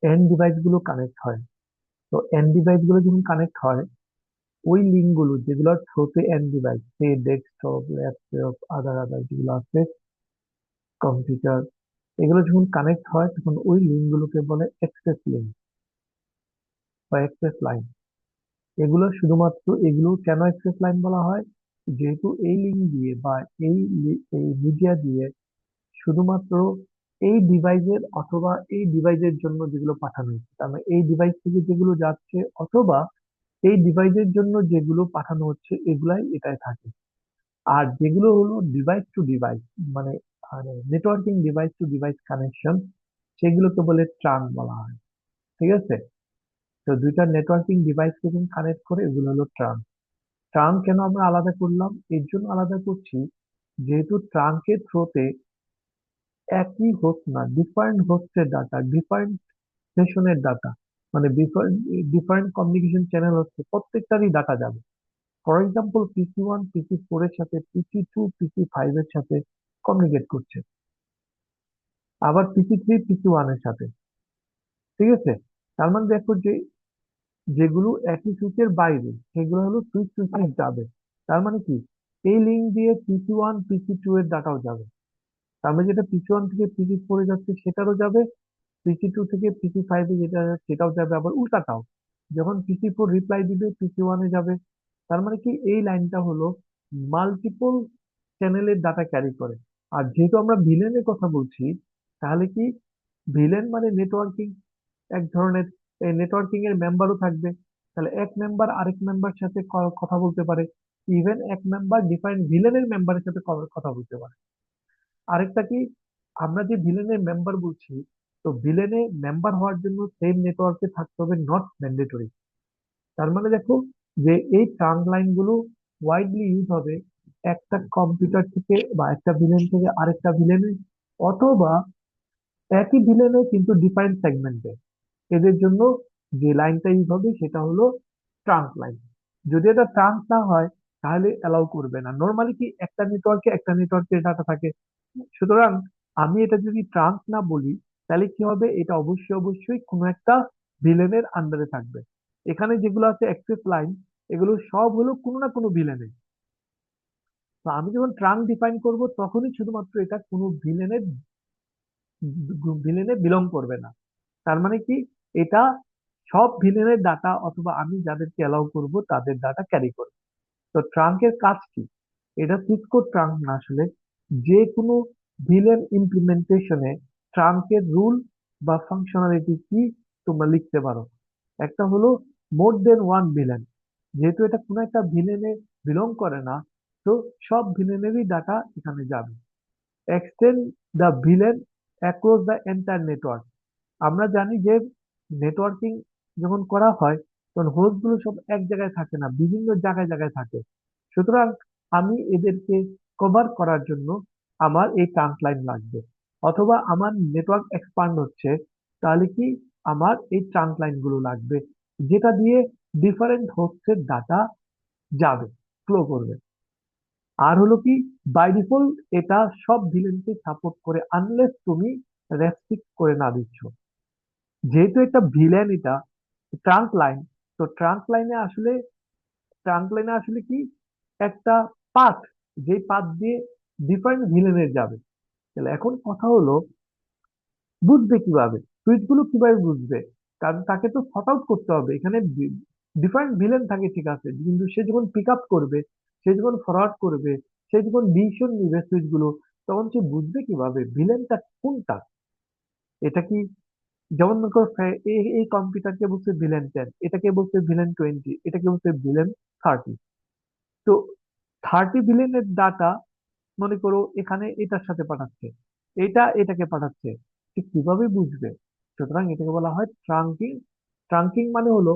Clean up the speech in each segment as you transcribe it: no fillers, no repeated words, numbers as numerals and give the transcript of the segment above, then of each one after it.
And device গুলো connect হয়। তো এন্ড ডিভাইস গুলো যখন কানেক্ট হয়, ওই লিঙ্ক গুলো যেগুলোর থ্রুতে এন্ড ডিভাইস, সে ডেস্কটপ, ল্যাপটপ, আদার আদার যেগুলো আছে, কম্পিউটার, এগুলো যখন কানেক্ট হয় তখন ওই লিঙ্ক গুলোকে বলে অ্যাক্সেস লিঙ্ক বা অ্যাক্সেস লাইন। এগুলো শুধুমাত্র, এগুলো কেন অ্যাক্সেস লাইন বলা হয়? যেহেতু এই লিঙ্ক দিয়ে বা এই মিডিয়া দিয়ে শুধুমাত্র এই ডিভাইসের অথবা এই ডিভাইসের জন্য যেগুলো পাঠানো হচ্ছে, তার মানে এই ডিভাইস থেকে যেগুলো যাচ্ছে অথবা এই ডিভাইসের জন্য যেগুলো পাঠানো হচ্ছে, এগুলাই এটাই থাকে। আর যেগুলো হলো ডিভাইস টু ডিভাইস, মানে networking device to device connection, সেগুলোকে বলে ট্রান বলা হয়। ঠিক আছে? তো দুইটা নেটওয়ার্কিং ডিভাইসকে যখন কানেক্ট করে, এগুলো হলো ট্রান। ট্রাঙ্ক কেন আমরা আলাদা করলাম? এর জন্য আলাদা করছি, যেহেতু ট্রাঙ্কের থ্রোতে একই হোস্ট না, ডিফারেন্ট হোস্টের ডাটা, ডিফারেন্ট সেশনের ডাটা, মানে ডিফারেন্ট ডিফারেন্ট কমিউনিকেশন চ্যানেল হচ্ছে, প্রত্যেকটারই ডাটা যাবে। ফর এক্সাম্পল, পিসি 1 পিসি 4 এর সাথে, পিসি 2 পিসি 5 এর সাথে কমিউনিকেট করছে, আবার পিসি 3 পিসি 1 এর সাথে। ঠিক আছে? তার মানে দেখো যে যেগুলো একই সুইচের বাইরে, সেগুলো হলো সুইচ টু সুইচ যাবে। তার মানে কি, এই লিঙ্ক দিয়ে পিসি 1 পিসি 2 এর ডাটাও যাবে। তার মানে যেটা পিসি 1 থেকে পিসি 4 এ যাচ্ছে সেটারও যাবে, পিসি 2 থেকে পিসি 5 এ যেটা যাচ্ছে সেটাও যাবে, আবার উল্টাটাও। যখন পিসি 4 রিপ্লাই দিবে, পিসি 1 এ যাবে। তার মানে কি, এই লাইনটা হলো মাল্টিপল চ্যানেলের ডাটা ক্যারি করে। আর যেহেতু আমরা ভিলেনের কথা বলছি, তাহলে কি, ভিলেন মানে নেটওয়ার্কিং এক ধরনের, এই নেটওয়ার্কিং এর মেম্বারও থাকবে। তাহলে এক মেম্বার আরেক মেম্বার সাথে কথা বলতে পারে, ইভেন এক মেম্বার ডিফাইন ভিলেনের মেম্বারের সাথে কথা বলতে পারে। আরেকটা কি, আমরা যে ভিলেনের মেম্বার বলছি, তো ভিলেনে মেম্বার হওয়ার জন্য সেম নেটওয়ার্কে থাকতে হবে, নট ম্যান্ডেটরি। তার মানে দেখো যে এই ট্রাঙ্ক লাইন গুলো ওয়াইডলি ইউজ হবে একটা কম্পিউটার থেকে বা একটা ভিলেন থেকে আরেকটা ভিলেনে, অথবা একই ভিলেনে কিন্তু ডিফারেন্ট সেগমেন্টে। এদের জন্য যে লাইনটা ইউজ হবে সেটা হলো ট্রাঙ্ক লাইন। যদি এটা ট্রাঙ্ক না হয়, তাহলে অ্যালাউ করবে না। নর্মালি কি, একটা নেটওয়ার্কে ডাটা থাকে। সুতরাং আমি এটা যদি ট্রাঙ্ক না বলি, তাহলে কি হবে, এটা অবশ্যই অবশ্যই কোনো একটা ভিলেনের আন্ডারে থাকবে। এখানে যেগুলো আছে অ্যাক্সেস লাইন, এগুলো সব হলো কোনো না কোনো ভিলেনের। তো আমি যখন ট্রাঙ্ক ডিফাইন করব, তখনই শুধুমাত্র এটা কোনো ভিলেনে বিলং করবে না। তার মানে কি, এটা সব ভিলেনের ডাটা অথবা আমি যাদেরকে অ্যালাউ করব তাদের ডাটা ক্যারি করবে। তো ট্রাঙ্কের কাজ কি? এটা সুইচ কোড ট্রাঙ্ক না আসলে। যে কোনো ভিলেন ইমপ্লিমেন্টেশনে ট্রাঙ্কের রুল বা ফাংশনালিটি কি তোমরা লিখতে পারো। একটা হলো মোর দেন ওয়ান ভিলেন। যেহেতু এটা কোনো একটা ভিলেনে বিলং করে না, তো সব ভিলেনেরই ডাটা এখানে যাবে। Extend the villain across the entire network. আমরা জানি যে নেটওয়ার্কিং যখন করা হয়, তখন হোস্ট গুলো সব এক জায়গায় থাকে না, বিভিন্ন জায়গায় জায়গায় থাকে। সুতরাং আমি এদেরকে কভার করার জন্য আমার এই ট্রাঙ্ক লাইন লাগবে। অথবা আমার নেটওয়ার্ক এক্সপান্ড হচ্ছে, তাহলে কি, আমার এই ট্রাঙ্ক লাইন গুলো লাগবে, যেটা দিয়ে ডিফারেন্ট হোস্টের ডাটা যাবে, ফ্লো করবে। আর হলো কি, বাই ডিফল্ট এটা সব ভিলেনকে সাপোর্ট করে, আনলেস তুমি রেস্ট্রিক্ট করে না দিচ্ছ। যেহেতু একটা ভিলেন এটা, ট্রাঙ্ক লাইন, তো ট্রাঙ্ক লাইনে আসলে কি, একটা পাথ, যে পাথ দিয়ে ডিফারেন্ট ভিলেনের যাবে। তাহলে এখন কথা হলো, বুঝবে কিভাবে, সুইচ গুলো কিভাবে বুঝবে? কারণ তাকে তো সর্ট আউট করতে হবে। এখানে ডিফারেন্ট ভিলেন থাকে, ঠিক আছে, কিন্তু সে যখন পিক আপ করবে, সে যখন ফরওয়ার্ড করবে, সে যখন ডিসিশন নিবে সুইচ গুলো, তখন সে বুঝবে কিভাবে ভিলেনটা কোনটা। এটা কি, যেমন মনে করো, এই কম্পিউটারকে বলছে ভিলেন 10, এটাকে বলছে ভিলেন 20, এটাকে বলছে ভিলেন 30। তো 30 ভিলেনের ডাটা মনে করো এখানে এটার সাথে পাঠাচ্ছে, এটা এটাকে পাঠাচ্ছে, ঠিক কিভাবে বুঝবে? সুতরাং এটাকে বলা হয় ট্রাঙ্কিং। ট্রাঙ্কিং মানে হলো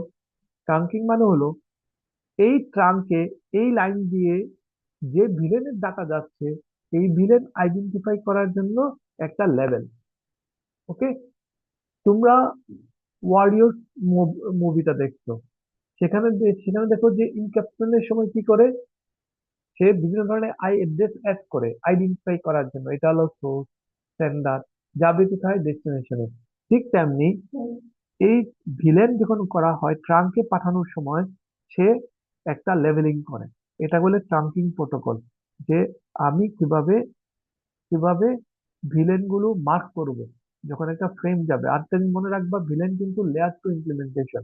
ট্রাঙ্কিং মানে হলো এই ট্রাঙ্কে, এই লাইন দিয়ে যে ভিলেনের ডাটা যাচ্ছে, এই ভিলেন আইডেন্টিফাই করার জন্য একটা লেভেল। ওকে? তোমরা ওয়ারিয়র মুভিটা দেখছো, সেখানে দেখো যে ইনক্যাপসুলের সময় কি করে, সে বিভিন্ন ধরনের আই অ্যাড্রেস অ্যাড করে আইডেন্টিফাই করার জন্য। এটা হলো সোর্স, সেন্ডার, যাবে কোথায়, ডেস্টিনেশনে। ঠিক তেমনি এই ভিলেন যখন করা হয় ট্রাঙ্কে পাঠানোর সময় সে একটা লেভেলিং করে, এটা বলে ট্রাঙ্কিং প্রোটোকল। যে আমি কিভাবে কিভাবে ভিলেন গুলো মার্ক করব যখন একটা ফ্রেম যাবে। আর তুমি মনে রাখবা ভিলেন কিন্তু লেয়ার টু ইমপ্লিমেন্টেশন,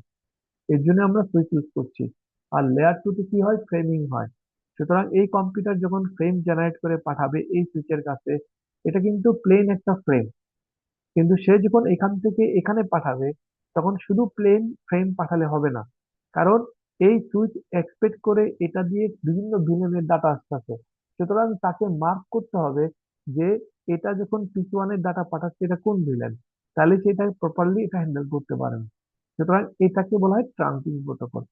এর জন্য আমরা সুইচ ইউজ করছি। আর লেয়ার টু তে কি হয়, ফ্রেমিং হয়। সুতরাং এই কম্পিউটার যখন ফ্রেম জেনারেট করে পাঠাবে এই সুইচের কাছে, এটা কিন্তু প্লেন একটা ফ্রেম, কিন্তু সে যখন এখান থেকে এখানে পাঠাবে তখন শুধু প্লেন ফ্রেম পাঠালে হবে না, কারণ এই সুইচ এক্সপেক্ট করে এটা দিয়ে বিভিন্ন ভিলেনের ডাটা আসতেছে। সুতরাং তাকে মার্ক করতে হবে যে এটা যখন P1 এর ডাটা পাঠাচ্ছে এটা কোন ভিলেন, তাহলে সেটা প্রপারলি এটা হ্যান্ডেল করতে পারে না। সুতরাং এটাকে বলা হয় ট্রাঙ্কিং প্রোটোকল।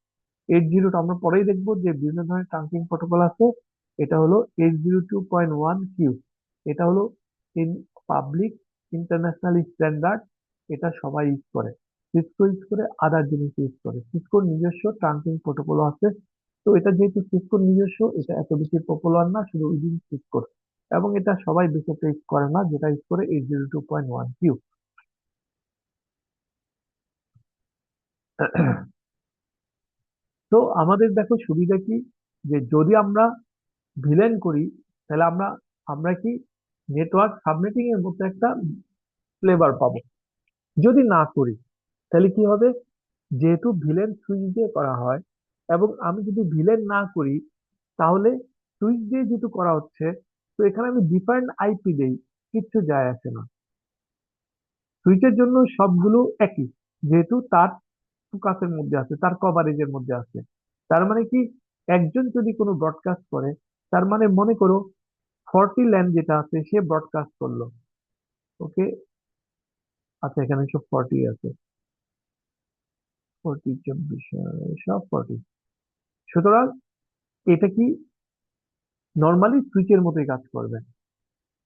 802 আমরা পরেই দেখবো যে বিভিন্ন ধরনের ট্রাঙ্কিং প্রোটোকল আছে। এটা হলো 802.1 কিউ। এটা হলো ইন পাবলিক ইন্টারন্যাশনাল স্ট্যান্ডার্ড। এটা সবাই ইউজ করে, সিসকো ইউজ করে, আদার জিনিস ইউজ করে। সিসকোর নিজস্ব ট্রাঙ্কিং প্রোটোকল আছে। তো এটা যেহেতু সিসকোর নিজস্ব, এটা এত বেশি পপুলার না শুধু উইদিন সিসকোর, এবং এটা সবাই বেশি একটা ইউজ করে না, যেটা ইউজ করে 802.1 কিউ। তো আমাদের দেখো সুবিধা কি, যে যদি আমরা ভিলেন করি তাহলে আমরা আমরা কি নেটওয়ার্ক সাবনেটিং এর মধ্যে একটা ফ্লেভার পাবো। যদি না করি তাহলে কি হবে, যেহেতু ভিলেন সুইচ দিয়ে করা হয়, এবং আমি যদি ভিলেন না করি তাহলে সুইচ দিয়ে যেহেতু করা হচ্ছে, তো এখানে আমি ডিফারেন্ট আইপি দেই, কিচ্ছু যায় আসে না। সুইচের জন্য সবগুলো একই, যেহেতু তার ফোকাসের মধ্যে আছে, তার কভারেজের মধ্যে আছে। তার মানে কি, একজন যদি কোনো ব্রডকাস্ট করে, তার মানে মনে করো 40 ল্যান যেটা আছে সে ব্রডকাস্ট করলো। ওকে, আচ্ছা এখানে সব 40 আছে, 40 24 সব 40। সুতরাং এটা কি নর্মালি সুইচের মতোই কাজ করবে।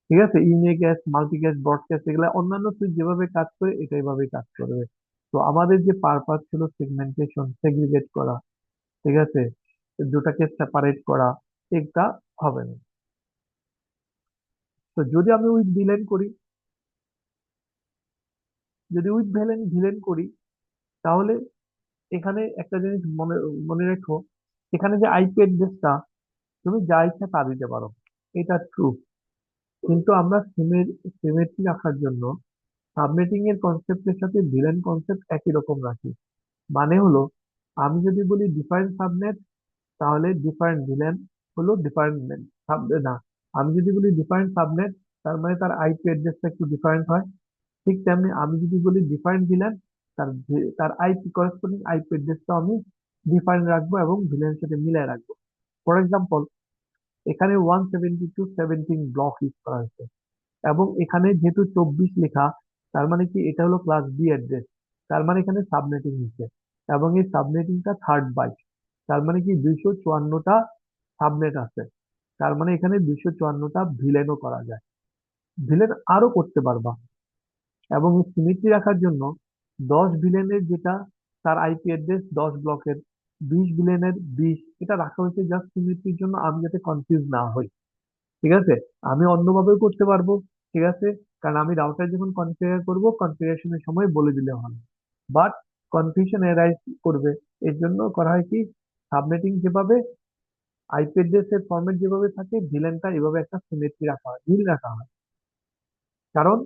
ঠিক আছে, ইউনিক্যাস্ট মাল্টিক্যাস্ট ব্রডকাস্ট এগুলা অন্যান্য সুইচ যেভাবে কাজ করে এটা এভাবেই কাজ করবে। তো আমাদের যে পারপাস ছিল সেগমেন্টেশন, সেগ্রিগেট করা, ঠিক আছে, দুটাকে সেপারেট করা, এটা হবে না। তো যদি আমি উইথ ভিলেন করি, যদি উইথ ভিলেন ভিলেন করি, তাহলে এখানে একটা জিনিস মনে মনে রেখো, এখানে যে আইপি অ্যাড্রেসটা তুমি যা ইচ্ছা তা দিতে পারো, এটা ট্রু। কিন্তু আমরা সিমেট্রি রাখার জন্য সাবনেটিং এর কনসেপ্টের সাথে ভিলেন কনসেপ্ট একই রকম রাখি। মানে হলো, আমি যদি বলি ডিফারেন্ট সাবনেট, তাহলে ডিফারেন্ট ভিলেন হলো ডিফারেন্ট না। আমি যদি বলি ডিফারেন্ট সাবনেট, তার মানে তার আইপি অ্যাড্রেসটা একটু ডিফারেন্ট হয়। ঠিক তেমনি আমি যদি বলি ডিফারেন্ট ভিলেন, তার আইপি করেসপন্ডিং আইপি অ্যাড্রেসটা আমি ডিফারেন্ট রাখবো এবং ভিলেনের সাথে মিলাই রাখবো। ফর এক্সাম্পল, এখানে 172.17 ব্লক ইউজ করা হয়েছে, এবং এখানে যেহেতু 24 লেখা, তার মানে কি এটা হলো ক্লাস বি অ্যাড্রেস। তার মানে এখানে সাবনেটিং হচ্ছে, এবং এই সাবনেটিংটা থার্ড বাইট। তার মানে কি 254টা সাবনেট আছে। তার মানে এখানে 254টা ভিলেনও করা যায়, ভিলেন আরো করতে পারবা। এবং সিমেট্রি রাখার জন্য 10 ভিলেনের যেটা তার আইপি অ্যাড্রেস 10 ব্লকের, 20 ভিলেনের 20, এটা রাখা হয়েছে জাস্ট সিমেট্রির জন্য, আমি যাতে কনফিউজ না হই। ঠিক আছে, আমি অন্যভাবেও করতে পারবো, ঠিক আছে, কারণ আমি রাউটার যখন কনফিগার করব কনফিগারেশনের সময় বলে দিলে হবে। বাট কনফিউশন এরাইজ করবে, এর জন্য করা হয় কি, সাবনেটিং যেভাবে আইপি অ্যাড্রেসের ফরম্যাট যেভাবে থাকে, ভিলেনটা এভাবে একটা সিমেট্রি রাখা হয়, মিল রাখা হয়। কারণ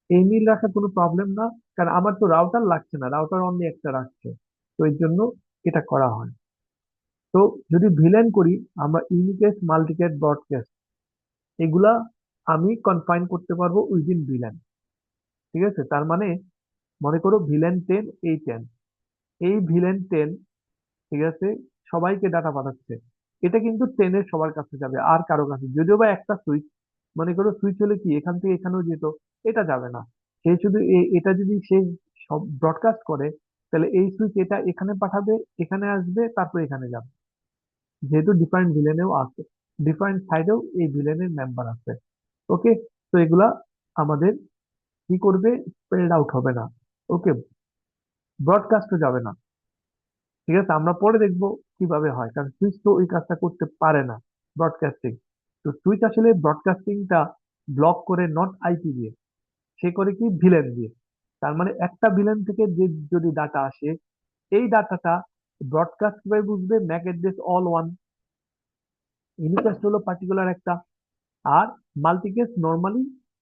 এই মিল রাখা কোনো প্রবলেম না, কারণ আমার তো রাউটার লাগছে না, রাউটার অনলি একটা রাখছে। তো এর জন্য এটা করা হয়। তো যদি ভিলেন করি, আমরা ইউনিকেস মাল্টিকেট ব্রডকাস্ট এগুলা আমি কনফাইন করতে পারবো উইদিন ভিলেন। ঠিক আছে, তার মানে মনে করো ভিলেন 10, এই 10, এই ভিলেন 10, ঠিক আছে, সবাইকে ডাটা পাঠাচ্ছে। এটা কিন্তু 10-এর সবার কাছে যাবে, আর কারো কাছে যদিও বা একটা সুইচ, মনে করো সুইচ হলে কি এখান থেকে এখানেও যেত, এটা যাবে না। সে শুধু এটা যদি সে সব ব্রডকাস্ট করে, তাহলে এই সুইচ এটা এখানে পাঠাবে, এখানে আসবে, তারপর এখানে যাবে। যেহেতু ডিফারেন্ট ভিলেনেও আছে, ডিফারেন্ট সাইডেও এই ভিলেনের মেম্বার আছে। ওকে, তো এগুলা আমাদের কি করবে, স্প্রেড আউট হবে না। ওকে, ব্রডকাস্টও যাবে না। ঠিক আছে, আমরা পরে দেখবো কিভাবে হয়, কারণ সুইচ তো ওই কাজটা করতে পারে না, ব্রডকাস্টিং। তো সুইচ আসলে ব্রডকাস্টিংটা ব্লক করে নট আইপি দিয়ে, সে করে কি ভিলেন দিয়ে। তার মানে একটা ভিলেন থেকে যে যদি ডাটা আসে, এই ডাটাটা ব্রডকাস্ট কিভাবে বুঝবে? Mac address all one, unicast হলো পার্টিকুলার একটা। আর মাল্টিকেস নর্মালি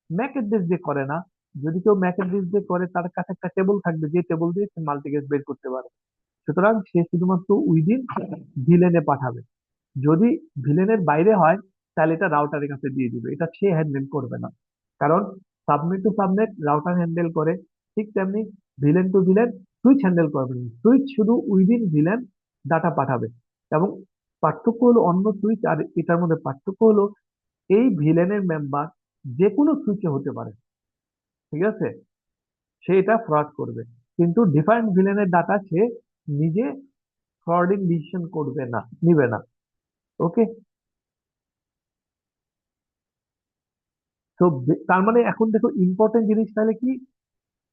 ম্যাক অ্যাড্রেস দিয়ে করে না। যদি কেউ ম্যাক অ্যাড্রেস দিয়ে করে, তার কাছে একটা টেবল থাকবে, যে টেবল দিয়ে সে মাল্টিকেস বের করতে পারে। সুতরাং সে শুধুমাত্র উইদিন ভিলেনে পাঠাবে। যদি ভিলেনের বাইরে হয়, তাহলে এটা রাউটারের কাছে দিয়ে দিবে, এটা সে হ্যান্ডেল করবে না। কারণ subnet to subnet router handle করে, ঠিক তেমনি VLAN to VLAN switch handle করবে না। সুইচ শুধু উইদিন ভিলেন ডাটা পাঠাবে। এবং পার্থক্য হলো, অন্য সুইচ আর এটার মধ্যে পার্থক্য হলো, এই ভিলেনের মেম্বার যে কোনো সুইচে হতে পারে, ঠিক আছে? সে এটা ফ্রড করবে, কিন্তু ডিফারেন্ট ভিলেনের ডাটা সে নিজে ফ্রডিং ডিসিশন করবে না, নিবে না। ওকে। তো তার মানে এখন দেখো ইম্পর্টেন্ট জিনিস তাহলে কি,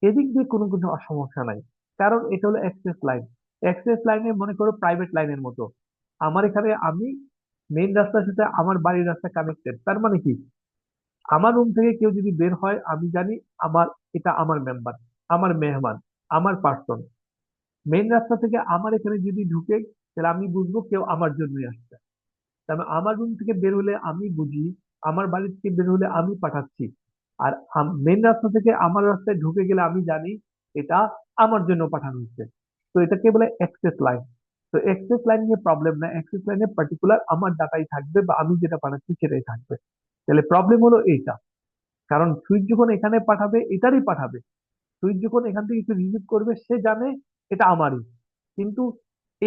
এদিক দিয়ে কোনো কোনো সমস্যা নাই। কারণ এটা হলো অ্যাক্সেস লাইন। অ্যাক্সেস লাইনে মনে করো প্রাইভেট লাইনের মতো। আমার এখানে আমি মেইন রাস্তার সাথে আমার বাড়ির রাস্তা কানেক্টেড, তার মানে কি, আমার রুম থেকে কেউ যদি বের হয়, আমি জানি আমার, এটা আমার মেম্বার, আমার মেহমান, আমার পার্সন। মেইন রাস্তা থেকে আমার এখানে যদি ঢুকে, তাহলে আমি বুঝবো কেউ আমার জন্যই আসছে। তার মানে আমার রুম থেকে বের হলে আমি বুঝি, আমার বাড়ি থেকে বের হলে আমি পাঠাচ্ছি। আর মেইন রাস্তা থেকে আমার রাস্তায় ঢুকে গেলে আমি জানি এটা আমার জন্য পাঠানো হচ্ছে। তো এটাকে বলে অ্যাক্সেস লাইন। তো অ্যাক্সেস লাইন নিয়ে প্রবলেম না, অ্যাক্সেস লাইনে পার্টিকুলার আমার ডাটাই থাকবে, বা আমি যেটা পাঠাচ্ছি সেটাই থাকবে। তাহলে প্রবলেম হলো এইটা। কারণ সুইচ যখন এখানে পাঠাবে, এটারই পাঠাবে। সুইচ যখন এখান থেকে কিছু রিসিভ করবে, সে জানে এটা আমারই। কিন্তু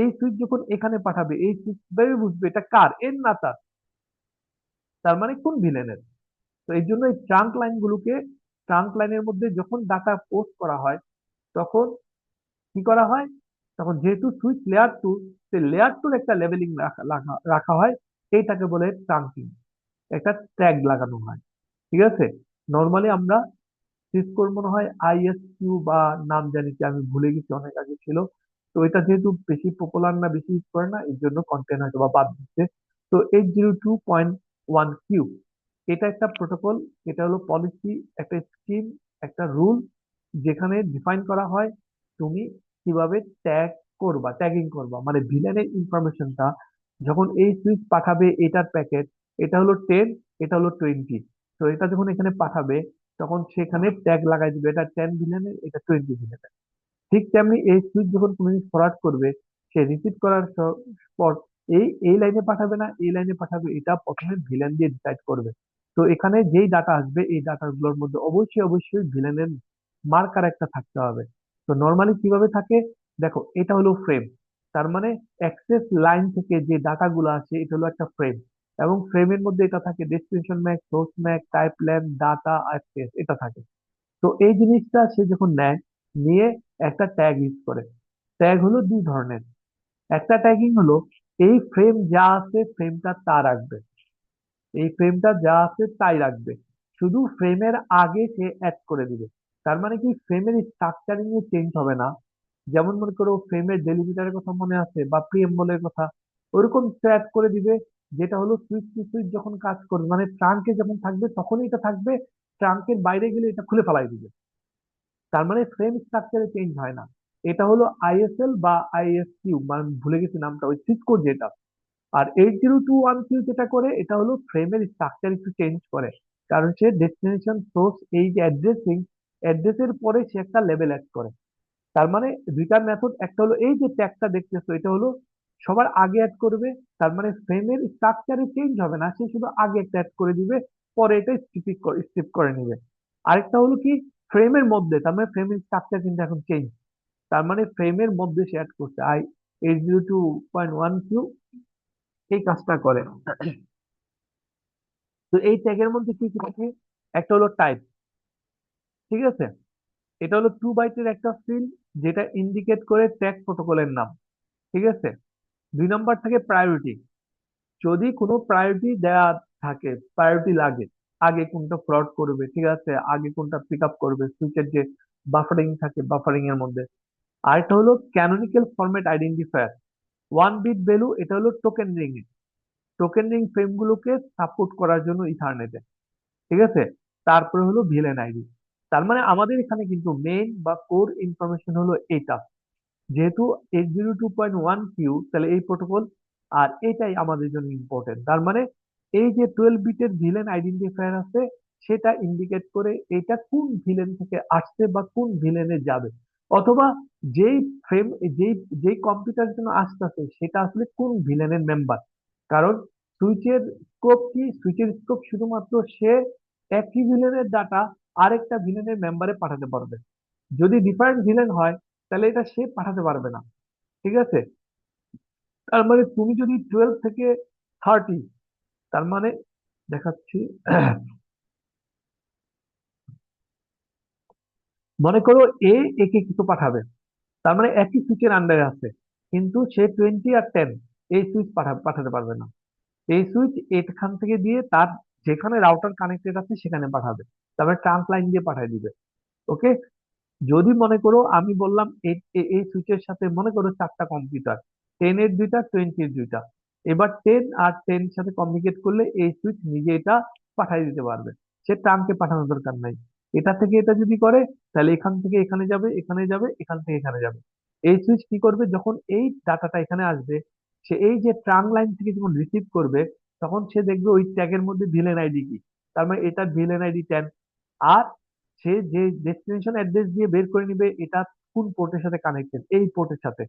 এই সুইচ যখন এখানে পাঠাবে, এই সুইচ কিভাবে বুঝবে এটা কার, এর না তার? তার মানে কোন ভিলেনের? তো এই জন্য এই ট্রাঙ্ক লাইন গুলোকে, ট্রাঙ্ক লাইনের মধ্যে যখন ডাটা পোস্ট করা হয়, তখন কি করা হয়, তখন যেহেতু সুইচ লেয়ার টু, সেই লেয়ার টুর একটা লেভেলিং রাখা রাখা- রাখা হয়। এইটাকে বলে ট্রাঙ্কিং, একটা ট্যাগ লাগানো হয়। ঠিক আছে। নর্মালি আমরা সিসকোর মনে হয় ISQ বা নাম জানি কি, আমি ভুলে গেছি, অনেক আগে ছিল। তো এটা যেহেতু বেশি পপুলার না, বেশি ইউজ করে না, এর জন্য কন্টেন্ট হয়তো বা বাদ দিচ্ছে। তো 802.1Q, এটা একটা প্রোটোকল, এটা হলো পলিসি, একটা স্কিম, একটা রুল, যেখানে ডিফাইন করা হয় তুমি কিভাবে ট্যাগ করবা, ট্যাগিং করবা। মানে ভিলেনের ইনফরমেশনটা যখন এই সুইচ পাঠাবে, এটার প্যাকেট, এটা হলো 10, এটা হলো 20, তো এটা যখন এখানে পাঠাবে, তখন সেখানে ট্যাগ লাগাই দিবে, এটা 10 ভিলেনের, এটা 20 ভিলেনের। ঠিক তেমনি এই সুইচ যখন কোনো জিনিস ফরওয়ার্ড করবে, সে রিসিভ করার পর এই এই লাইনে পাঠাবে না এই লাইনে পাঠাবে, এটা প্রথমে ভিলেন দিয়ে ডিসাইড করবে। তো এখানে যেই ডাটা আসবে, এই ডাটা গুলোর মধ্যে অবশ্যই অবশ্যই ভিলেনের মার্কার একটা থাকতে হবে। তো নর্মালি কিভাবে থাকে, দেখো এটা হলো ফ্রেম। তার মানে অ্যাক্সেস লাইন থেকে যে ডাটা গুলো আসে, এটা হলো একটা ফ্রেম। এবং ফ্রেমের মধ্যে এটা থাকে destination Mac, source Mac, type lamp, data, access, এটা থাকে। তো এই জিনিসটা সে যখন নেয়, নিয়ে একটা ট্যাগ ইউজ করে। ট্যাগ হলো দুই ধরনের। একটা ট্যাগিং হলো, এই ফ্রেম যা আছে ফ্রেমটা তা রাখবে, এই ফ্রেমটা যা আছে তাই রাখবে, শুধু ফ্রেমের আগে সে অ্যাড করে দিবে। তার মানে কি, ফ্রেমের স্ট্রাকচারিং এ চেঞ্জ হবে না। যেমন মনে করো ফ্রেমের ডেলিমিটারের কথা মনে আছে, বা প্রিএম্বলের কথা, ওরকম সে অ্যাড করে দিবে। যেটা হলো সুইচ টু সুইচ যখন কাজ করবে, মানে ট্রাঙ্কে যখন থাকবে তখনই এটা থাকবে, ট্রাঙ্কের বাইরে গেলে এটা খুলে ফেলাই দিবে। তার মানে ফ্রেম স্ট্রাকচারে চেঞ্জ হয় না। এটা হলো ISL বা ISQ, মানে ভুলে গেছি নামটা, ওই সিসকো যেটা। আর 802.1Q যেটা করে, এটা হলো ফ্রেমের স্ট্রাকচার একটু চেঞ্জ করে। কারণ সে ডেস্টিনেশন সোর্স, এই যে অ্যাড্রেসিং, অ্যাড্রেসের পরে সে একটা লেভেল অ্যাড করে। তার মানে দুইটা মেথড, একটা হলো এই যে ট্যাগটা দেখতেছো, এটা হলো সবার আগে অ্যাড করবে। তার মানে ফ্রেমের স্ট্রাকচারে চেঞ্জ হবে না, সে শুধু আগে একটা অ্যাড করে দিবে, পরে এটা স্কিপ করে নিবে। আরেকটা হলো কি, ফ্রেমের মধ্যে, তার মানে ফ্রেমের স্ট্রাকচার কিন্তু এখন চেঞ্জ, তার মানে ফ্রেমের মধ্যে সে অ্যাড করছে। 802.1Q এই কাজটা করে। তো এই ট্যাগের মধ্যে কি কি থাকে, একটা হলো টাইপ, ঠিক আছে? এটা হলো 2 বাইটের একটা ফিল্ড, যেটা ইন্ডিকেট করে ট্যাগ প্রোটোকলের নাম, ঠিক আছে? 2 নম্বর থাকে প্রায়োরিটি। যদি কোনো প্রায়োরিটি দেয়া থাকে, প্রায়োরিটি লাগে, আগে কোনটা ফ্লট করবে, ঠিক আছে, আগে কোনটা পিক আপ করবে, সুইচের যে বাফারিং থাকে, বাফারিং এর মধ্যে। আরেকটা হলো canonical format identifier, 1 bit value, এটা হলো token ring, token ring frame গুলোকে সাপোর্ট করার জন্য ইথারনেটে, ঠিক আছে? তারপরে হলো ভিলেন আইডি। তার মানে আমাদের এখানে কিন্তু মেইন বা কোর ইনফরমেশন হলো এটা, যেহেতু 802.1 কিউ, তাহলে এই প্রোটোকল আর এটাই আমাদের জন্য ইম্পর্টেন্ট। তার মানে এই যে 12 বিটের ভিলেন আইডেন্টিফায়ার আছে, সেটা ইন্ডিকেট করে এটা কোন ভিলেন থেকে আসছে বা কোন ভিলেনে যাবে, অথবা যেই ফ্রেম, যেই যেই কম্পিউটার জন্য আসতেছে সেটা আসলে কোন ভিলেনের মেম্বার। কারণ সুইচের স্কোপ কি, সুইচের স্কোপ শুধুমাত্র সে একই ভিলেনের ডাটা আরেকটা ভিলেনের মেম্বারে পাঠাতে পারবে। যদি ডিফারেন্ট ভিলেন হয় তাহলে এটা সে পাঠাতে পারবে না। ঠিক আছে? তার মানে তুমি যদি 12 থেকে 30, তার মানে দেখাচ্ছি, মনে করো এ একে কিছু পাঠাবে, তার মানে একই সুইচের আন্ডারে আছে, কিন্তু সে 20 আর 10 এই সুইচ পাঠাতে পারবে না। এই সুইচ এখান থেকে দিয়ে তার যেখানে রাউটার কানেক্টেড আছে সেখানে পাঠাবে, তারপরে ট্রাঙ্ক লাইন দিয়ে পাঠিয়ে দিবে। ওকে? যদি মনে করো আমি বললাম এই সুইচের সাথে মনে করো 4টা কম্পিউটার, 10-এর 2টা, 20-এর 2টা, এবার 10 আর 10 সাথে কমিউনিকেট করলে এই সুইচ নিজে এটা পাঠিয়ে দিতে পারবে, সে ট্রাঙ্কে পাঠানোর দরকার নাই। এটা থেকে এটা যদি করে, তাহলে এখান থেকে এখানে যাবে, এখানে যাবে, এখান থেকে এখানে যাবে। এই সুইচ কি করবে, যখন এই ডাটাটা এখানে আসবে, সে এই যে ট্রাঙ্ক লাইন থেকে যখন রিসিভ করবে, তখন সে দেখবে ওই ট্যাগের মধ্যে ভিলেন আইডি কি, তার মানে এটা ভিলেন আইডি 10। আর সে যে ডেস্টিনেশন অ্যাড্রেস দিয়ে বের করে নিবে এটা কোন পোর্টের সাথে কানেক্টেড, এই পোর্টের সাথে।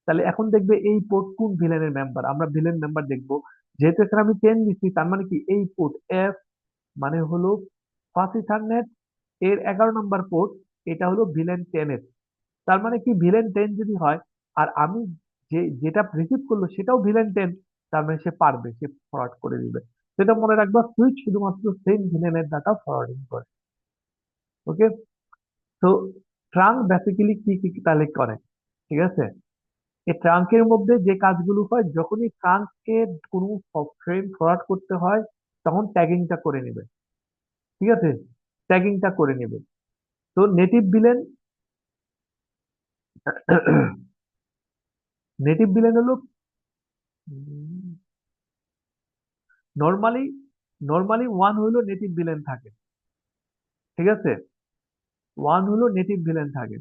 তাহলে এখন দেখবে এই পোর্ট কোন ভিলেনের মেম্বার, আমরা ভিলেন মেম্বার দেখবো। যেহেতু এখানে আমি 10 দিচ্ছি, তার মানে কি এই পোর্ট এফ মানে হলো ফার্স্ট ইথারনেট এর 11 নম্বর পোর্ট, এটা হলো ভিলেন 10 এর। তার মানে কি ভিলেন 10 যদি হয়, আর আমি যেটা রিসিভ করলো সেটাও ভিলেন 10, তার মানে সে পারবে, সে ফরওয়ার্ড করে দিবে। সেটা মনে রাখবা, সুইচ শুধুমাত্র সেম ভিলেনের ডাটা ফরওয়ার্ডিং করে। ওকে? তো ট্রাঙ্ক বেসিক্যালি কি কি তাহলে করে, ঠিক আছে? এই ট্রাঙ্কের মধ্যে যে কাজগুলো হয়, যখনই ট্রাঙ্ককে কোনো ফ্রেম ফরওয়ার্ড করতে হয়, তখন ট্যাগিংটা করে নেবে। ঠিক আছে? ট্যাগিংটা করে নেবে। তো নেটিভ বিলেন, নেটিভ বিলেন হলো নর্মালি, ওয়ান হলো নেটিভ বিলেন থাকে। ঠিক আছে? ওয়ান হলো নেটিভ বিলেন থাকে।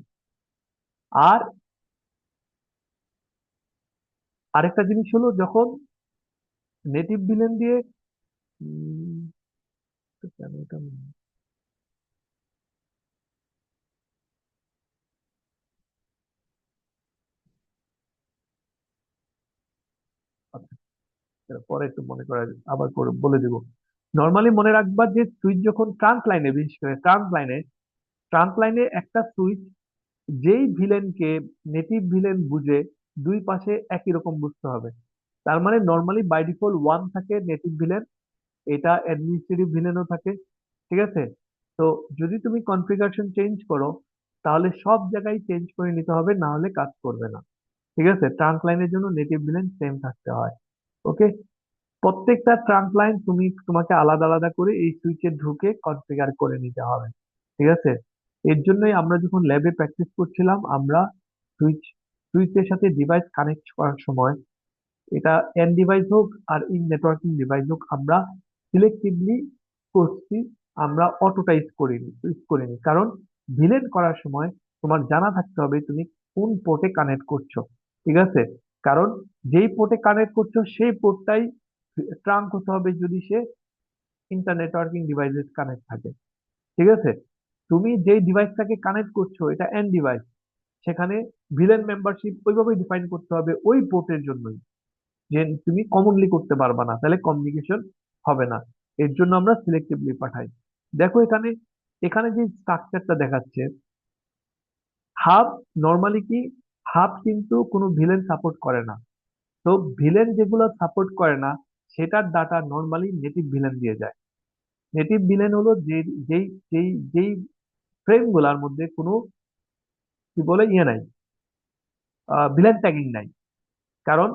আর আরেকটা জিনিস হলো, যখন নেটিভ বিলেন দিয়ে উম, কেন এটা, পরে একটু মনে করা আবার বলে দিব। নর্মালি মনে রাখবা যে সুইচ যখন ট্রাঙ্ক লাইনে, বিশেষ করে ট্রাঙ্ক লাইনে একটা সুইচ যেই ভিলেনকে নেটিভ ভিলেন বুঝে, দুই পাশে একই রকম বুঝতে হবে। তার মানে নর্মালি বাই ডিফল্ট ওয়ান থাকে নেটিভ ভিলেন, এটা অ্যাডমিনিস্ট্রেটিভ ভিলেনও থাকে। ঠিক আছে? তো যদি তুমি কনফিগারেশন চেঞ্জ করো, তাহলে সব জায়গায় চেঞ্জ করে নিতে হবে, না হলে কাজ করবে না। ঠিক আছে? ট্রাঙ্ক লাইনের জন্য নেটিভ ভিলেন সেম থাকতে হয়। ওকে? প্রত্যেকটা ট্রাঙ্ক লাইন তোমাকে আলাদা আলাদা করে এই সুইচে ঢুকে কনফিগার করে নিতে হবে। ঠিক আছে? এর জন্যই আমরা যখন ল্যাবে প্র্যাকটিস করছিলাম, আমরা সুইচ সুইচের সাথে ডিভাইস কানেক্ট করার সময়, এটা এন্ড ডিভাইস হোক আর ইন নেটওয়ার্কিং ডিভাইস হোক, আমরা সিলেক্টিভলি করছি, আমরা অটোটা ইউজ করিনি। কারণ ভিলেন করার সময় তোমার জানা থাকতে হবে তুমি কোন পোর্টে কানেক্ট করছো। ঠিক আছে? কারণ যেই পোর্টে কানেক্ট করছো সেই পোর্টটাই ট্রাঙ্ক হতে হবে যদি সে ইন্টার নেটওয়ার্কিং ডিভাইসে কানেক্ট থাকে। ঠিক আছে? তুমি যেই ডিভাইসটাকে কানেক্ট করছো এটা এন্ড ডিভাইস, সেখানে ভিলেন মেম্বারশিপ ওইভাবেই ডিফাইন করতে হবে ওই পোর্টের জন্যই, যে তুমি কমনলি করতে পারবা না, তাহলে কমিউনিকেশন হবে না। এর জন্য আমরা সিলেক্টিভলি পাঠাই। দেখো এখানে, এখানে যে স্ট্রাকচারটা দেখাচ্ছে, হাব, নর্মালি কি, হাব কিন্তু কোনো ভিলেন সাপোর্ট করে না। তো ভিলেন যেগুলো সাপোর্ট করে না, সেটার ডাটা নর্মালি নেটিভ ভিলেন দিয়ে যায়। নেটিভ ভিলেন হলো যে, যেই যেই যেই ফ্রেম গুলার মধ্যে কোনো কি বলে ইয়ে নাই, ভিলেন ট্যাগিং নাই। কারণ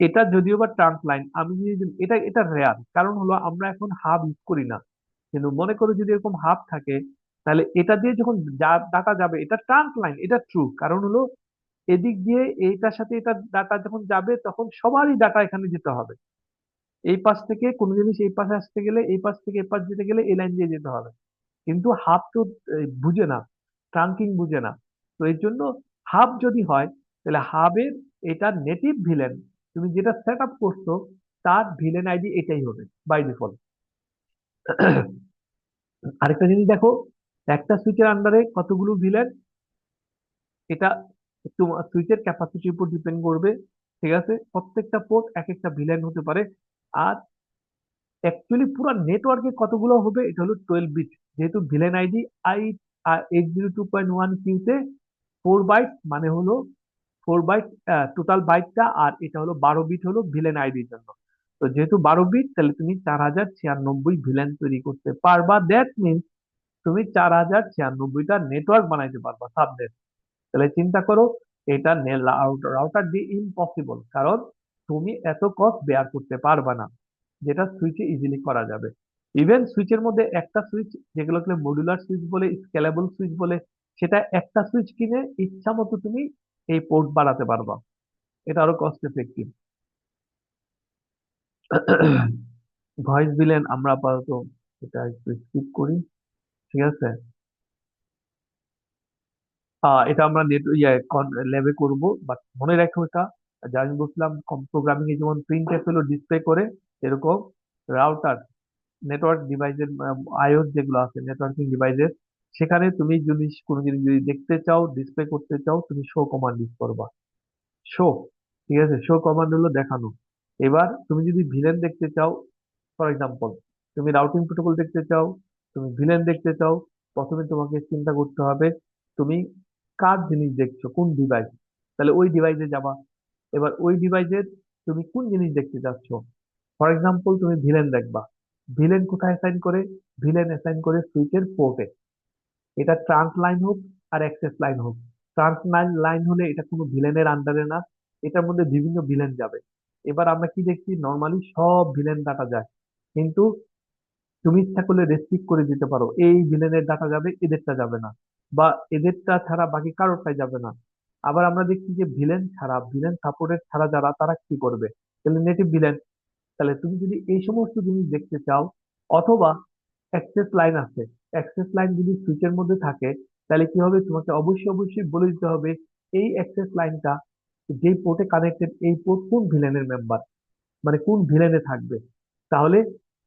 এটা যদিও বা ট্রাঙ্ক লাইন, আমি যদি এটা এটা রেয়ার, কারণ হলো আমরা এখন হাব ইউজ করি না। কিন্তু মনে করো যদি এরকম হাব থাকে, তাহলে এটা দিয়ে যখন ডাটা যাবে, এটা ট্রাঙ্ক লাইন, এটা ট্রু, কারণ হলো এদিক দিয়ে এইটার সাথে এটা ডাটা যখন যাবে, তখন সবারই ডাটা এখানে যেতে হবে। এই পাশ থেকে কোনো জিনিস এই পাশে আসতে গেলে, এই পাশ থেকে এই পাশ যেতে গেলে এই লাইন দিয়ে যেতে হবে। কিন্তু হাব তো বুঝে না, ট্রাঙ্কিং বুঝে না। তো এর জন্য হাব যদি হয়, তাহলে হাবের এটা নেটিভ ভিলেন, তুমি যেটা সেট আপ করছো তার ভিলেন আইডি এটাই হবে বাই ডিফল্ট। আরেকটা জিনিস দেখো, একটা সুইচের আন্ডারে কতগুলো ভিলেন, এটা তোমার সুইচের ক্যাপাসিটির উপর ডিপেন্ড করবে। ঠিক আছে, প্রত্যেকটা পোর্ট এক একটা ভিলেন হতে পারে। আর অ্যাকচুয়ালি পুরো নেটওয়ার্কে কতগুলো হবে, এটা হলো 12 বিট। যেহেতু ভিলেন আইডি আই 802.1 কিউতে 4 বাইট, মানে হলো 4 বাইট টোটাল বাইটটা, আর এটা হলো 12 বিট হলো ভিলেন আইডির জন্য। তো যেহেতু 12 বিট, তাহলে তুমি 4096 ভিলেন তৈরি করতে পারবা। দ্যাট মিনস তুমি 4096টা নেটওয়ার্ক বানাইতে পারবা, সাবনেট। তাহলে চিন্তা করো, এটা রাউটার দিয়ে ইম্পসিবল, কারণ তুমি এত কস্ট বেয়ার করতে পারবা না, যেটা সুইচে ইজিলি করা যাবে। ইভেন সুইচের মধ্যে একটা সুইচ, যেগুলোকে মডুলার সুইচ বলে, স্কেলেবল সুইচ বলে, সেটা একটা সুইচ কিনে ইচ্ছা মতো তুমি এই পোর্ট বাড়াতে পারবা। এটা আরো কস্ট এফেক্টিভ। ভয়েস দিলেন, আমরা আপাতত এটা একটু স্কিপ করি। ঠিক আছে, এটা আমরা নেট ল্যাবে করব, বাট মনে রাখো এটা, যা আমি বলছিলাম প্রোগ্রামিং এ যেমন প্রিন্ট এফ হলো ডিসপ্লে করে, এরকম রাউটার নেটওয়ার্ক ডিভাইসের আইওস যেগুলো আছে নেটওয়ার্কিং ডিভাইসের, সেখানে তুমি যদি কোনো জিনিস যদি দেখতে চাও, ডিসপ্লে করতে চাও, তুমি শো কমান্ড ইউজ করবা। শো, ঠিক আছে, শো কমান্ড হলো দেখানো। এবার তুমি যদি ভিলেন দেখতে চাও, ফর এক্সাম্পল তুমি রাউটিং প্রোটোকল দেখতে চাও, তুমি ভিলেন দেখতে চাও, প্রথমে তোমাকে চিন্তা করতে হবে তুমি কার জিনিস দেখছো, কোন ডিভাইস, তাহলে ওই ডিভাইসে যাবা। এবার ওই ডিভাইসের তুমি কোন জিনিস দেখতে চাচ্ছ, ফর এক্সাম্পল তুমি ভিলেন দেখবা, ভিলেন কোথায় অ্যাসাইন করে, ভিলেন অ্যাসাইন করে সুইচের পোর্টে। এটা ট্রান্স লাইন হোক আর অ্যাক্সেস লাইন হোক, ট্রান্স লাইন হলে এটা কোনো ভিলেনের আন্ডারে না, এটার মধ্যে বিভিন্ন ভিলেন যাবে। এবার আমরা কি দেখছি, নর্মালি সব ভিলেন ডাটা যায়, কিন্তু তুমি ইচ্ছা করলে রেস্ট্রিক্ট করে দিতে পারো, এই ভিলেনের ডাটা যাবে, এদেরটা যাবে না, বা এদেরটা ছাড়া বাকি কারোরটাই যাবে না। আবার আমরা দেখছি যে ভিলেন ছাড়া, ভিলেন সাপোর্টেড ছাড়া যারা, তারা কি করবে, তাহলে নেটিভ ভিলেন। তাহলে তুমি যদি এই সমস্ত জিনিস দেখতে চাও, অথবা অ্যাক্সেস লাইন আছে, অ্যাক্সেস লাইন যদি সুইচের মধ্যে থাকে, তাহলে কি হবে, তোমাকে অবশ্যই অবশ্যই বলে দিতে হবে এই অ্যাক্সেস লাইনটা যেই পোর্টে কানেক্টেড, এই পোর্ট কোন ভিলেনের মেম্বার, মানে কোন ভিলেনে থাকবে। তাহলে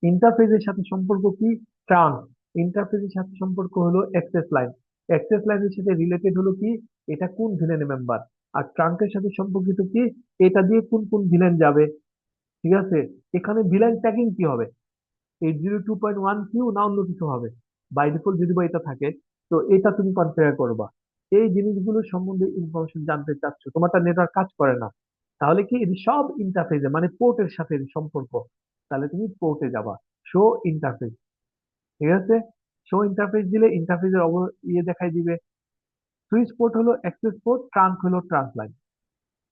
ইন্টারফেসের সাথে সম্পর্ক কি, ট্রান্স, ইন্টারফেসের সাথে সম্পর্ক হলো অ্যাক্সেস লাইন, অ্যাক্সেস লাইনের সাথে রিলেটেড হলো কি, এটা কোন ভিলেনের মেম্বার। আর ট্রাঙ্কের সাথে সম্পর্কিত কি, এটা দিয়ে কোন কোন ভিলেন যাবে। ঠিক আছে, এখানে ভিলেন ট্যাগিং কি হবে, 802.1 কিউ না অন্য কিছু হবে, বাই ডিফল্ট যদি বা এটা থাকে, তো এটা তুমি কনফিগার করবা। এই জিনিসগুলো সম্বন্ধে ইনফরমেশন জানতে চাচ্ছ, তোমারটা নেটওয়ার্ক কাজ করে না, তাহলে কি এটি সব ইন্টারফেসে, মানে পোর্টের সাথে এর সম্পর্ক, তাহলে তুমি পোর্টে যাবা, শো ইন্টারফেস। ঠিক আছে, শো ইন্টারফেস দিলে ইন্টারফেসের ইয়ে দেখাই দিবে। সুইচ পোর্ট হলো অ্যাক্সেস পোর্ট, ট্রাঙ্ক হলো ট্রান্স লাইন।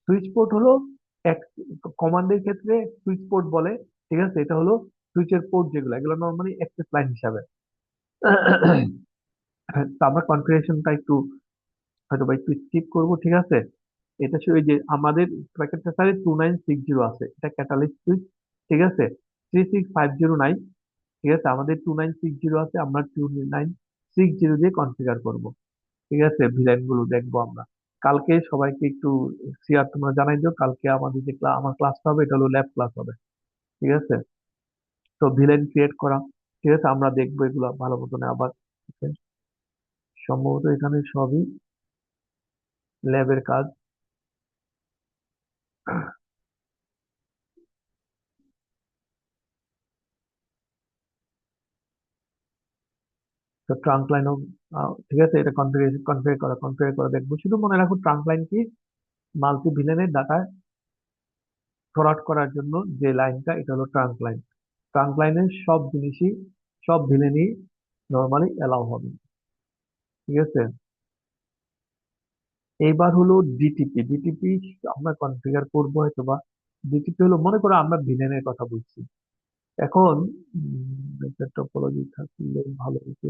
সুইচ পোর্ট হলো কমান্ডের ক্ষেত্রে সুইচ পোর্ট বলে। ঠিক আছে, এটা হলো সুইচের পোর্ট, যেগুলো এগুলো নর্মালি অ্যাক্সেস লাইন হিসাবে। তো আমরা কনফিগারেশনটা একটু হয়তো বা একটু স্কিপ করবো। ঠিক আছে, এটা শুধু এই যে আমাদের প্যাকেট ট্রেসারে 2960 আছে, এটা ক্যাটালিস্ট সুইচ। ঠিক আছে, 36509। ঠিক আছে, আমাদের 2960 আছে, আমরা 2960 দিয়ে কনফিগার করব। ঠিক আছে, ভিলেন গুলো দেখবো আমরা কালকে। সবাইকে একটু শেয়ার তোমরা জানাই দিও, কালকে আমাদের যে আমার ক্লাসটা হবে, এটা হলো ল্যাব ক্লাস হবে। ঠিক আছে, তো ভিলেন ক্রিয়েট করা, ঠিক আছে, আমরা দেখবো এগুলো ভালো মতন আবার। Okay, সম্ভবত এখানে সবই ল্যাবের কাজ। তো ট্রাঙ্ক লাইনও, ঠিক আছে, এটা কনফিগার করা দেখবো। শুধু মনে রাখো ট্রাঙ্ক লাইন কি, মাল্টি ভিলেনের ডাটা ফরওয়ার্ড করার জন্য যে লাইনটা, এটা হলো ট্রাঙ্ক লাইন। ট্রাঙ্ক লাইনের সব জিনিসই, সব ভিলেনই নর্মালি এলাও হবে। ঠিক আছে, এইবার হলো ডিটিপি। ডিটিপি আমরা কনফিগার করবো হয়তো বা। ডিটিপি হলো, মনে করো আমরা ভিলেনের কথা বলছি এখন, একটা টপোলজি থাকলে ভালো হতো।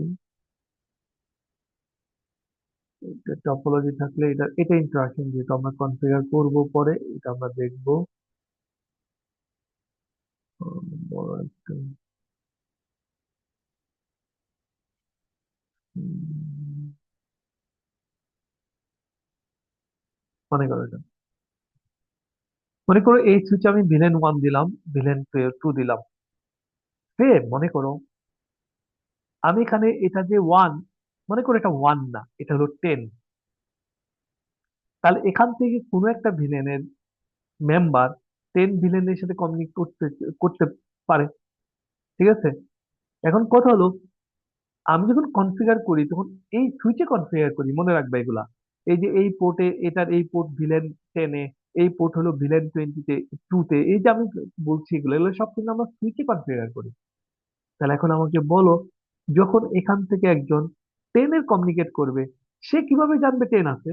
টপোলজি থাকলে এটা এটা ইন্টারাকশন, যেহেতু আমরা কনফিগার করব পরে, এটা আমরা দেখবো। বড় একটা উম, মনে করো এটা। মনে করো এই সুইচে আমি ভিলেন ওয়ান দিলাম, ভিলেন টু দিলাম। মনে করো আমি এখানে এটা যে ওয়ান, মনে করো এটা ওয়ান না, এটা হলো 10। তাহলে এখান থেকে কোনো একটা ভিলেনের মেম্বার 10 ভিলেনের সাথে কমিউনিকেট করতে করতে পারে। ঠিক আছে, এখন কথা হলো আমি যখন কনফিগার করি তখন এই সুইচে কনফিগার করি, মনে রাখবে এগুলা। এই যে এই পোর্টে, এটার এই পোর্ট ভিলেন 10-এ, এই পোর্ট হলো ভিলেন 20-তে, 2-তে, এই যে আমি বলছি এগুলো এগুলো সব কিন্তু আমরা সুইচে কনফিগার করি। তাহলে এখন আমাকে বলো, যখন এখান থেকে একজন 10-এর কমিউনিকেট করবে, সে কিভাবে জানবে 10 আছে?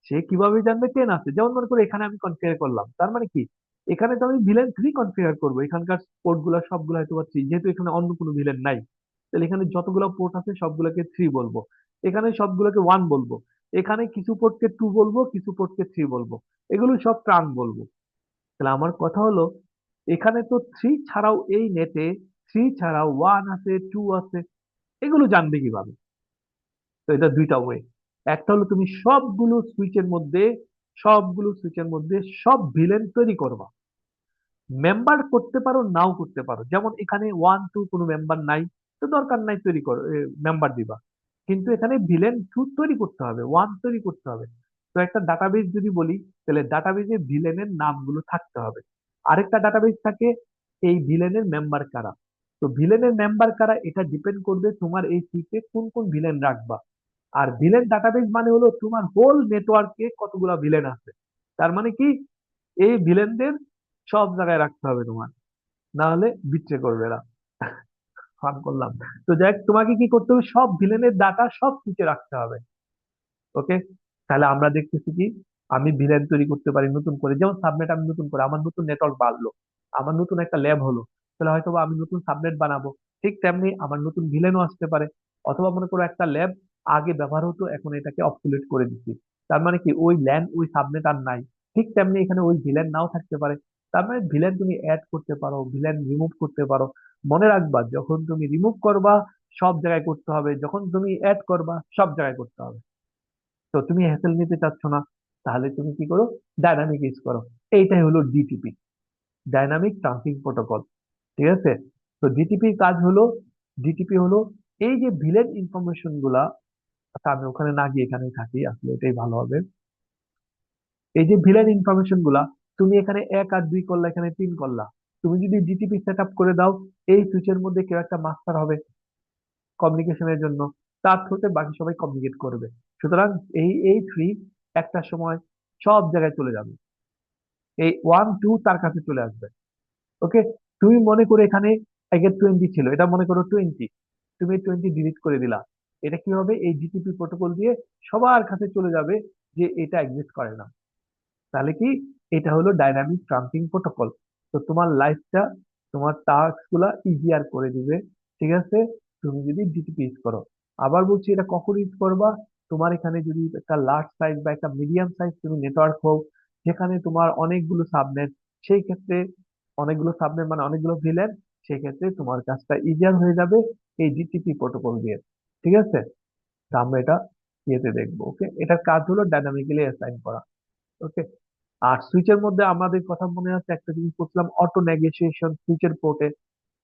সে কিভাবে জানবে 10 আছে? যেমন মনে করো এখানে আমি কনফিগার করলাম, তার মানে কি এখানে তো আমি ভিলেন 3 কনফিগার করবো, এখানকার পোর্ট গুলা সবগুলো হয়তো 3, যেহেতু এখানে অন্য কোনো ভিলেন নাই। তাহলে এখানে যতগুলো পোর্ট আছে সবগুলোকে 3 বলবো, এখানে সবগুলোকে 1 বলবো, এখানে কিছু পোর্টকে 2 বলবো, কিছু পোর্টকে 3 বলবো, এগুলো সব ট্রাঙ্ক বলবো। তাহলে আমার কথা হলো এখানে তো 3 ছাড়াও এই নেটে 3 ছাড়াও 1 আছে, 2 আছে, এগুলো জানবে কিভাবে? তো এটা দুইটা ওয়ে। একটা হলো তুমি সবগুলো সুইচের মধ্যে সব ভিলেন তৈরি করবা, মেম্বার করতে পারো নাও করতে পারো। যেমন এখানে 1 2 কোনো মেম্বার নাই, তো দরকার নাই তৈরি করো, মেম্বার দিবা। কিন্তু এখানে ভিলেন 2 তৈরি করতে হবে, 1 তৈরি করতে হবে। তো একটা ডাটাবেজ যদি বলি, তাহলে ডাটাবেজে ভিলেনের নামগুলো থাকতে হবে। আরেকটা ডাটাবেজ থাকে এই ভিলেনের মেম্বার কারা। তো ভিলেনের মেম্বার কারা এটা ডিপেন্ড করবে তোমার এই সুইচে কোন কোন ভিলেন রাখবা। আর ভিলেন ডাটাবেজ মানে হলো তোমার হোল নেটওয়ার্কে কতগুলা ভিলেন আছে। তার মানে কি এই ভিলেনদের সব জায়গায় রাখতে হবে তোমার, না হলে বিট্রে করবে এরা। ফান করলাম। তো যাই হোক, তোমাকে কি করতে হবে, সব ভিলেনের ডাটা সব সুইচে রাখতে হবে। ওকে, তাহলে আমরা দেখতেছি কি আমি ভিলেন তৈরি করতে পারি নতুন করে, যেমন সাবনেট আমি নতুন করে, আমার নতুন নেটওয়ার্ক বাড়লো, আমার নতুন একটা ল্যাব হলো, তাহলে হয়তো বা আমি নতুন সাবনেট বানাবো। ঠিক তেমনি আমার নতুন ভিলেনও আসতে পারে। অথবা মনে করো একটা ল্যাব আগে ব্যবহার হতো, এখন এটাকে অবসলিউট করে দিচ্ছি, তার মানে কি ওই ল্যান ওই সাবনেট আর নাই। ঠিক তেমনি এখানে ওই ভিলেন নাও থাকতে পারে, তার মানে ভিলেন তুমি অ্যাড করতে পারো, ভিলেন রিমুভ করতে পারো। মনে রাখবা যখন তুমি রিমুভ করবা সব জায়গায় করতে হবে, যখন তুমি অ্যাড করবা সব জায়গায় করতে হবে। তো তুমি হ্যাসেল নিতে চাচ্ছ না, তাহলে তুমি কি করো, ডায়নামিক ইউজ করো। এইটাই হলো ডিটিপি, ডাইনামিক ট্রান্সিং প্রোটোকল। ঠিক আছে, তো ডিটিপির কাজ হলো, ডিটিপি হলো এই যে ভিলেন ইনফরমেশন গুলা, আচ্ছা আমি ওখানে না গিয়ে এখানেই থাকি, আসলে এটাই ভালো হবে। এই যে ভিলেন ইনফরমেশন গুলা তুমি এখানে 1 আর 2 করলা, এখানে 3 করলা, তুমি যদি ডিটিপি সেট আপ করে দাও, এই সুইচের মধ্যে কেউ একটা মাস্টার হবে কমিউনিকেশনের জন্য, তার থ্রুতে বাকি সবাই কমিউনিকেট করবে। সুতরাং এই থ্রি একটা সময় সব জায়গায় চলে যাবে, এই 1 2 তার কাছে চলে আসবে। ওকে, তুমি মনে করো এখানে আগে 20 ছিল, এটা মনে করো 20, তুমি 20 ডিলিট করে দিলা, এটা কি হবে, এই জিটিপি প্রোটোকল দিয়ে সবার কাছে চলে যাবে যে এটা এক্সিস্ট করে না। তাহলে কি এটা হলো ডাইনামিক ট্রান্সিং প্রোটোকল। তো তোমার লাইফটা, তোমার টাস্ক গুলা ইজিয়ার করে দিবে। ঠিক আছে, তুমি যদি ডিটিপি ইউজ করো। আবার বলছি এটা কখন ইউজ করবা, তোমার এখানে যদি একটা লার্জ সাইজ বা একটা মিডিয়াম সাইজ তুমি নেটওয়ার্ক হোক, যেখানে তোমার অনেকগুলো সাবনেট, সেই ক্ষেত্রে অনেকগুলো সাবনেট মানে অনেকগুলো ভিলেন, সেই ক্ষেত্রে তোমার কাজটা ইজিয়ার হয়ে যাবে এই জিটিপি প্রোটোকল দিয়ে। ঠিক আছে, তো আমরা এটা ইয়েতে দেখবো। ওকে, এটার কাজ হলো ডাইনামিক্যালি অ্যাসাইন করা। ওকে, আর সুইচের মধ্যে আমাদের কথা মনে আছে একটা জিনিস বলছিলাম, অটো নেগোসিয়েশন সুইচের পোর্টে।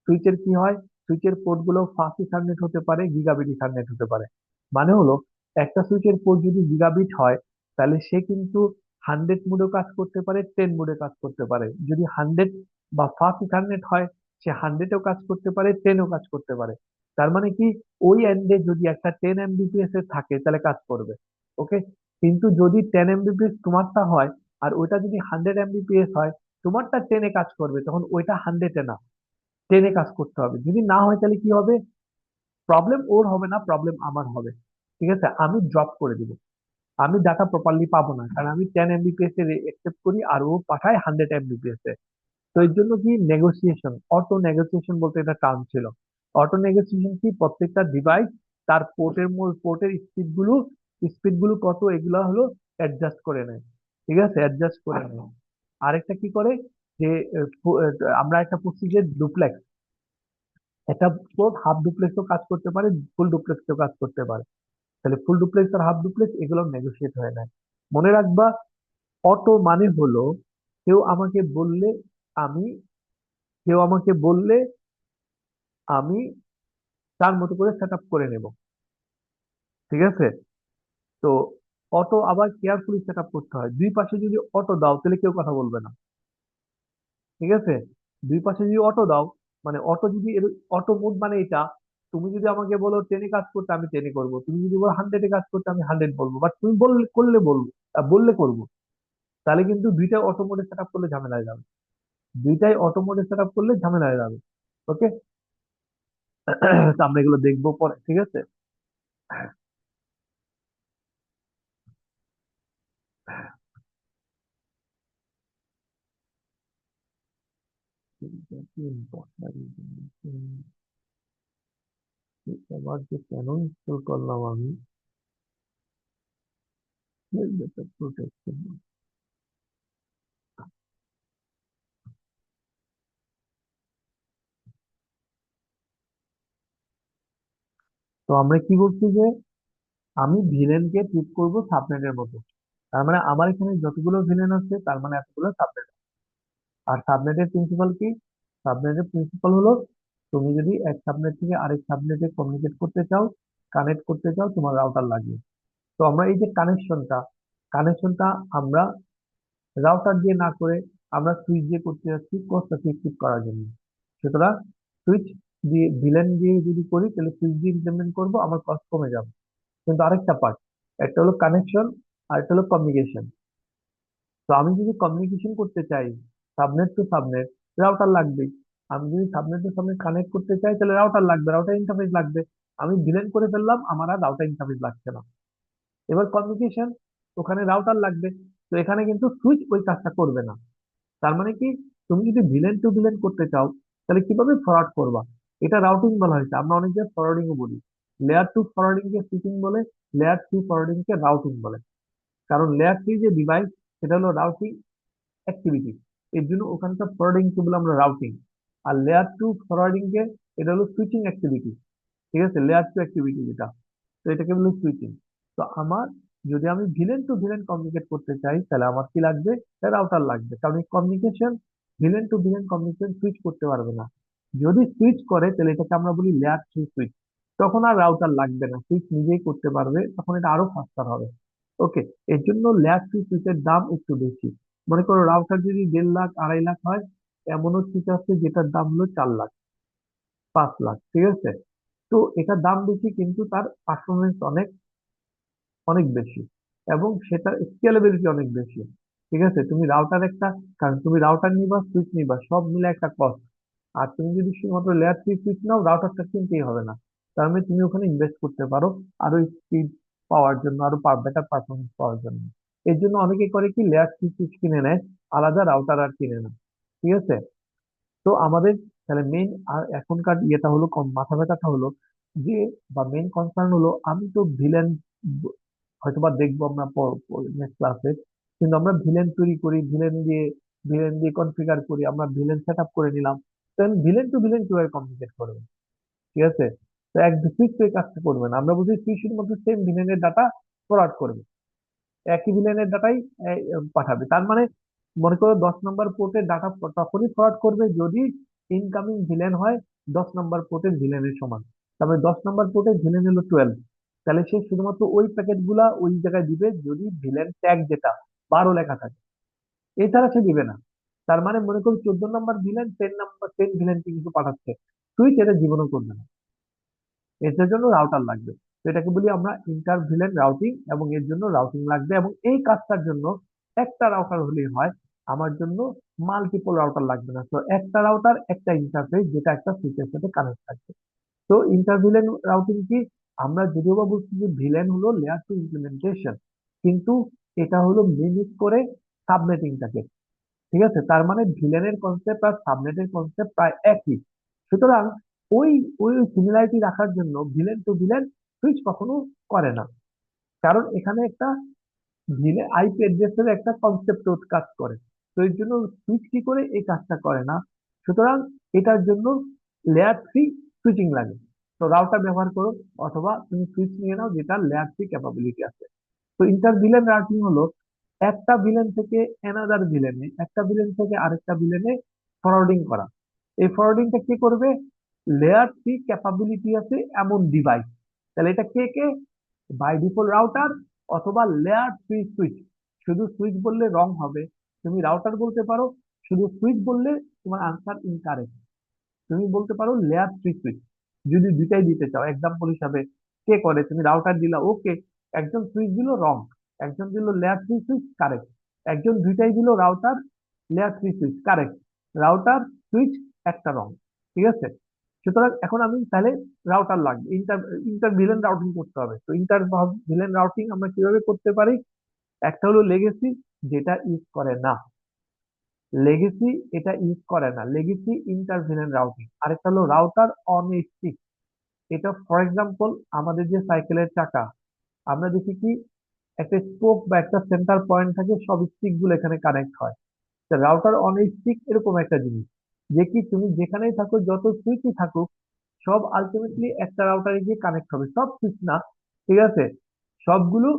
সুইচের কি হয়, সুইচের পোর্ট গুলো ফাস্ট ইথারনেট হতে পারে, গিগাবিট ইথারনেট হতে পারে। মানে হলো একটা সুইচের পোর্ট যদি গিগাবিট হয়, তাহলে সে কিন্তু 100 মোডেও কাজ করতে পারে, 10 মোডে কাজ করতে পারে। যদি 100 বা ফাস্ট ইথারনেট হয়, সে 100-এও কাজ করতে পারে, 10-এও কাজ করতে পারে। তার মানে কি ওই এন্ডে যদি একটা 10 Mbps এর থাকে তাহলে কাজ করবে। ওকে, কিন্তু যদি 10 Mbps তোমারটা হয়, আর ওইটা যদি 100 Mbps হয়, তোমারটা 10-এ কাজ করবে, তখন ওইটা 100-এ না, 10-এ কাজ করতে হবে। যদি না হয় তাহলে কি হবে, প্রবলেম ওর হবে না, প্রবলেম আমার হবে। ঠিক আছে, আমি ড্রপ করে দিব, আমি ডাটা প্রপারলি পাবো না, কারণ আমি 10 Mbps এ একসেপ্ট করি আর ও পাঠায় 100 Mbps এ। তো এর জন্য কি নেগোসিয়েশন, অটো নেগোসিয়েশন বলতে এটা টার্ম ছিল। অটো নেগোসিয়েশন কি, প্রত্যেকটা ডিভাইস তার পোর্টের স্পিড গুলো কত এগুলা হলো অ্যাডজাস্ট করে নেয়। ঠিক আছে, অ্যাডজাস্ট করে নেয়। আরেকটা কি করে যে আমরা একটা পড়ছি যে ডুপ্লেক্স, একটা পোর্ট হাফ ডুপ্লেক্সও কাজ করতে পারে, ফুল ডুপ্লেক্সও কাজ করতে পারে। তাহলে ফুল ডুপ্লেক্স আর হাফ ডুপ্লেক্স এগুলো নেগোশিয়েট হয়ে নেয়। মনে রাখবা, অটো মানে হলো কেউ আমাকে বললে আমি কেউ আমাকে বললে আমি তার মতো করে সেট আপ করে নেব। ঠিক আছে? তো অটো আবার কেয়ারফুলি সেট আপ করতে হয়। দুই পাশে যদি অটো দাও তাহলে কেউ কথা বলবে না। ঠিক আছে? দুই পাশে যদি অটো দাও, মানে অটো যদি অটো মোড মানে এটা, তুমি যদি আমাকে বলো টেনে কাজ করতে আমি টেনে করবো, তুমি যদি বলো হান্ড্রেডে কাজ করতে আমি হান্ড্রেড বলবো, বাট তুমি বললে করলে বলবো, বললে করবো। তাহলে কিন্তু দুইটাই অটো মোডে সেট আপ করলে ঝামেলায় যাবে। দুইটাই অটো মোডে সেট আপ করলে ঝামেলায় যাবে। ওকে? তো আমরা এগুলো দেখবো পরে। ঠিক আছে? আবার যে কেন ইনস্টল করলাম আমি, প্রোটেকশন। তো আমরা কি বলছি যে আমি ভিলেনকে ট্রিট করব সাবনেটের মতো। তার মানে আমার এখানে যতগুলো ভিলেন আছে তার মানে এতগুলো সাবনেট। আর সাবনেটের প্রিন্সিপাল কি? সাবনেটের প্রিন্সিপাল হলো তুমি যদি এক সাবনেট থেকে আরেক সাবনেটে কমিউনিকেট করতে চাও, কানেক্ট করতে চাও, তোমার রাউটার লাগবে। তো আমরা এই যে কানেকশনটা আমরা রাউটার দিয়ে না করে আমরা সুইচ দিয়ে করতে যাচ্ছি কস্টটা ফিক্স করার জন্য। সুতরাং সুইচ দিয়ে ভিলেন দিয়ে যদি করি তাহলে সুইচ দিয়ে ইমপ্লিমেন্ট করবো, আমার কস্ট কমে যাবে। কিন্তু আরেকটা পার্ট, একটা হলো কানেকশন আর একটা হলো কমিউনিকেশন। তো আমি যদি কমিউনিকেশন করতে চাই সাবনেট টু সাবনেট, রাউটার লাগবে। আমি যদি সাবনেট টু সাবনেট কানেক্ট করতে চাই তাহলে রাউটার লাগবে, রাউটার ইন্টারফেস লাগবে। আমি ভিলেন করে ফেললাম, আমার আর রাউটার ইন্টারফেস লাগছে না। এবার কমিউনিকেশন, ওখানে রাউটার লাগবে। তো এখানে কিন্তু সুইচ ওই কাজটা করবে না। তার মানে কি, তুমি যদি ভিলেন টু ভিলেন করতে চাও তাহলে কিভাবে ফরওয়ার্ড করবা? এটা রাউটিং বলা হয়েছে, আমরা অনেক জায়গায় ফরওয়ার্ডিং ও বলি। লেয়ার টু ফরওয়ার্ডিং কে সুইচিং বলে, লেয়ার থ্রি ফরওয়ার্ডিং কে রাউটিং বলে। কারণ লেয়ার থ্রি যে ডিভাইস, সেটা হলো রাউটিং অ্যাক্টিভিটি, এর জন্য ওখানকার ফরওয়ার্ডিং কে বলে আমরা রাউটিং। আর লেয়ার টু ফরওয়ার্ডিং কে, এটা হলো সুইচিং অ্যাক্টিভিটি। ঠিক আছে? লেয়ার টু অ্যাক্টিভিটি যেটা, তো এটাকে বলে সুইচিং। তো আমার, যদি আমি ভিলেন টু ভিলেন কমিউনিকেট করতে চাই তাহলে আমার কি লাগবে? রাউটার লাগবে। কারণ এই communication, VLAN to VLAN communication switch করতে পারবে না। যদি সুইচ করে তাহলে এটাকে আমরা বলি লেয়ার থ্রি সুইচ। তখন আর রাউটার লাগবে না, সুইচ নিজেই করতে পারবে, তখন এটা আরো ফাস্টার হবে। ওকে? এর জন্য লেয়ার থ্রি সুইচের দাম একটু বেশি। মনে করো রাউটার যদি 1.5 লাখ 2.5 লাখ হয়, এমনও সুইচ আছে যেটার দাম হলো 4 লাখ, 5 লাখ। ঠিক আছে? তো এটার দাম বেশি কিন্তু তার পারফরমেন্স অনেক অনেক বেশি, এবং সেটার স্কেলেবিলিটি অনেক বেশি। ঠিক আছে? তুমি রাউটার একটা, কারণ তুমি রাউটার নিবা সুইচ নিবা সব মিলে একটা কস্ট। আর তুমি যদি শুধুমাত্র লেয়ার থ্রি সুইচ নাও, রাউটারটা কিনতেই হবে না। তার মানে তুমি ওখানে ইনভেস্ট করতে পারো আরো স্পিড পাওয়ার জন্য, আরো বেটার পারফরমেন্স পাওয়ার জন্য। এর জন্য অনেকে করে কি, লেয়ার থ্রি সুইচ কিনে নেয়, আলাদা রাউটার আর কিনে না। ঠিক আছে? তো আমাদের তাহলে মেইন আর এখনকার ইয়েটা হলো, কম মাথা ব্যথাটা হলো যে, বা মেইন কনসার্ন হলো, আমি তো ভিলেন হয়তোবা দেখবো আমরা নেক্সট ক্লাসে, কিন্তু আমরা ভিলেন তৈরি করি, ভিলেন দিয়ে কনফিগার করি, আমরা ভিলেন সেট আপ করে নিলাম। তো ভিলেন টু ভিলেন কিভাবে কমিউনিকেট করবে? ঠিক আছে? তো এক সুইচ তো এই কাজটা করবে না, আমরা বুঝি সুইচ শুধুমাত্র সেম ভিলেনের ডাটা ফরওয়ার্ড করবে, একই ভিলেনের ডাটাই পাঠাবে। তার মানে মনে করো 10 নম্বর পোর্টের ডাটা তখনই ফরওয়ার্ড করবে যদি ইনকামিং ভিলেন হয় 10 নম্বর পোর্টের ভিলেনের সমান। তার মানে 10 নম্বর পোর্টের ভিলেন হলো 12, তাহলে সে শুধুমাত্র ওই প্যাকেট গুলা ওই জায়গায় দিবে যদি ভিলেন ট্যাগ যেটা 12 লেখা থাকে, এছাড়া সে দিবে না। তার মানে মনে করো 14 নম্বর ভিলেন 10 ভিলেনকে কিছু পাঠাচ্ছে, তুই সেটা জীবনও করবে না। এটার জন্য রাউটার লাগবে। তো এটাকে বলি আমরা ইন্টার ভিলেন রাউটিং, এবং এর জন্য রাউটিং লাগবে, এবং এই কাজটার জন্য একটা রাউটার হলেই হয়। আমার জন্য মাল্টিপল রাউটার লাগবে না। তো একটা রাউটার, একটা ইন্টারফেস যেটা একটা সুইচের সাথে কানেক্ট থাকবে। তো ইন্টার ভিলেন রাউটিং কি? আমরা যদিও বা বলছি যে ভিলেন হলো লেয়ার টু ইমপ্লিমেন্টেশন, কিন্তু এটা হলো মিমিক করে সাবনেটিংটাকে। ঠিক আছে? তার মানে ভিলেনের কনসেপ্ট আর সাবনেটের কনসেপ্ট প্রায় একই। সুতরাং ওই ওই সিমিলারিটি রাখার জন্য ভিলেন টু ভিলেন সুইচ কখনো করে না। কারণ এখানে একটা ভিলেন আইপি অ্যাড্রেসের একটা কনসেপ্ট কাজ করে। তো এর জন্য সুইচ কি করে এই কাজটা করে না। সুতরাং এটার জন্য লেয়ার থ্রি সুইচিং লাগে, তো রাউটার ব্যবহার করো, অথবা তুমি সুইচ নিয়ে নাও যেটা লেয়ার 3 ক্যাপাবিলিটি আছে। তো ইন্টার ভিলেন রাউটিং হলো একটা ভিলেন থেকে অ্যানাদার ভিলেনে, একটা ভিলেন থেকে আরেকটা ভিলেনে ফরওয়ার্ডিং করা। এই ফরওয়ার্ডিংটা কে করবে? লেয়ার 3 ক্যাপাবিলিটি আছে এমন ডিভাইস। তাহলে এটা কে কে? বাই ডিফল্ট রাউটার, অথবা লেয়ার 3 সুইচ। শুধু সুইচ বললে রং হবে, তুমি রাউটার বলতে পারো, শুধু সুইচ বললে তোমার আনসার ইনকারেক্ট। তুমি বলতে পারো লেয়ার 3 সুইচ, যদি দুইটাই দিতে চাও। এক্সাম্পল হিসাবে কে করে, তুমি রাউটার দিলা, ওকে, একজন সুইচ দিল রং, একজন দিল লেয়ার 3 সুইচ, কারেক্ট। একজন দুইটাই দিল router layer 3 switch, correct. Router switch একটা রং, ঠিক আছে। সুতরাং এখন আমি তাহলে রাউটার লাগবে, ইন্টার ইন্টার ভিলেন রাউটিং করতে হবে। তো ইন্টার ভিলেন রাউটিং আমরা কিভাবে করতে পারি? একটা হলো লেগেসি, যেটা ইউজ করে না, লেগেসি এটা ইউজ করে না, লেগেসি ইন্টারভিলেন্ট রাউটিং। আরেকটা হলো রাউটার অন এ স্টিক। এটা ফর এক্সাম্পল আমাদের যে সাইকেলের চাকা, আমরা দেখি কি একটা স্পোক বা একটা সেন্টার পয়েন্ট থাকে, সব স্টিক গুলো এখানে কানেক্ট হয়। রাউটার অন এ স্টিক এরকম একটা জিনিস, যে কি তুমি যেখানেই থাকো, যত সুইচই থাকুক, সব আলটিমেটলি একটা রাউটারে গিয়ে কানেক্ট হবে, সব সুইচ না, ঠিক আছে, সবগুলো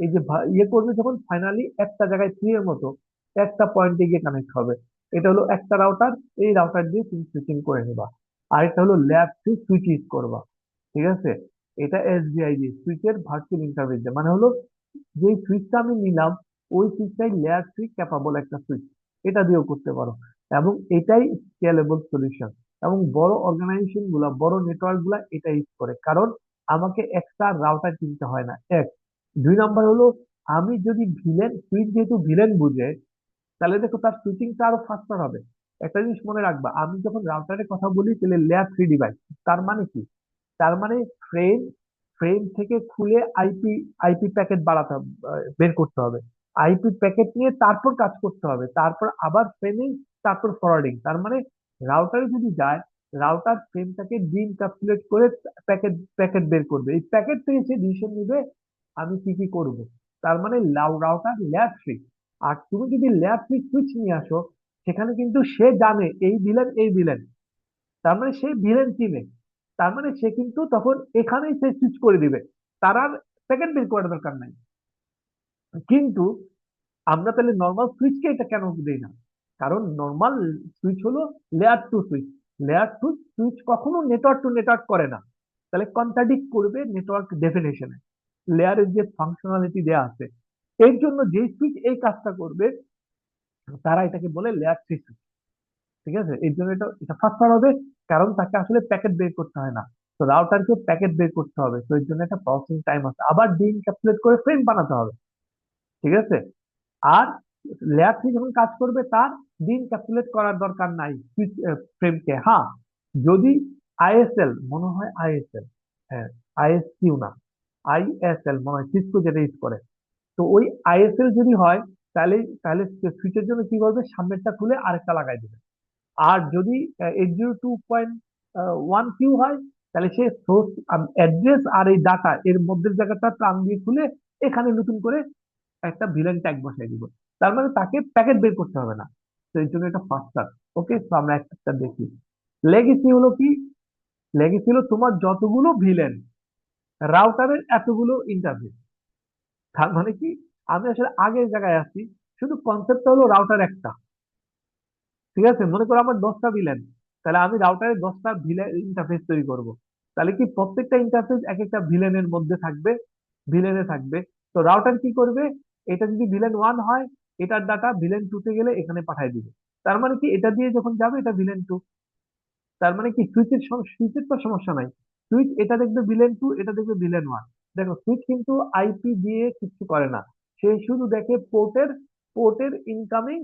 এই যে ইয়ে করবে যখন ফাইনালি একটা জায়গায় ট্রি এর মতো একটা পয়েন্টে গিয়ে কানেক্ট হবে। এটা হলো একটা রাউটার, এই রাউটার দিয়ে তুমি সুইচিং করে নিবা। আরেকটা হলো ল্যাব টু সুইচ ইউজ করবা, ঠিক আছে। এটা এসবিআই দিয়ে সুইচের ভার্চুয়াল ইন্টারফেস দিয়ে, মানে হলো যে সুইচটা আমি নিলাম, ওই সুইচটাই লেয়ার 3 ক্যাপাবল একটা সুইচ, এটা দিয়েও করতে পারো। এবং এটাই স্কেলেবল সলিউশন। এবং বড় অর্গানাইজেশন গুলা, বড় নেটওয়ার্ক গুলা এটা ইউজ করে, কারণ আমাকে এক্সট্রা রাউটার কিনতে হয় না, এক। দুই নাম্বার হলো, আমি যদি ভিলেন সুইচ যেহেতু ভিলেন বুঝে, তাহলে দেখো তার সুইচিংটা আরো ফাস্টার হবে। একটা জিনিস মনে রাখবা, আমি যখন রাউটারের কথা বলি তাহলে লেয়ার 3 ডিভাইস, তার মানে কি? তার মানে ফ্রেম, ফ্রেম থেকে খুলে আইপি, আইপি প্যাকেট বাড়াতে বের করতে হবে, আইপি প্যাকেট নিয়ে তারপর কাজ করতে হবে, তারপর আবার ফ্রেমিং, তারপর ফরওয়ার্ডিং। তার মানে রাউটারে যদি যায়, রাউটার ফ্রেমটাকে ডিইনক্যাপসুলেট করে প্যাকেট প্যাকেট বের করবে, এই প্যাকেট থেকে সে ডিসিশন নিবে আমি কি কি করব। তার মানে রাউটার লেয়ার 3। আর তুমি যদি লেয়ার 3 সুইচ নিয়ে আসো, সেখানে কিন্তু সে জানে এই ভিলেন এই ভিলেন, তার মানে সে ভিলেন চিনে, তার মানে সে কিন্তু তখন এখানেই সে সুইচ করে দিবে, তার আর সেকেন্ড বের করার দরকার নাই। কিন্তু আমরা তাহলে নর্মাল সুইচকে এটা কেন দেই না? কারণ নর্মাল সুইচ হলো layer two switch, layer two switch কখনো নেটওয়ার্ক টু নেটওয়ার্ক করে না, তাহলে কন্ট্রাডিক্ট করবে নেটওয়ার্ক ডেফিনেশনে, লেয়ারের যে ফাংশনালিটি দেয়া আছে। এর জন্য যে সুইচ এই কাজটা করবে, তারা এটাকে বলে লেয়ার থ্রি সুইচ, ঠিক আছে। এর জন্য এটা এটা ফাস্টার হবে, কারণ তাকে আসলে প্যাকেট বের করতে হয় না। তো রাউটারকে প্যাকেট বের করতে হবে, তো এর জন্য একটা প্রসেসিং টাইম আছে, আবার ডিএনক্যাপসুলেট করে ফ্রেম বানাতে হবে, ঠিক আছে। আর লেয়ার 3 যখন কাজ করবে, তার ডিএনক্যাপসুলেট করার দরকার নাই সুইচ ফ্রেমকে। হ্যাঁ, যদি আইএসএল, মনে হয় আইএসএল, হ্যাঁ, আইএসকিউ না, আইএসএল মনে হয় সিসকো যেটা ইউজ করে। তো ওই আইএসএল যদি হয়, তাহলে তাহলে সুইচের জন্য কি করবে, সামনেরটা খুলে আরেকটা লাগাই দেবে। আর যদি 802.1 কিউ হয়, তাহলে সে সোর্স অ্যাড্রেস আর এই ডাটা এর মধ্যের জায়গাটা টান দিয়ে খুলে এখানে নতুন করে একটা ভিলেন ট্যাগ বসাই দিব। তার মানে তাকে প্যাকেট বের করতে হবে না, তো এই জন্য এটা ফাস্টার। ওকে, তো আমরা একটা দেখি। লেগেসি হলো কি? লেগেসি হলো তোমার যতগুলো ভিলেন, রাউটারের এতগুলো ইন্টারফেস। তার মানে কি, আমি আসলে আগের জায়গায় আছি, শুধু কনসেপ্টটা হলো রাউটার একটা, ঠিক আছে। মনে করো আমার 10টা ভিলেন, তাহলে আমি রাউটারে 10টা ভিলেন ইন্টারফেস তৈরি করব। তাহলে কি প্রত্যেকটা ইন্টারফেস এক একটা ভিলেনের মধ্যে থাকবে, ভিলেনে থাকবে। তো রাউটার কি করবে, এটা যদি ভিলেন 1 হয়, এটার ডাটা ভিলেন 2 তে গেলে এখানে পাঠিয়ে দিবে। তার মানে কি, এটা দিয়ে যখন যাবে এটা ভিলেন 2। তার মানে কি, সুইচের তো সমস্যা নাই, সুইচ এটা দেখবে ভিলেন 2, এটা দেখবে ভিলেন 1। দেখো সুইচ কিন্তু আইপি দিয়ে কিছু করে না, সে শুধু দেখে পোর্টের, পোর্টের ইনকামিং,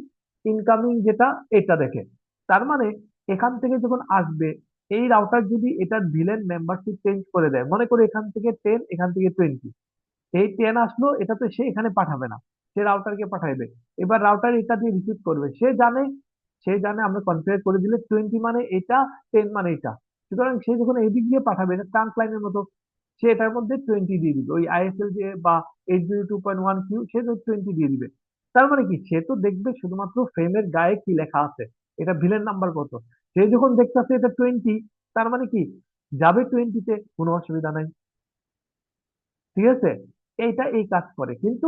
ইনকামিং যেটা এটা দেখে। তার মানে এখান থেকে যখন আসবে, এই রাউটার যদি এটার ভিলেন মেম্বারশিপ চেঞ্জ করে দেয়, মনে করো এখান থেকে 10, এখান থেকে 20, এই 10 আসলো, এটা তো সে এখানে পাঠাবে না, সে রাউটারকে পাঠাইবে। এবার রাউটার এটা দিয়ে রিসিভ করবে, সে জানে, সে জানে আমরা কনফিগার করে দিলে 20 মানে এটা, 10 মানে এটা। সুতরাং সে যখন এদিক দিয়ে পাঠাবে, এটা ট্রাঙ্ক লাইনের মতো, সে এটার মধ্যে 20 দিয়ে দিবে, ওই আইএসএল দিয়ে বা 802.1 কিউ, সে তো 20 দিয়ে দিবে। তার মানে কি, সে তো দেখবে শুধুমাত্র ফ্রেমের গায়ে কি লেখা আছে, এটা ভিলেন নাম্বার কত। সে যখন দেখতেছে এটা 20, তার মানে কি, যাবে 20-তে, কোনো অসুবিধা নাই। ঠিক আছে, এইটা এই কাজ করে, কিন্তু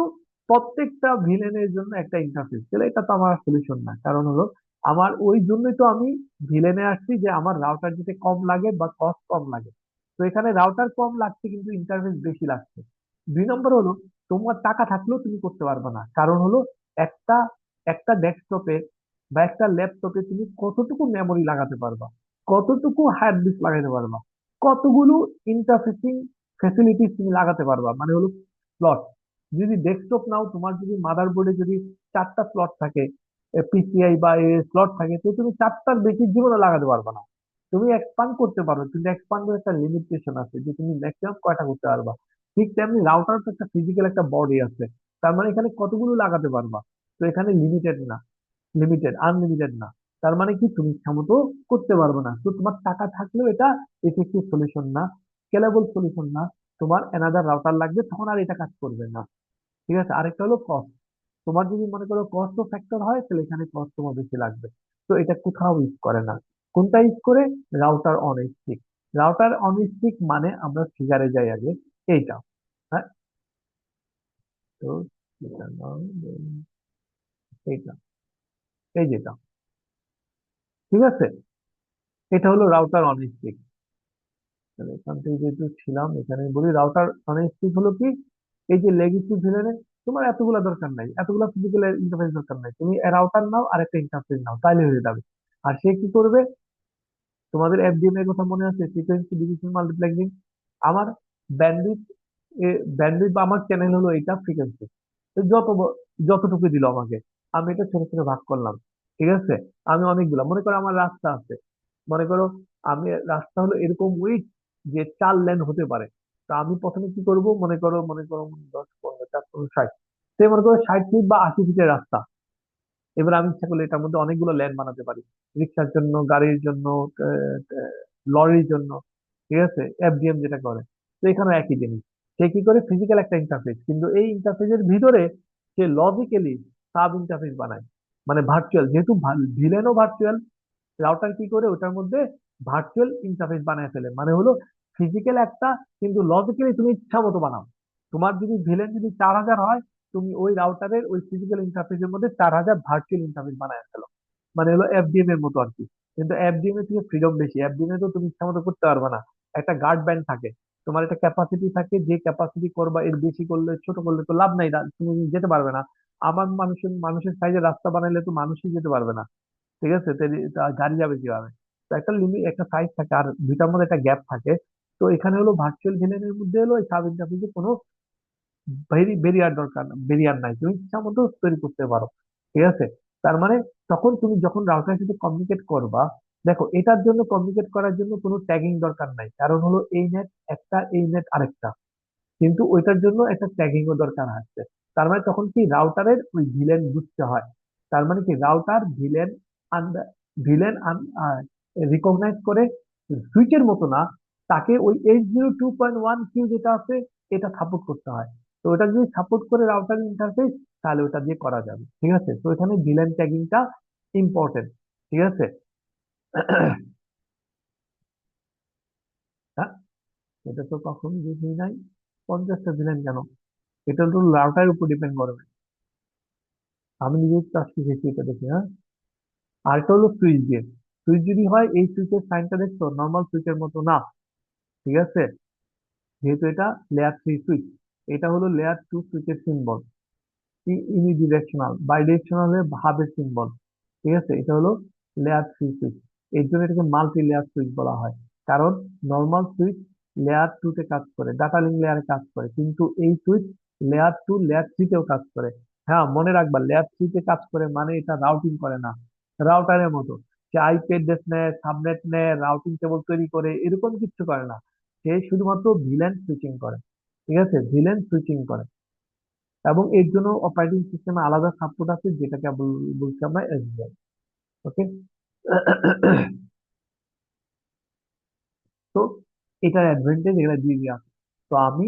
প্রত্যেকটা ভিলেনের জন্য একটা ইন্টারফেস, তাহলে এটা তো আমার সলিউশন না। কারণ হলো আমার ওই জন্যই তো আমি ভিলেনে আসছি, যে আমার রাউটার যেতে কম লাগে বা কস্ট কম লাগে। তো এখানে রাউটার কম লাগছে কিন্তু ইন্টারফেস বেশি লাগছে। 2 নম্বর হলো, তোমার টাকা থাকলেও তুমি করতে পারবে না। কারণ হলো একটা একটা ডেস্কটপে বা একটা ল্যাপটপে তুমি কতটুকু মেমোরি লাগাতে পারবা, কতটুকু হার্ড ডিস্ক লাগাতে পারবা, কতগুলো ইন্টারফেসিং ফ্যাসিলিটিস তুমি লাগাতে পারবা, মানে হলো স্লট। যদি ডেস্কটপ নাও, তোমার যদি মাদারবোর্ডে যদি 4টা স্লট থাকে, পিসিআই বা স্লট থাকে, তো তুমি 4টার বেশি জীবনে লাগাতে পারবে না। তুমি এক্সপান্ড করতে পারো, কিন্তু এক্সপান্ডের একটা লিমিটেশন আছে, যে তুমি ম্যাক্সিমাম কয়টা করতে পারবা। ঠিক তেমনি রাউটার তো একটা ফিজিক্যাল একটা বডি আছে, তার মানে এখানে কতগুলো লাগাতে পারবা। তো এখানে লিমিটেড না, আনলিমিটেড না। তার মানে কি, তুমি ইচ্ছা মতো করতে পারবে না। তো তোমার টাকা থাকলেও এটা এফেক্টিভ সলিউশন না, স্কেলেবল সলিউশন না। তোমার এনাদার রাউটার লাগবে, তখন আর এটা কাজ করবে না। ঠিক আছে, আরেকটা হলো কস্ট। তোমার যদি মনে করো কস্ট ফ্যাক্টর হয়, তাহলে এখানে কস্ট তোমার বেশি লাগবে। তো এটা কোথাও ইউজ করে না। কোনটা ইউজ করে? Router on stick. Router on stick মানে, আমরা ফিগারে যাই আগে, এইটা। হ্যাঁ, তো এটা নাও, এইটা, এই যেটা, ঠিক আছে, এটা হলো রাউটার অন স্টিক। তাহলে এখান থেকে যেহেতু ছিলাম, এখানে বলি রাউটার মানে কি হলো কি, এই যে লেগেসি ভিলেনে তোমার এতগুলা দরকার নাই, এতগুলা ফিজিক্যাল ইন্টারফেস দরকার নাই, তুমি রাউটার নাও আর একটা ইন্টারফেস নাও, তাইলে হয়ে যাবে। আর সে কি করবে? তোমাদের এফডিএম এর কথা মনে আছে, ফ্রিকোয়েন্সি ডিভিশন মাল্টিপ্লেক্সিং। আমার ব্যান্ডউইথ ব্যান্ডউইথ বা আমার চ্যানেল হলো এটা ফ্রিকোয়েন্সি, যতটুকু দিল আমাকে, আমি এটা ছোট ছোট ভাগ করলাম। ঠিক আছে, আমি অনেকগুলা, মনে করো আমার রাস্তা আছে, মনে করো আমি রাস্তা হলো এরকম উইথ যে 4 লেন হতে পারে। তো আমি প্রথমে কি করব, মনে করো 10, 15, 4, 15, 60, সে মনে করো 60 ফিট বা 80 ফিটের রাস্তা। এবার আমি ইচ্ছা করলে এটার মধ্যে অনেকগুলো লেন বানাতে পারি, রিক্সার জন্য, গাড়ির জন্য, আহ, আহ, লরির জন্য। ঠিক আছে, এফডিএম যেটা করে। তো এখানে একই জিনিস, সে কি করে, ফিজিক্যাল একটা ইন্টারফেস, কিন্তু এই ইন্টারফেসের ভিতরে সে লজিক্যালি সাব ইন্টারফেস বানায়, মানে ভার্চুয়াল, যেহেতু ভিলেনও ভার্চুয়াল, রাউটার কি করে ওটার মধ্যে ভার্চুয়াল ইন্টারফেস বানায় ফেলে। মানে হলো ফিজিক্যাল একটা, কিন্তু লজিক্যালি তুমি ইচ্ছা মতো বানাও। তোমার যদি ভিলেন যদি 4,000 হয়, তুমি ওই রাউটারের ওই ফিজিক্যাল ইন্টারফেসের মধ্যে 4,000 ভার্চুয়াল ইন্টারফেস বানায় ফেলো। মানে হলো এফডিএম এর মতো আর কি। কিন্তু এফডিএম এর থেকে ফ্রিডম বেশি, এফডিএম এ তো তুমি ইচ্ছা মতো করতে পারবে না। একটা গার্ড ব্যান্ড থাকে, তোমার একটা ক্যাপাসিটি থাকে, যে ক্যাপাসিটি করবা, এর বেশি করলে ছোট করলে তো লাভ নাই, তুমি যেতে পারবে না। আমার মানুষের সাইজে রাস্তা বানাইলে তো মানুষই যেতে পারবে না। ঠিক আছে, তো তা গাড়ি যাবে কিভাবে? তো একটা লিমিট, একটা সাইজ থাকে, আর দুইটার মধ্যে একটা গ্যাপ থাকে। তো এখানে হলো ভার্চুয়াল ভিলেনের মধ্যে হলো এই সাব ইন্টারফেসে কোনো ব্যারিয়ার দরকার, ব্যারিয়ার নাই, তুমি ইচ্ছা মতো তৈরি করতে পারো। ঠিক আছে, তার মানে তখন তুমি যখন রাউটারের সাথে কমিউনিকেট করবা, দেখো এটার জন্য কমিউনিকেট করার জন্য কোনো ট্যাগিং দরকার নাই, কারণ হলো এই নেট একটা, এই নেট আরেকটা, কিন্তু ওইটার জন্য একটা ট্যাগিং ও দরকার আছে। তার মানে তখন কি, রাউটারের ওই ভিলেন বুঝতে হয়। তার মানে কি, রাউটার ভিলেন ভিলেন রিকগনাইজ করে, সুইচের মতো না, তাকে ওই 802.1 কিউ যেটা আছে, এটা সাপোর্ট করতে হয়। তো ওটা যদি সাপোর্ট করে রাউটার ইন্টারফেস, তাহলে ওটা দিয়ে করা যাবে। ঠিক আছে, তো এখানে ভিলেন ট্যাগিংটা ইম্পর্টেন্ট। ঠিক আছে। হ্যাঁ, এটা তো কখনো বুঝি নাই, 50টা ভিলেন কেন? এটা তো রাউটারের উপর ডিপেন্ড করবে। আমি নিজে চাষ শিখেছি এটা দেখে, হ্যাঁ। আরেকটা হলো সুইচ গেট। সুইচ যদি হয়, এই সুইচের সাইনটা দেখছো, নর্মাল সুইচের মতো না। ঠিক আছে, যেহেতু এটা লেয়ার 3 সুইচ, এটা হলো লেয়ার 2 সুইচের সিম্বল। ইউনিডিরেকশনাল, বাইডিরেকশনাল হলে ভাবের সিম্বল। ঠিক আছে, এটা হলো লেয়ার 3 সুইচ। এর জন্য এটাকে মাল্টি লেয়ার সুইচ বলা হয়। কারণ নর্মাল সুইচ লেয়ার 2 তে কাজ করে, ডাটা লিঙ্ক লেয়ারে কাজ করে, কিন্তু এই সুইচ লেয়ার 2 লেয়ার 3 তেও কাজ করে। হ্যাঁ, মনে রাখবা, লেয়ার 3 তে কাজ করে মানে এটা রাউটিং করে না। রাউটারের মতো সে আইপি অ্যাড্রেস নেয়, সাবনেট নেয়, রাউটিং টেবল তৈরি করে, এরকম কিছু করে না। সে শুধুমাত্র ভিলেন সুইচিং করে। ঠিক আছে, ভিলেন সুইচিং করে। এবং এর জন্য অপারেটিং সিস্টেমে আলাদা সাপোর্ট আছে, যেটাকে বলছি আমরা এসবিআই। ওকে। তো এটার অ্যাডভান্টেজ এগুলা দিয়ে দেওয়া আছে। তো আমি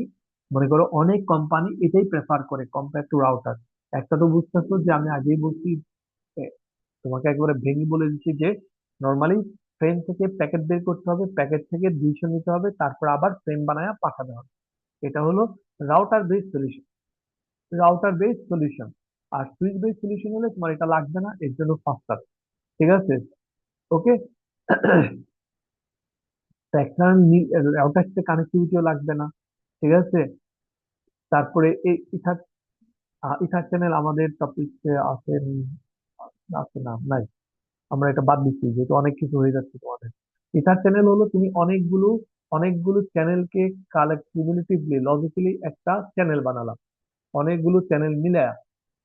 মনে করো অনেক কোম্পানি এটাই প্রেফার করে কম্পেয়ার টু রাউটার। একটা তো বুঝতেছো যে আমি আগেই বলছি, এ, তোমাকে একবারে ভেঙে বলে দিচ্ছি যে নর্মালি ফ্রেম থেকে প্যাকেট বের করতে হবে, প্যাকেট থেকে 200 নিতে হবে, তারপর আবার ফ্রেম বানায় পাঠাতে হবে। এটা হলো router base solution. Router base solution. আর সুইচ বেস সলিউশন হলে তোমার এটা লাগবে না, এর জন্য ফাস্টার। ঠিক আছে? ওকে। এক্সটার্নাল রাউটার সাথে কানেক্টিভিটিও লাগবে না। ঠিক আছে। তারপরে এই ইথার ইথার চ্যানেল আমাদের টপিক আছে আছে না নাই, আমরা এটা বাদ দিচ্ছি যেহেতু অনেক কিছু হয়ে যাচ্ছে তোমাদের। ইথার চ্যানেল হলো তুমি অনেকগুলো অনেকগুলো চ্যানেলকে কিউমুলেটিভলি লজিক্যালি একটা চ্যানেল বানালা, অনেকগুলো চ্যানেল মিলায়া।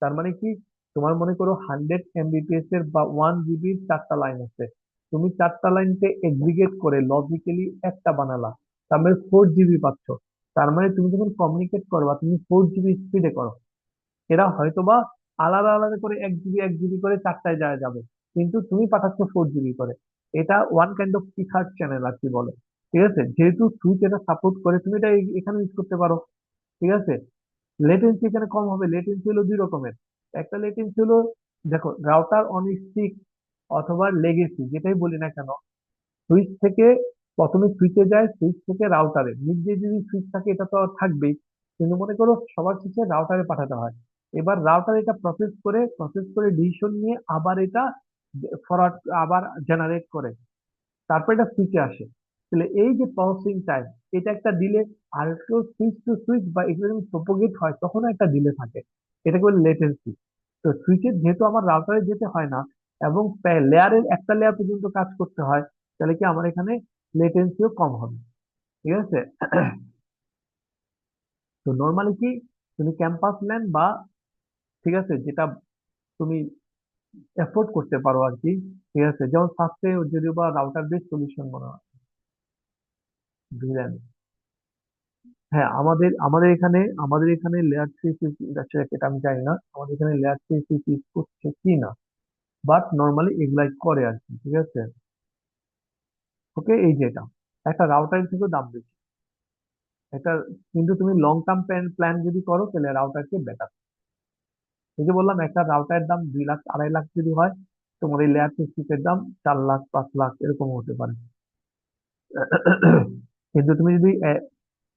তার মানে কি, তোমার মনে করো 100 MBPS এর বা 1 GB 4টা লাইন আছে, তুমি 4টা লাইনকে এগ্রিগেট করে লজিক্যালি একটা বানালা, তার মানে 4 GB পাচ্ছ। তার মানে তুমি যখন কমিউনিকেট করবা তুমি 4 GB স্পিডে করো। এরা হয়তোবা আলাদা আলাদা করে 1 GB 1 GB করে চারটায় যাওয়া যাবে, কিন্তু তুমি পাঠাচ্ছ 4 GB করে। এটা ওয়ান কাইন্ড অফ পিথার চ্যানেল আর কি বলে। ঠিক আছে, যেহেতু সুইচ এটা সাপোর্ট করে তুমি এটা এখানে ইউজ করতে পারো। ঠিক আছে। লেটেন্সি এখানে কম হবে। লেটেন্সি হলো দুই রকমের। একটা লেটেন্সি হলো, দেখো রাউটার অন স্টিক অথবা লেগেসি যেটাই বলি না কেন, সুইচ থেকে প্রথমে সুইচে যায়, সুইচ থেকে রাউটারে, মিডলে যদি সুইচ থাকে এটা তো থাকবেই, কিন্তু মনে করো সবার শেষে রাউটারে পাঠাতে হয়। এবার রাউটার এটা প্রসেস করে ডিসিশন নিয়ে আবার এটা ফরওয়ার্ড আবার জেনারেট করে, তারপর এটা সুইচে আসে। তাহলে এই যে প্রসেসিং টাইম, এটা একটা ডিলে। আর একটু সুইচ টু সুইচ বা এগুলো যখন প্রোপোগেট হয় তখন একটা ডিলে থাকে, এটাকে বলে লেটেন্সি। তো সুইচের যেহেতু আমার রাউটারে যেতে হয় না এবং লেয়ারের একটা লেয়ার পর্যন্ত কাজ করতে হয়, তাহলে কি আমার এখানে লেটেন্সিও কম হবে। ঠিক আছে। তো নর্মালি কি, তুমি ক্যাম্পাস ল্যান বা, ঠিক আছে, যেটা তুমি এফোর্ড করতে পারো আর কি। ঠিক আছে, যেমন ফার্স্টে যদিও বা রাউটার বেস সলিউশন মনে হয় VLAN। হ্যাঁ, আমাদের এখানে লেয়ার থ্রি সুইচ আছে এটা আমি জানি না, আমাদের এখানে লেয়ার থ্রি সুইচ ইউজ করছে কি না, বাট নর্মালি এগুলাই করে আর কি। ঠিক আছে। ওকে, এই যে এটা একটা রাউটার থেকেও দাম বেশি এটা, কিন্তু তুমি লং টার্ম প্ল্যান যদি করো তাহলে রাউটার চেয়ে বেটার। এই যে বললাম একটা রাউটারের দাম 2 লাখ 2.5 লাখ যদি হয়, তোমার এই লেয়ার থ্রি সুইচের দাম 4 লাখ 5 লাখ এরকম হতে পারে। কিন্তু তুমি যদি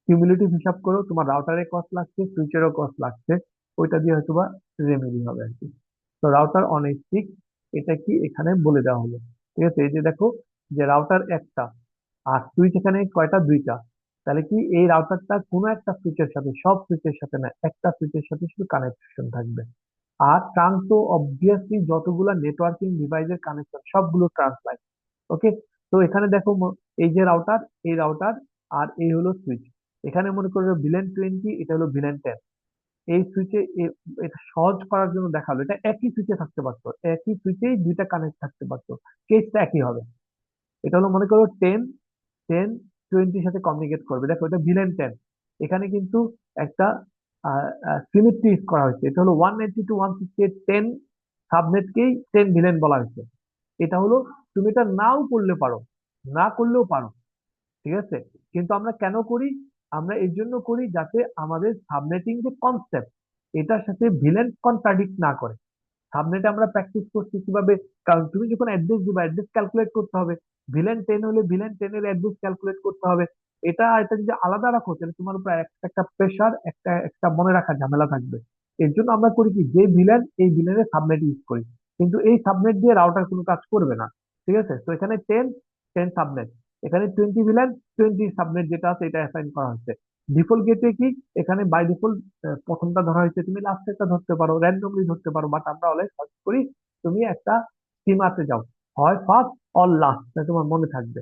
কিউমুলেটিভ হিসাব করো, তোমার রাউটারের কস্ট লাগছে, সুইচেরও কস্ট লাগছে, ওইটা দিয়ে হয়তো বা রেমেডি হবে আর কি। তো রাউটার অন স্টিক, এটা কি এখানে বলে দেওয়া হলো। ঠিক আছে, এই যে দেখো যে রাউটার একটা আর সুইচ এখানে কয়টা, দুইটা। তাহলে কি এই রাউটারটা কোনো একটা সুইচের সাথে, সব সুইচের সাথে না, একটা সুইচের সাথে শুধু কানেকশন থাকবে। আর ট্রান্স তো অবভিয়াসলি যতগুলা নেটওয়ার্কিং ডিভাইসের কানেকশন সবগুলো ট্রান্স লাইন। ওকে। তো এখানে দেখো এই যে রাউটার, এই রাউটার আর এই হলো সুইচ। এখানে মনে করো VLAN 20, এটা হলো VLAN 10। এই সুইচে এটা সহজ করার জন্য দেখালো, এটা একই সুইচে থাকতে পারতো, একই সুইচেই দুইটা কানেক্ট থাকতে পারতো, কেসটা একই হবে। এটা হলো মনে করো 10 10 20 সাথে কমিউনিকেট করবে। দেখো এটা VLAN 10, এখানে কিন্তু একটা সিমেট্রি ইউজ করা হয়েছে। এটা হলো 192.168 সাবনেটকেই 10 ভিলেন বলা হয়েছে। এটা হলো, তুমি এটা নাও করলে পারো, না করলেও পারো। ঠিক আছে। কিন্তু আমরা কেন করি? আমরা এর জন্য করি যাতে আমাদের সাবনেটিং যে কনসেপ্ট, এটার সাথে ভিলেন কন্ট্রাডিক্ট না করে। সাবনেটে আমরা প্র্যাকটিস করছি কিভাবে, কারণ তুমি যখন অ্যাড্রেস দিবা অ্যাড্রেস ক্যালকুলেট করতে হবে, VLAN 10 হলে VLAN 10 এর অ্যাড্রেস ক্যালকুলেট করতে হবে। এটা যদি আলাদা রাখো তাহলে তোমার উপর একটা একটা প্রেশার, একটা একটা মনে রাখার ঝামেলা থাকবে। এর জন্য আমরা করি কি, যে ভিলেন, এই ভিলেনের সাবনেট ইউজ করি, কিন্তু এই সাবনেট দিয়ে রাউটার কোনো কাজ করবে না। ঠিক আছে, তো এখানে 10 সাবনেট, এখানে 20 ভিলেন 20 সাবনেট যেটা আছে এটা অ্যাসাইন করা হচ্ছে। ডিফল্ট গেটে কি, এখানে বাই ডিফল্ট প্রথমটা ধরা হয়েছে, তুমি লাস্টেরটা ধরতে পারো, র্যান্ডমলি ধরতে পারো, বাট আমরা অলওয়েজ সাজেস্ট করি তুমি একটা স্কিমাতে যাও, হয় ফার্স্ট অর লাস্ট, তোমার মনে থাকবে।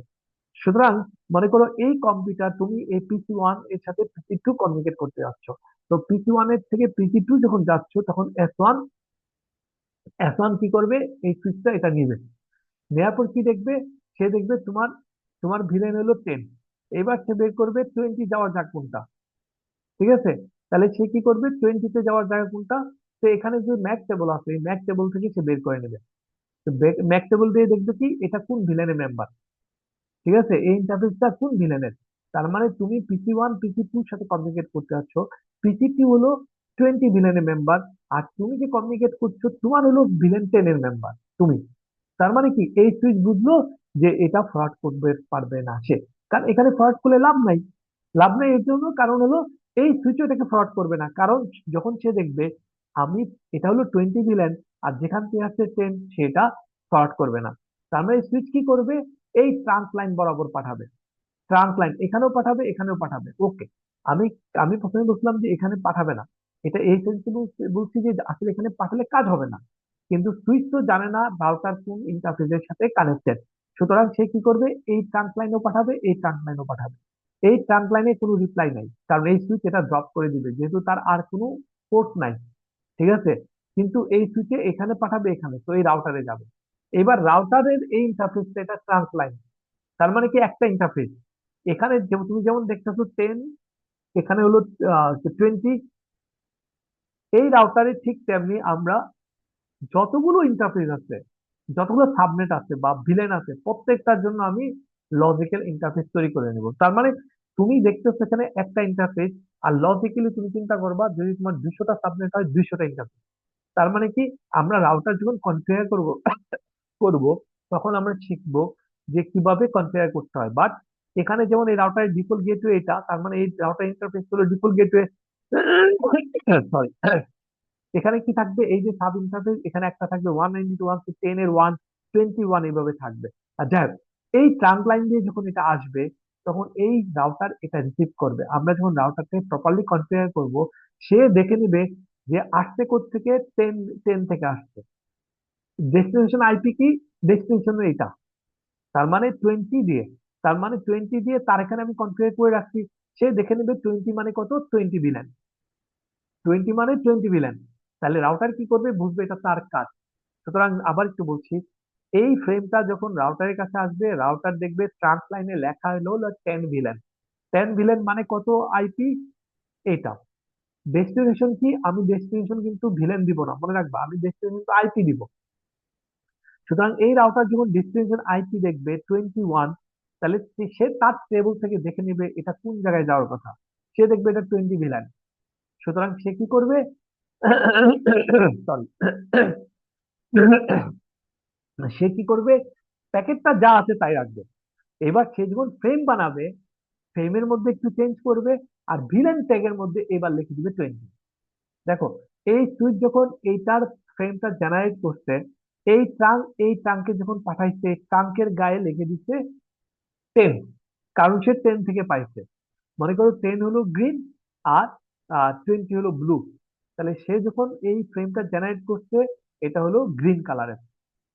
সুতরাং মনে করো এই কম্পিউটার, তুমি এই PC 1 এর সাথে PC 2 কমিউনিকেট করতে যাচ্ছ। তো PC 1 এর থেকে PC 2 যখন যাচ্ছ তখন এস ওয়ান কি করবে, এই সুইচটা এটা নিবে, নেওয়ার পর কি দেখবে, সে দেখবে তোমার তোমার ভিলেন হলো 10, এবার সে বের করবে 20 যাওয়ার জায়গা কোনটা। ঠিক আছে। তাহলে সে কি করবে, 20-তে যাওয়ার জায়গা কোনটা, তো এখানে যে ম্যাক টেবল আছে এই ম্যাক টেবল থেকে সে বের করে নেবে। তো ম্যাক টেবল দিয়ে দেখবে কি এটা কোন ভিলেনের মেম্বার। ঠিক আছে, এই ইন্টারফেসটা কোন ভিলেনের। তার মানে তুমি PC 1 PC 2 সাথে কমিউনিকেট করতে যাচ্ছ, PC 2 হলো 20 ভিলেনের মেম্বার, আর তুমি যে কমিউনিকেট করছো তোমার হলো VLAN 10 এর মেম্বার তুমি। তার মানে কি এই সুইচ বুঝলো যে এটা ফরওয়ার্ড করবে পারবে না সে, কারণ এখানে ফরওয়ার্ড করলে লাভ নাই। লাভ নাই এর জন্য কারণ হলো এই সুইচও এটাকে ফরওয়ার্ড করবে না, কারণ যখন সে দেখবে আমি, এটা হলো 20 ভিলেন, আর যেখান থেকে আসছে 10 সেটা ফরওয়ার্ড করবে না। তার মানে সুইচ কি করবে, এই ট্রান্স লাইন বরাবর পাঠাবে। ট্রান্স লাইন এখানেও পাঠাবে এখানেও পাঠাবে, ওকে। আমি আমি প্রথমে বলছিলাম যে এখানে পাঠাবে না, এটা এই সেন্সে বলছি যে আসলে এখানে পাঠালে কাজ হবে না, কিন্তু সুইচ তো জানে না রাউটার কোন ইন্টারফেসের সাথে কানেক্টেড। সুতরাং সে কি করবে, এই ট্রাঙ্ক লাইনও পাঠাবে এই ট্রাঙ্ক লাইনও পাঠাবে। এই ট্রাঙ্ক লাইনে কোনো রিপ্লাই নাই, কারণ এই সুইচ এটা ড্রপ করে দিবে যেহেতু তার আর কোনো পোর্ট নাই। ঠিক আছে, কিন্তু এই সুইচে এখানে পাঠাবে এখানে, তো এই রাউটারে যাবে। এবার রাউটারের এই ইন্টারফেসটা এটা ট্রান্স লাইন, তার মানে কি একটা ইন্টারফেস। এখানে তুমি যেমন দেখতেছো 10, এখানে হলো 20। এই রাউটারে ঠিক তেমনি আমরা যতগুলো ইন্টারফেস আছে, যতগুলো সাবনেট আছে বা ভিলেন আছে, প্রত্যেকটার জন্য আমি লজিক্যাল ইন্টারফেস তৈরি করে নেব। তার মানে তুমি দেখতেছো এখানে একটা ইন্টারফেস, আর লজিক্যালি তুমি চিন্তা করবা যদি তোমার 200টা সাবনেট হয় 200টা ইন্টারফেস। তার মানে কি, আমরা রাউটার যখন কনফিগার করব করব তখন আমরা শিখবো যে কিভাবে কনফিগার করতে হয়। বাট এখানে যেমন এই রাউটারের ডিফল্ট গেটওয়ে এটা, তার মানে এই রাউটার ইন্টারফেস হলো ডিফল্ট গেটওয়ে। সরি, এখানে কি থাকবে, এই যে সাব ইন্টারফেস এখানে একটা থাকবে 192.1.10 এর 121 এইভাবে থাকবে। আর যাই হোক, এই ট্রাঙ্ক লাইন দিয়ে যখন এটা আসবে তখন এই রাউটার এটা রিসিভ করবে। আমরা যখন রাউটারকে প্রপারলি কনফিগার করব, সে দেখে নেবে যে আসছে কোথা থেকে, 10 থেকে আসছে। ডেস্টিনেশন আইপি কি, ডেস্টিনেশন এটা, তার মানে 20 দিয়ে, তার মানে 20 দিয়ে তার এখানে আমি কনফিগার করে রাখছি। সে দেখে নেবে 20 মানে কত, 20 ভিলেন। 20 মানে 20 ভিলেন। তাহলে রাউটার কি করবে, বুঝবে এটা তার কাজ। সুতরাং আবার একটু বলছি, এই ফ্রেমটা যখন রাউটারের কাছে আসবে, রাউটার দেখবে ট্রান্স লাইনে লেখা হলো 10 ভিলেন। 10 ভিলেন মানে কত আইপি, এটা। ডেস্টিনেশন কি, আমি ডেস্টিনেশন কিন্তু ভিলেন দিব না, মনে রাখবা আমি ডেস্টিনেশন আইপি দিব। সুতরাং এই রাউটার যখন ডেস্টিনেশন আইপি দেখবে 21, তাহলে সে তার টেবিল থেকে দেখে নেবে এটা কোন জায়গায় যাওয়ার কথা। সে দেখবে এটা 20 ভিলেন। সুতরাং সে কি করবে, সরি, সে কি করবে, প্যাকেটটা যা আছে তাই রাখবে। এবার সে যখন ফ্রেম বানাবে, ফ্রেমের মধ্যে একটু চেঞ্জ করবে, আর ভিলেন ট্যাগের মধ্যে এবার লিখে দিবে 20। দেখো, এই সুইচ যখন এইটার ফ্রেমটা জেনারেট করছে, এই ট্রাঙ্কে যখন পাঠাইছে, ট্রাঙ্কের গায়ে লিখে দিচ্ছে 10, কারণ সে 10 থেকে পাইছে। মনে করো 10 হলো গ্রিন, আর 20 হলো ব্লু। তাহলে সে যখন এই ফ্রেমটা জেনারেট করছে, এটা হলো গ্রিন কালারের।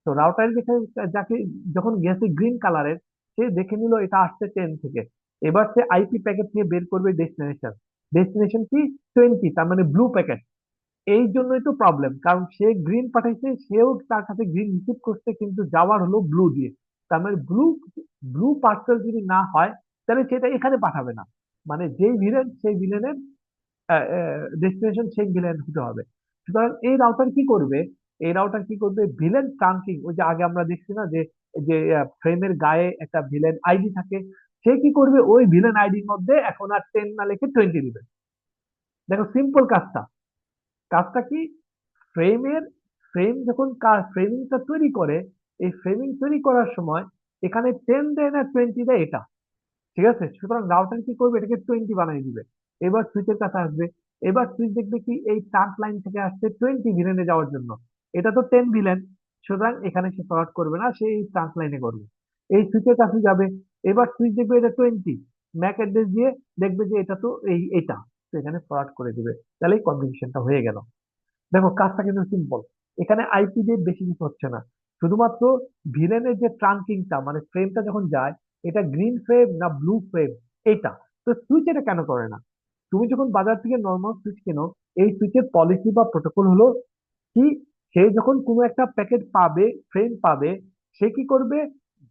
তো রাউটার দেখে, যাকে যখন গেছে গ্রিন কালারের, সে দেখে নিল এটা আসছে 10 থেকে। এবার সে আইপি প্যাকেট নিয়ে বের করবে ডেস্টিনেশন। ডেস্টিনেশন কি, 20, তার মানে ব্লু প্যাকেট। এই জন্যই তো প্রবলেম, কারণ সে গ্রিন পাঠাইছে, সেও তার কাছে গ্রিন রিসিভ করছে, কিন্তু যাওয়ার হলো ব্লু দিয়ে। তার মানে ব্লু, ব্লু পার্সেল যদি না হয় তাহলে সেটা এখানে পাঠাবে না। মানে যেই ভিলেন সেই ভিলেনের ডেস্টিনেশন সেই ভিলেন হতে হবে। সুতরাং এই রাউটার কি করবে ভিলেন ট্রাঙ্কিং, ওই যে আগে আমরা দেখছি না যে যে ফ্রেমের গায়ে একটা ভিলেন আইডি থাকে, সে কি করবে ওই ভিলেন আইডির মধ্যে এখন আর 10 না লিখে 20 দিবে। দেখো সিম্পল কাজটা, কাজটা কি, ফ্রেমের ফ্রেম যখন ফ্রেমিংটা তৈরি করে, এই ফ্রেমিং তৈরি করার সময় এখানে 10 দেয় না 20 দেয় এটা। ঠিক আছে, সুতরাং রাউটার কি করবে, এটাকে 20 বানিয়ে দিবে। এবার সুইচের কাছে আসবে, এবার সুইচ দেখবে কি এই ট্রাঙ্ক লাইন থেকে আসছে 20 ভিলেনে যাওয়ার জন্য, এটা তো 10 ভিলেন। সুতরাং এখানে সে ফরওয়ার্ড করবে না, সে এই ট্রাঙ্ক লাইনে করবে। এই সুইচের কাছে যাবে, এবার সুইচ দেখবে এটা 20, ম্যাক অ্যাড্রেস দিয়ে দেখবে যে এটা তো এটা, তো এখানে ফরওয়ার্ড করে দিবে। তাহলে কনফিগারেশনটা হয়ে গেল। দেখো কাজটা কিন্তু সিম্পল, এখানে আইপি দিয়ে বেশি কিছু হচ্ছে না। শুধুমাত্র ভিলেনের যে ট্রাঙ্কিংটা মানে ফ্রেমটা যখন যায়, এটা গ্রিন ফ্রেম না ব্লু ফ্রেম, এটা। তো সুইচ এটা কেন করে না, তুমি যখন বাজার থেকে নর্মাল সুইচ কেনো, এই সুইচের পলিসি বা প্রোটোকল হলো কি, সে যখন কোনো একটা প্যাকেট পাবে, ফ্রেম পাবে, সে কি করবে,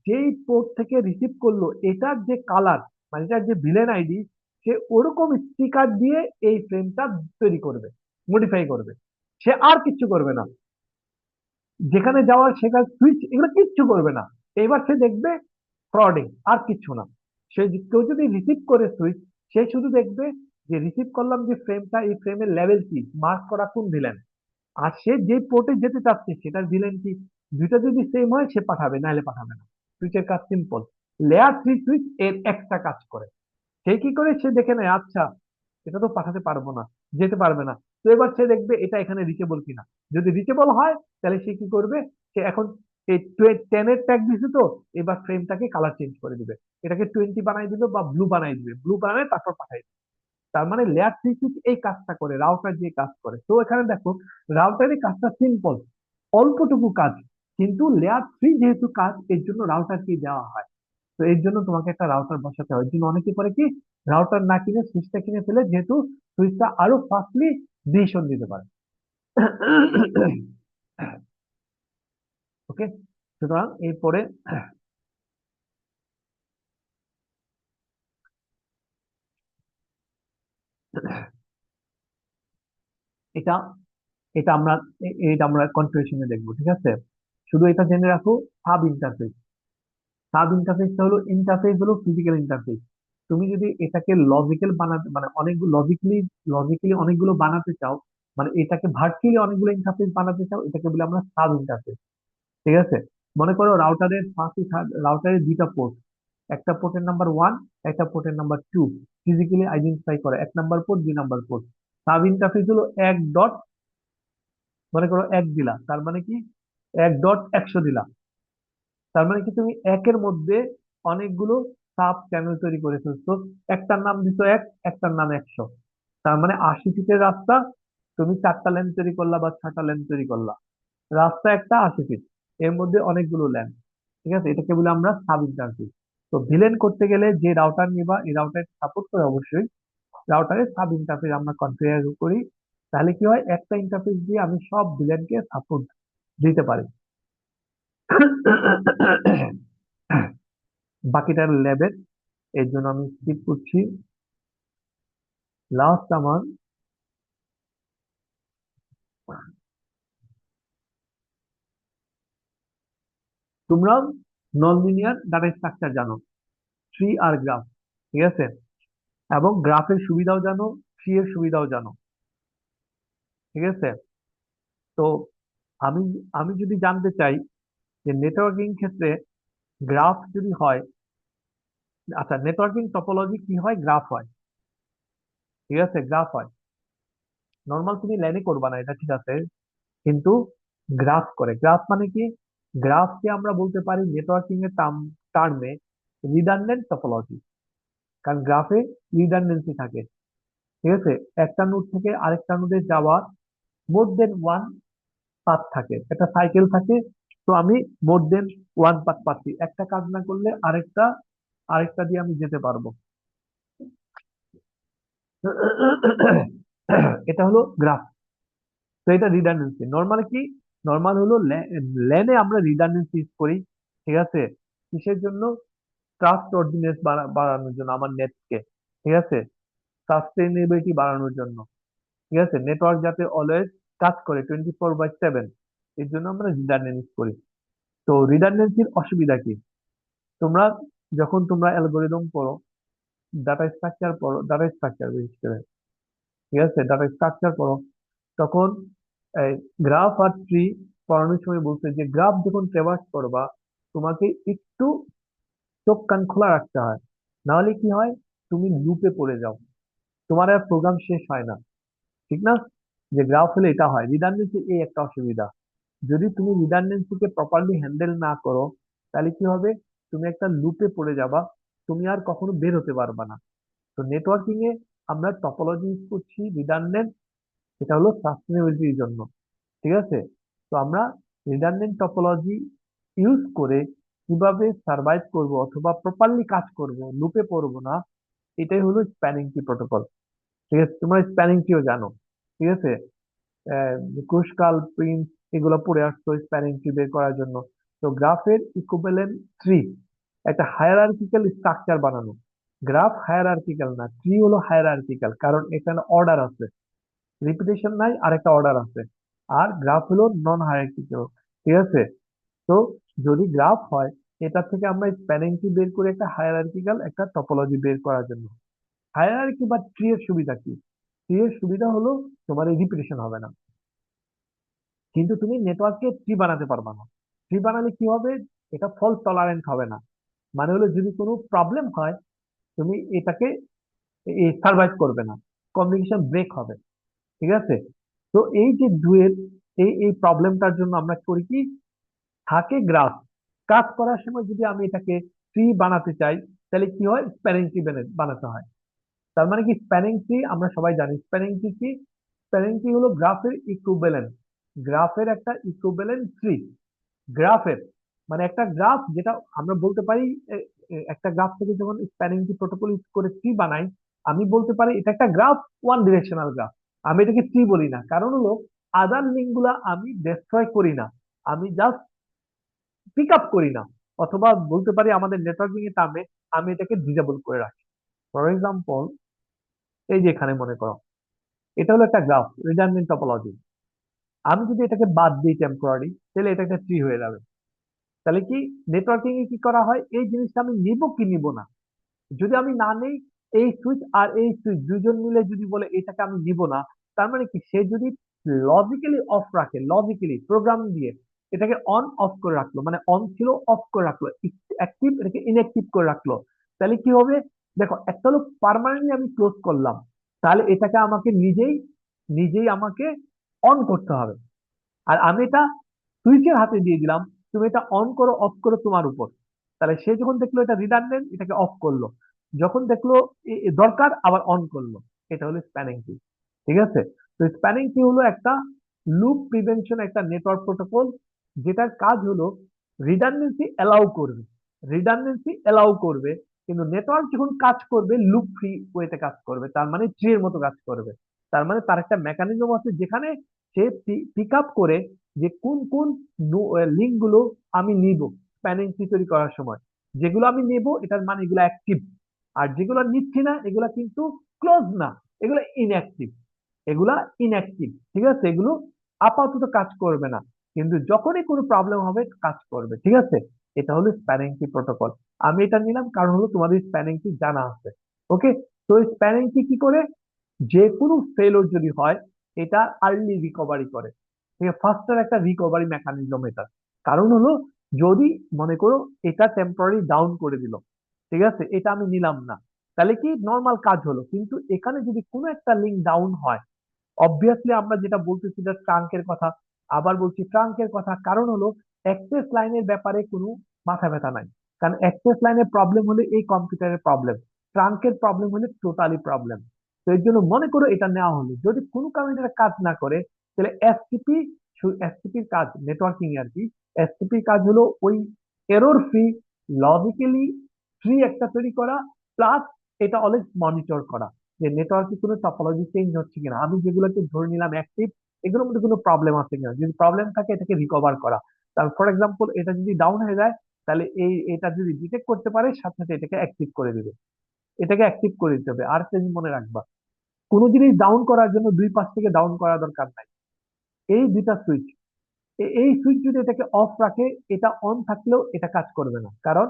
যেই পোর্ট থেকে রিসিভ করলো এটার যে কালার, মানে এটার যে ভিলেন আইডি, সে ওরকম স্টিকার দিয়ে এই ফ্রেমটা তৈরি করবে, মডিফাই করবে। সে আর কিচ্ছু করবে না, যেখানে যাওয়ার সেখানে সুইচ এগুলো কিচ্ছু করবে না। এবার সে দেখবে ফ্রডিং, আর কিচ্ছু না। কেউ যদি রিসিভ করে সুইচ, সে শুধু দেখবে যে রিসিভ করলাম যে ফ্রেমটা, এই ফ্রেমের লেভেল কি, মার্ক করা কোন ভিলেন, আর সে যে পোর্টে যেতে চাচ্ছে সেটার ভিলেন কি, দুইটা যদি সেম হয় সে পাঠাবে, নাহলে পাঠাবে না। সুইচের কাজ সিম্পল। লেয়ার থ্রি সুইচ এর এক্সট্রা কাজ করে। সে কি করে, সে দেখে নেয় আচ্ছা এটা তো পাঠাতে পারবো না, যেতে পারবে না। তো এবার সে দেখবে এটা এখানে রিচেবল কিনা। যদি রিচেবল হয় তাহলে সে কি করবে, সে এখন এই 10-এর ট্যাগ দিছে তো, এবার ফ্রেমটাকে কালার চেঞ্জ করে দিবে, এটাকে 20 বানাই দিবে বা ব্লু বানাই দিবে, ব্লু বানায় তারপর পাঠাই দিবে। তার মানে লেয়ার থ্রি সুইচ এই কাজটা করে, রাউটার যে কাজ করে। তো এখানে দেখো রাউটারের কাজটা সিম্পল, অল্পটুকু কাজ, কিন্তু লেয়ার থ্রি যেহেতু কাজ এর জন্য রাউটার কি দেওয়া হয়। তো এর জন্য তোমাকে একটা রাউটার বসাতে হয়। এর জন্য অনেকে করে কি, রাউটার না কিনে সুইচটা কিনে ফেলে, যেহেতু সুইচটা আরো ফাস্টলি ডিসিশন দিতে পারে। ওকে, সুতরাং এরপরে এটা এটা আমরা এটা আমরা কনফিগারেশনে দেখবো, ঠিক আছে। শুধু এটা জেনে রাখো, সাব ইন্টারফেস। সাব ইন্টারফেসটা হলো, ইন্টারফেস হলো ফিজিক্যাল ইন্টারফেস। তুমি যদি এটাকে লজিক্যাল বানাতে, মানে অনেকগুলো লজিক্যালি অনেকগুলো বানাতে চাও, মানে এটাকে ভার্চুয়ালি অনেকগুলো ইন্টারফেস বানাতে চাও, এটাকে বলে আমরা সাব ইন্টারফেস। ঠিক আছে। মনে করো রাউটারের রাউটারের দুইটা পোর্ট, একটা পোর্টের নাম্বার ওয়ান, একটা পোর্টের নাম্বার টু, ফিজিক্যালি আইডেন্টিফাই করে, 1 নম্বর পোর্ট, 2 নম্বর পোর্ট। সাব ইন্টারফেস হলো এক ডট, মনে করো এক দিলা, তার মানে কি 1.100 দিলা, তার মানে কি তুমি একের মধ্যে অনেকগুলো সাব চ্যানেল তৈরি করে ফেলছো। একটার নাম দিছো এক, একটার নাম 100। তার মানে 80 ফিটের রাস্তা, তুমি 4টা লেন তৈরি করলা বা 6টা লেন তৈরি করলা। রাস্তা একটা 80 ফিট, এর মধ্যে অনেকগুলো ল্যান। ঠিক আছে, এটাকে বলে আমরা সাব ইন্টারফেস। তো ভিলেন করতে গেলে যে রাউটার নিবা, এই রাউটার সাপোর্ট করে অবশ্যই। রাউটারের সাব ইন্টারফেস আমরা কনফিগার করি, তাহলে কি হয়, একটা ইন্টারফেস দিয়ে আমি সব ভিলেনকে সাপোর্ট দিতে পারি। বাকিটার ল্যাবের, এর জন্য আমি স্কিপ করছি। লাস্ট আমার, তোমরা নন লিনিয়ার ডাটা স্ট্রাকচার জানো, ট্রি আর গ্রাফ, ঠিক আছে। এবং গ্রাফের সুবিধাও জানো, ট্রি এর সুবিধাও জানো, ঠিক আছে। তো আমি আমি যদি জানতে চাই যে নেটওয়ার্কিং ক্ষেত্রে গ্রাফ যদি হয়, আচ্ছা নেটওয়ার্কিং টপোলজি কি হয়, গ্রাফ হয়, ঠিক আছে, গ্রাফ হয়। নর্মাল তুমি লাইনে করবা না, এটা ঠিক আছে, কিন্তু গ্রাফ করে। গ্রাফ মানে কি, গ্রাফকে আমরা বলতে পারি নেটওয়ার্কিং এর টার্মে রিডান্ডেন্ট টপোলজি। কারণ গ্রাফে রিডান্ডেন্সি থাকে, ঠিক আছে। একটা নোড থেকে আরেকটা নোডে যাওয়া মোর দেন ওয়ান পাথ থাকে, একটা সাইকেল থাকে। তো আমি মোর দেন ওয়ান পাথ পাচ্ছি, একটা কাজ না করলে আরেকটা আরেকটা দিয়ে আমি যেতে পারবো। এটা হলো গ্রাফ। তো এটা রিডান্ডেন্সি। নর্মাল কি, নর্মাল হলো লেনে আমরা রিডান্ডেন্সি ইউজ করি, ঠিক আছে। কিসের জন্য, ট্রাস্ট অর্ডিনেন্স বাড়ানোর জন্য আমার নেটকে, ঠিক আছে, সাস্টেইনেবিলিটি বাড়ানোর জন্য, ঠিক আছে, নেটওয়ার্ক যাতে অলওয়েজ কাজ করে 24/7, এর জন্য আমরা রিডান্ডেন্সি করি। তো রিডান্ডেন্সির অসুবিধা কি, তোমরা যখন তোমরা অ্যালগোরিদম পড়ো, ডাটা স্ট্রাকচার পড়ো, ডাটা স্ট্রাকচার বিশেষ করে, ঠিক আছে, ডাটা স্ট্রাকচার পড়ো, তখন গ্রাফ আর ট্রি পড়ানোর সময় বলছে যে গ্রাফ যখন ট্রেভার্স করবা, তোমাকে একটু চোখ কান খোলা রাখতে হয়, নাহলে কি হয়, তুমি লুপে পড়ে যাও, তোমার আর প্রোগ্রাম শেষ হয় না, ঠিক না। যে গ্রাফ হলে এটা হয়, রিডান্ডেন্সি এই একটা অসুবিধা। যদি তুমি রিডান্ডেন্সিকে প্রপারলি হ্যান্ডেল না করো, তাহলে কি হবে, তুমি একটা লুপে পড়ে যাবা, তুমি আর কখনো বের হতে পারবা না। তো নেটওয়ার্কিং এ আমরা টপোলজি ইউজ করছি রিডান্ডেন্ট, এটা হলো সাস্টেনেবিলিটির জন্য, ঠিক আছে। তো আমরা রিডান্ডেন্ট টপোলজি ইউজ করে কিভাবে সার্ভাইভ করব অথবা প্রপারলি কাজ করব, লুপে পড়বো না, এটাই হলো স্প্যানিং ট্রি প্রোটোকল। ঠিক আছে, তোমরা স্প্যানিং ট্রিও জানো, ঠিক আছে। ক্রুশকাল, প্রিন্স, এগুলো পড়ে আসতো স্প্যানিং ট্রি বের করার জন্য। তো গ্রাফের ইকুইভ্যালেন্ট ট্রি, একটা হায়ারার্কিক্যাল স্ট্রাকচার বানানো। গ্রাফ হায়ারার্কিক্যাল না, ট্রি হলো হায়ারার্কিক্যাল, কারণ এখানে অর্ডার আছে, রিপিটেশন নাই, আর একটা অর্ডার আছে। আর গ্রাফ হলো নন হায়ারার্কিক্যাল, ঠিক আছে। তো যদি গ্রাফ হয়, এটা থেকে আমরা স্প্যানিং ট্রি বের করে একটা হায়ারার্কিক্যাল একটা টপোলজি বের করার জন্য। হায়ারার্কি বা ট্রি এর সুবিধা কি, ট্রি এর সুবিধা হলো তোমার রিপিটেশন হবে না, কিন্তু তুমি নেটওয়ার্কে ট্রি বানাতে পারবা না। ট্রি বানালে কি হবে, এটা ফল্ট টলারেন্ট হবে না। মানে হলো যদি কোনো প্রবলেম হয়, তুমি এটাকে সার্ভাইভ করবে না, কমিউনিকেশন ব্রেক হবে। ঠিক আছে? তো এই যে দুয়ের এই এই প্রবলেমটার জন্য আমরা করি কি, থাকে গ্রাফ। কাজ করার সময় যদি আমি এটাকে ট্রি বানাতে চাই, তাহলে কি হয়, স্প্যানিং ট্রি বানাতে হয়। তার মানে কি, স্প্যানিং ট্রি আমরা সবাই জানি স্প্যানিং ট্রি কি। স্প্যানিং ট্রি হলো গ্রাফের ইকুইভ্যালেন্ট, গ্রাফের একটা ইকুইভ্যালেন্ট ট্রি। গ্রাফের মানে একটা গ্রাফ যেটা আমরা বলতে পারি, এ, একটা গ্রাফ থেকে যখন স্প্যানিং ট্রি প্রোটোকল ইউজ করে ট্রি বানাই, আমি বলতে পারি এটা একটা গ্রাফ, ওয়ান ডিরেকশনাল গ্রাফ। আমি এটাকে ট্রি বলি না, কারণ হলো আদার লিঙ্ক গুলা আমি ডেস্ট্রয় করি না, আমি জাস্ট পিক আপ করি না। অথবা বলতে পারি আমাদের নেটওয়ার্কিং এর টার্মে আমি এটাকে ডিসেবল করে রাখি। ফর এক্সাম্পল, এই যে এখানে মনে করো এটা হলো একটা গ্রাফ, রিডান্ডেন্ট টপোলজি। আমি যদি এটাকে বাদ দিই টেম্পোরারি, তাহলে এটা একটা ট্রি হয়ে যাবে। তাহলে কি, নেটওয়ার্কিং এ কি করা হয়, এই জিনিসটা আমি নিব কি নিব না, যদি আমি না নেই, এই সুইচ আর এই সুইচ দুইজন মিলে যদি বলে এটাকে আমি নিব না, তার মানে কি, সে যদি লজিক্যালি অফ রাখে, লজিক্যালি প্রোগ্রাম দিয়ে এটাকে অন অফ করে রাখলো, মানে অন ছিল অফ করে রাখলো, অ্যাক্টিভ এটাকে ইনঅ্যাক্টিভ করে রাখলো, তাহলে কি হবে, দেখো একটা হলো পার্মানেন্টলি আমি ক্লোজ করলাম, তাহলে এটাকে আমাকে নিজেই নিজেই আমাকে অন করতে হবে। আর আমি এটা সুইচের হাতে দিয়ে দিলাম, তুমি এটা অন করো অফ করো তোমার উপর। তাহলে সে যখন দেখলো এটা রিডান্ডেন্ট, এটাকে অফ করলো, যখন দেখলো দরকার আবার অন করলো। এটা হলো স্প্যানিং কি। ঠিক আছে? তো স্প্যানিং কি হলো একটা লুপ প্রিভেনশন, একটা নেটওয়ার্ক প্রোটোকল, যেটার কাজ হলো রিডান্ডেন্সি এলাও করবে, রিডান্ডেন্সি এলাও করবে, কিন্তু নেটওয়ার্ক যখন কাজ করবে লুপ ফ্রি ওয়েতে কাজ করবে, তার মানে ট্রি এর মতো কাজ করবে। তার মানে তার একটা মেকানিজম আছে যেখানে সে পিক আপ করে যে কোন কোন লিঙ্ক গুলো আমি নিব স্প্যানিং ট্রি তৈরি করার সময়। যেগুলো আমি নেব এটার মানে এগুলো অ্যাক্টিভ, আর যেগুলো নিচ্ছি না এগুলা কিন্তু ক্লোজ না, এগুলো ইনঅ্যাক্টিভ, এগুলা ইনঅ্যাক্টিভ। ঠিক আছে? এগুলো আপাতত কাজ করবে না, কিন্তু যখনই কোনো প্রবলেম হবে কাজ করবে। ঠিক আছে? এটা হলো স্প্যানিং ট্রি প্রোটোকল। আমি এটা নিলাম কারণ হলো তোমাদের স্প্যানিং ট্রি জানা আছে। ওকে? তো স্প্যানিং ট্রি কি করে, যে কোনো ফেলোর যদি হয় এটা আর্লি রিকভারি করে। ঠিক আছে? ফাস্টার একটা রিকভারি মেকানিজম এটা। কারণ হলো, যদি মনে করো এটা টেম্পোরারি ডাউন করে দিল, ঠিক আছে, এটা আমি নিলাম না, তাহলে কি নর্মাল কাজ হলো, কিন্তু এখানে যদি কোনো একটা লিঙ্ক ডাউন হয়, অবভিয়াসলি আমরা যেটা বলতেছি যে ট্রাঙ্কের কথা, আবার বলছি ট্রাঙ্কের কথা, কারণ হলো অ্যাক্সেস লাইনের ব্যাপারে কোনো মাথা ব্যথা নাই। কারণ অ্যাক্সেস লাইনের প্রবলেম হলে এই কম্পিউটারের প্রবলেম, ট্রাঙ্কের প্রবলেম হলে টোটালি প্রবলেম। তো এর জন্য মনে করো এটা নেওয়া হলো, যদি কোনো কারণে এটা কাজ না করে, তাহলে এসটিপি, এসটিপির কাজ নেটওয়ার্কিং আর কি, এসটিপির কাজ হলো ওই এরর ফ্রি, লজিক্যালি ফ্রি একটা তৈরি করা, প্লাস এটা অলওয়েজ মনিটর করা যে নেটওয়ার্কে কোনো টপোলজি চেঞ্জ হচ্ছে কিনা, আমি যেগুলোকে ধরে নিলাম অ্যাক্টিভ, এগুলোর মধ্যে কোনো প্রবলেম আছে কিনা, যদি প্রবলেম থাকে এটাকে রিকভার করা। তার ফর এক্সাম্পল এটা যদি ডাউন হয়ে যায়, তাহলে এটা যদি ডিটেক্ট করতে পারে সাথে সাথে এটাকে অ্যাক্টিভ করে দিবে, এটাকে অ্যাক্টিভ করে দিতে হবে। আর একটা জিনিস মনে রাখবা, কোনো জিনিস ডাউন করার জন্য দুই পাশ থেকে ডাউন করা দরকার নাই, এই দুইটা সুইচ, এই সুইচ যদি এটাকে অফ রাখে, এটা অন থাকলেও এটা কাজ করবে না, কারণ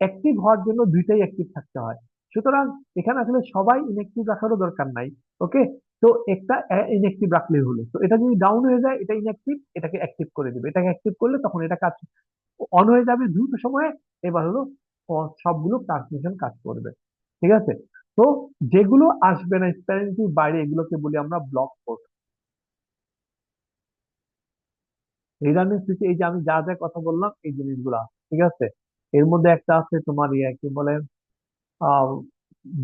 অ্যাক্টিভ হওয়ার জন্য দুইটাই অ্যাক্টিভ থাকতে হয়। সুতরাং এখানে আসলে সবাই ইনঅ্যাক্টিভ রাখারও দরকার নাই। ওকে? তো একটা ইনঅ্যাক্টিভ রাখলেই হলো, তো এটা যদি ডাউন হয়ে যায় এটা ইনঅ্যাক্টিভ, এটাকে অ্যাক্টিভ করে দিবে, এটাকে অ্যাক্টিভ করলে তখন এটা কাজ অন হয়ে যাবে দ্রুত সময়ে। এবার হলো সবগুলো ট্রান্সমিশন কাজ করবে। ঠিক আছে? তো যেগুলো আসবে না স্প্যানিং বাইরে, এগুলোকে বলি আমরা ব্লক পোর্ট। রিডান্ডেন্ট সুইচে এই যে আমি যা যা কথা বললাম এই জিনিসগুলা, ঠিক আছে, এর মধ্যে একটা আছে তোমার ইয়ে কি বলে,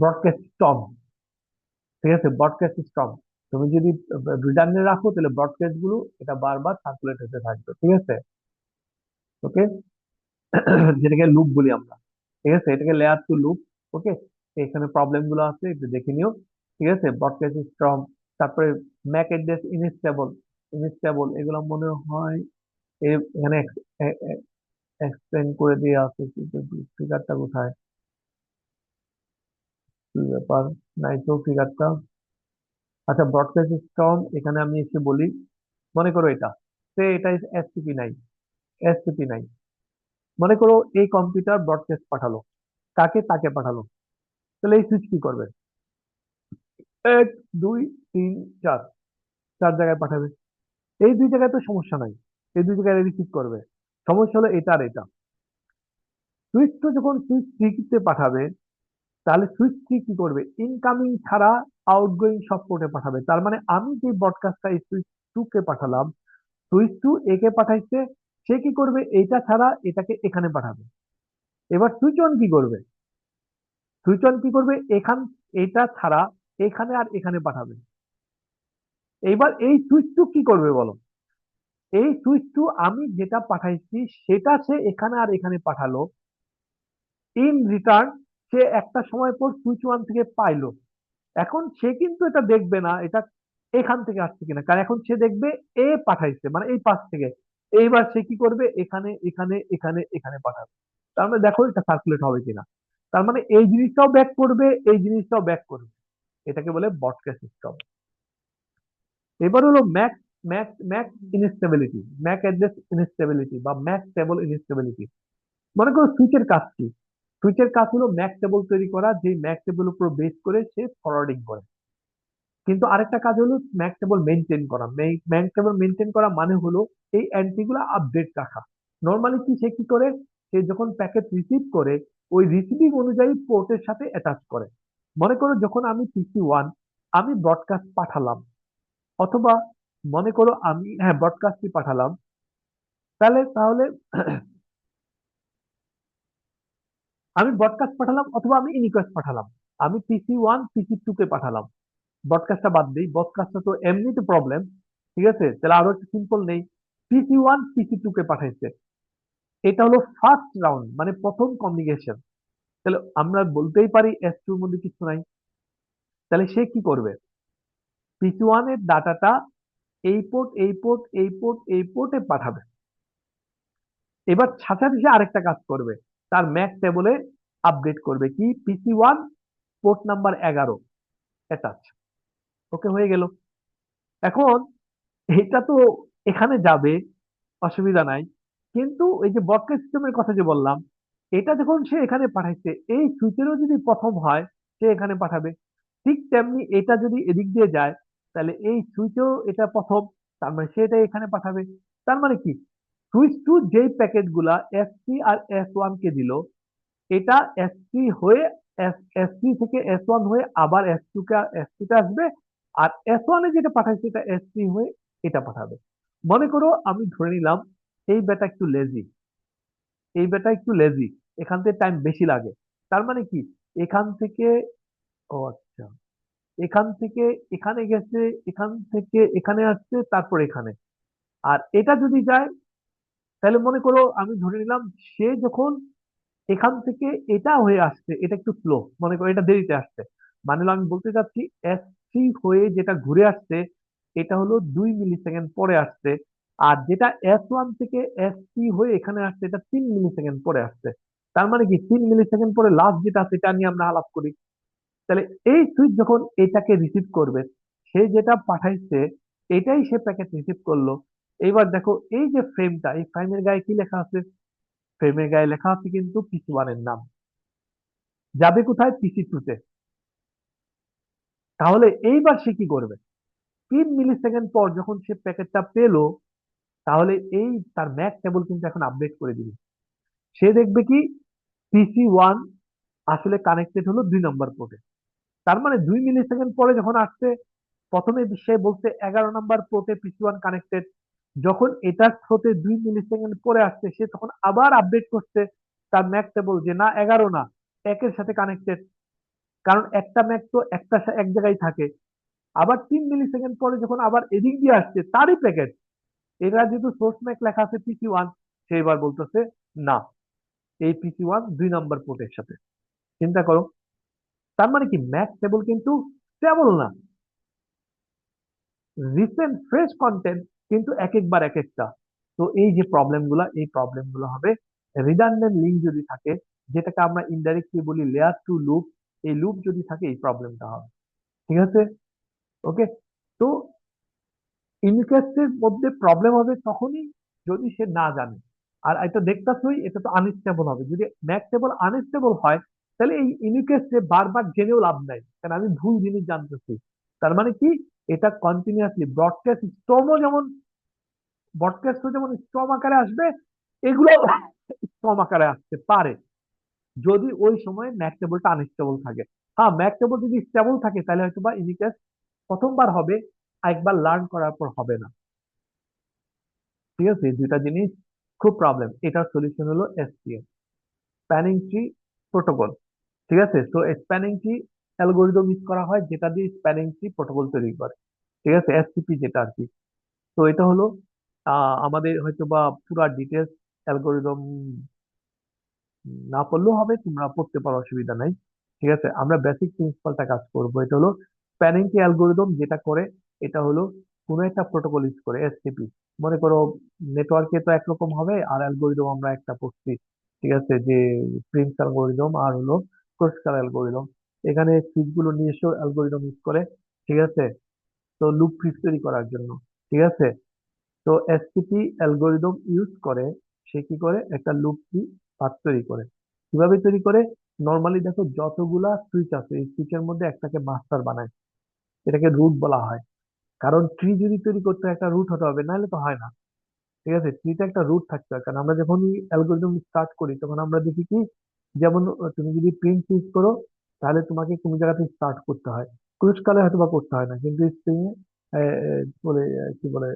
ব্রডকাস্ট স্টপ। ঠিক আছে? ব্রডকাস্ট স্টপ, তুমি যদি রিডান্ডেন্ট রাখো তাহলে ব্রডকাস্ট গুলো এটা বারবার সার্কুলেট হতে থাকবে। ঠিক আছে? ওকে? যেটাকে লুপ বলি আমরা। ঠিক আছে? এটাকে লেয়ার টু লুপ। ওকে? এখানে প্রবলেম গুলো আছে একটু দেখে নিও। ঠিক আছে? ব্রডকাস্ট স্টপ, তারপরে ম্যাক অ্যাড্রেস ইনস্টেবল, ইনস্টেবল এগুলো মনে হয় এখানে এক্সপ্লেন করে দিয়ে আছে, কিন্তু ফিগারটা কোথায়, কি ব্যাপার, নাই তো ফিগারটা। আচ্ছা, ব্রডকাস্ট সিস্টেম এখানে আমি এসে বলি, মনে করো এটা, এটা এসটিপি নাই, এসটিপি নাই, মনে করো এই কম্পিউটার ব্রডকাস্ট পাঠালো, কাকে, তাকে পাঠালো, তাহলে এই সুইচ কি করবে, এক, দুই, তিন, চার, চার জায়গায় পাঠাবে। এই দুই জায়গায় তো সমস্যা নাই, এই দুই জায়গায় রিসিভ করবে। সমস্যা হলো এটা আর এটা। সুইচ টু যখন সুইচ থ্রি তে পাঠাবে, তাহলে সুইচ থ্রি কি করবে, ইনকামিং ছাড়া আউটগোয়িং সব পোর্টে পাঠাবে। তার মানে আমি যে ব্রডকাস্টটা এই সুইচ টু কে পাঠালাম, সুইচ টু এ কে পাঠাইছে, সে কি করবে, এইটা ছাড়া এটাকে এখানে পাঠাবে। এবার সুইচ অন কি করবে, সুইচ অন কি করবে, এটা ছাড়া এখানে আর এখানে পাঠাবে। এইবার এই সুইচ টু কি করবে বলো, এই সুইচ টু আমি যেটা পাঠাইছি সেটা সে এখানে আর এখানে পাঠালো। ইন রিটার্ন সে একটা সময় পর সুইচ ওয়ান থেকে পাইলো। এখন সে কিন্তু এটা দেখবে না এটা এখান থেকে আসছে কিনা, কারণ এখন সে দেখবে এ পাঠাইছে মানে এই পাশ থেকে। এইবার সে কি করবে, এখানে এখানে এখানে এখানে পাঠাবে। তার মানে দেখো এটা সার্কুলেট হবে কিনা। তার মানে এই জিনিসটাও ব্যাক করবে, এই জিনিসটাও ব্যাক করবে। এটাকে বলে বটকা সিস্টেম। এবার হলো Mac Mac Mac instability, Mac address instability বা ম্যাক টেবল ইনস্টেবিলিটি। মনে করো সুইচের কাজ কি, সুইচের কাজ হলো ম্যাক টেবল তৈরি করা, যে ম্যাক টেবল উপর বেস করে সে ফরওয়ার্ডিং করে। কিন্তু আরেকটা কাজ হলো ম্যাক টেবল মেনটেন করা। ম্যাক টেবল মেনটেন করা মানে হলো এই এন্ট্রি গুলো আপডেট রাখা। নর্মালি কি সে কি করে, সে যখন প্যাকেট রিসিভ করে ওই রিসিভিং অনুযায়ী পোর্টের সাথে অ্যাটাচ করে। মনে করো যখন আমি পিসি ওয়ান আমি ব্রডকাস্ট পাঠালাম, অথবা মনে করো আমি হ্যাঁ ব্রডকাস্টই পাঠালাম, তাহলে তাহলে আমি ব্রডকাস্ট পাঠালাম অথবা আমি ইনিকোয়েস্ট পাঠালাম, আমি পিসি ওয়ান পিসি টু কে পাঠালাম। ব্রডকাস্টটা বাদ দিই, ব্রডকাস্টটা তো এমনিতে প্রবলেম। ঠিক আছে, তাহলে আরো একটু সিম্পল নেই, পিসি ওয়ান পিসি টু কে পাঠাইছে। এটা হলো ফার্স্ট রাউন্ড মানে প্রথম কমিউনিকেশন। তাহলে আমরা বলতেই পারি এস টুর মধ্যে কিছু নাই। তাহলে সে কি করবে, পিসি ওয়ান এর ডাটাটা এই পোর্ট এই পোর্ট এই পোর্ট এই পোর্টে পাঠাবে। এবার সাথে সাথে সে আরেকটা কাজ করবে, তার ম্যাক টেবলে আপডেট করবে কি, পিসি ওয়ান পোর্ট নাম্বার 11 অ্যাটাচ। ওকে, হয়ে গেল। এখন এটা তো এখানে যাবে, অসুবিধা নাই। কিন্তু এই যে বটকা সিস্টেমের কথা যে বললাম, এটা যখন সে এখানে পাঠাইছে, এই সুইচেরও যদি প্রথম হয় সে এখানে পাঠাবে। ঠিক তেমনি এটা যদি এদিক দিয়ে যায়, তাহলে এই সুইচেও এটা প্রথম, তার মানে সে এটা এখানে পাঠাবে। তার মানে কি, সুইচ টু যেই প্যাকেট গুলা এস থ্রি আর এস ওয়ান কে দিল, এটা এস থ্রি হয়ে এস থ্রি থেকে এস ওয়ান হয়ে আবার এস টু তে আসবে। আর এস ওয়ানে যেটা পাঠাইছে এটা এস থ্রি হয়ে এটা পাঠাবে। মনে করো আমি ধরে নিলাম এই বেটা একটু লেজি, এই বেটা একটু লেজি, এখান থেকে টাইম বেশি লাগে। তার মানে কি, এখান থেকে, ও আচ্ছা, এখান থেকে এখানে গেছে, এখান থেকে এখানে আসছে, তারপর এখানে। আর এটা যদি যায়, তাহলে মনে করো আমি ধরে নিলাম সে যখন এখান থেকে এটা হয়ে আসছে, এটা একটু স্লো, মনে করো এটা দেরিতে আসছে। মানে হলো আমি বলতে চাচ্ছি এস থ্রি হয়ে যেটা ঘুরে আসছে এটা হলো 2 মিলি সেকেন্ড পরে আসছে। আর যেটা এস ওয়ান থেকে এস থ্রি হয়ে এখানে আসছে এটা 3 মিলি সেকেন্ড পরে আসছে। তার মানে কি 3 মিলি সেকেন্ড পরে লাস্ট যেটা আছে এটা নিয়ে আমরা আলাপ করি। তাহলে এই সুইচ যখন এটাকে রিসিভ করবে, সে যেটা পাঠাইছে এটাই সে প্যাকেট রিসিভ করলো। এইবার দেখো এই যে ফ্রেমটা, এই ফ্রেমের গায়ে কি লেখা আছে, ফ্রেমের গায়ে লেখা আছে কিন্তু পিসি ওয়ান এর নাম, যাবে কোথায়, পিসি টু তে। তাহলে এইবার সে কি করবে, 3 মিলি সেকেন্ড পর যখন সে প্যাকেটটা পেলো, তাহলে এই তার ম্যাক টেবল কিন্তু এখন আপডেট করে দিবে। সে দেখবে কি, পিসি ওয়ান আসলে কানেক্টেড হলো 2 নম্বর পোর্টে। তার মানে 2 মিলি সেকেন্ড পরে যখন আসছে, প্রথমে সে বলছে 11 নম্বর পোর্টে পিসি ওয়ান কানেক্টেড। যখন এটার থ্রোতে 2 মিলি সেকেন্ড পরে আসছে, সে তখন আবার আপডেট করছে তার ম্যাক টেবল যে না 11 না, একের সাথে কানেক্টেড। কারণ একটা ম্যাক তো এক জায়গায় থাকে। আবার 3 মিলি সেকেন্ড পরে যখন আবার এদিক দিয়ে আসছে তারই প্যাকেট, এটা যেহেতু সোর্স ম্যাক লেখা আছে পিসি ওয়ান, সে এবার বলতেছে না, এই পিসি ওয়ান 2 নম্বর পোর্টের সাথে। চিন্তা করো, তার মানে কি ম্যাক টেবল কিন্তু স্টেবল না, রিসেন্ট ফ্রেশ কন্টেন্ট কিন্তু এক একবার এক একটা। তো এই যে প্রবলেম গুলো হবে রিডান্ডেন্ট লিঙ্ক যদি থাকে, যেটাকে আমরা ইনডাইরেক্টলি বলি লেয়ার টু লুপ, এই লুপ যদি থাকে এই প্রবলেমটা হবে। ঠিক আছে, ওকে। তো ইনকেসের মধ্যে প্রবলেম হবে তখনই যদি সে না জানে। আর এটা দেখতেছই, এটা তো আনস্টেবল হবে। যদি ম্যাক টেবল আনস্টেবল হয়, তাহলে এই ইউনিকেসে বারবার জেনেও লাভ নাই, কারণ আমি ভুল জিনিস জানতেছি। তার মানে কি, এটা কন্টিনিউয়াসলি ব্রডকাস্টও যেমন স্ট্রম আকারে আসবে, এগুলো স্ট্রম আকারে আসতে পারে। যদি ওই সময় ম্যাক টেবলটা আনস্টেবল থাকে। হ্যাঁ, ম্যাক টেবল যদি স্টেবল থাকে তাহলে হয়তো বা ইউনিট প্রথমবার হবে, একবার লার্ন করার পর হবে না। ঠিক আছে, এই দুইটা জিনিস খুব প্রবলেম। এটার সলিউশন হলো এসটিএম, স্প্যানিং ট্রি প্রোটোকল। ঠিক আছে, তো স্প্যানিং ট্রি অ্যালগোরিদম ইউজ করা হয় যেটা দিয়ে স্প্যানিং ট্রি প্রোটোকল তৈরি করে। ঠিক আছে, এসটিপি যেটা আর কি। তো এটা হলো আমাদের হয়তো বা পুরা ডিটেলস অ্যালগোরিদম না পড়লেও হবে, তোমরা পড়তে পারো, অসুবিধা নাই। ঠিক আছে, আমরা বেসিক প্রিন্সিপালটা কাজ করবো। এটা হলো স্প্যানিং ট্রি অ্যালগোরিদম যেটা করে, এটা হলো কোনো একটা প্রোটোকল ইউজ করে, এসটিপি। মনে করো নেটওয়ার্কে তো একরকম হবে, আর অ্যালগোরিদম আমরা একটা পড়ছি। ঠিক আছে, যে প্রিন্স অ্যালগোরিদম আর হলো ক্রুসকাল অ্যালগোরিদম। এখানে সুইচ গুলো নিজস্ব অ্যালগোরিদম ইউজ করে। ঠিক আছে, তো লুপ ফিট তৈরি করার জন্য। ঠিক আছে, তো এসটিপি অ্যালগোরিদম ইউজ করে, সে কি করে একটা লুপ কি পাথ তৈরি করে। কিভাবে তৈরি করে? নর্মালি দেখো যতগুলা সুইচ আছে এই সুইচের মধ্যে একটাকে মাস্টার বানায়, এটাকে রুট বলা হয়। কারণ ট্রি যদি তৈরি করতে হয়, একটা রুট হতে হবে, নাহলে তো হয় না। ঠিক আছে, ট্রিতে একটা রুট থাকতে হয়। কারণ আমরা যখনই অ্যালগোরিদম স্টার্ট করি তখন আমরা দেখি কি, যেমন তুমি যদি প্রিন্ট ইউজ করো তাহলে তোমাকে কোনো জায়গাতে স্টার্ট করতে হয়। ক্রুজ কালে হয়তো বা করতে হয় না, কিন্তু স্প্রিং বলে কি বলে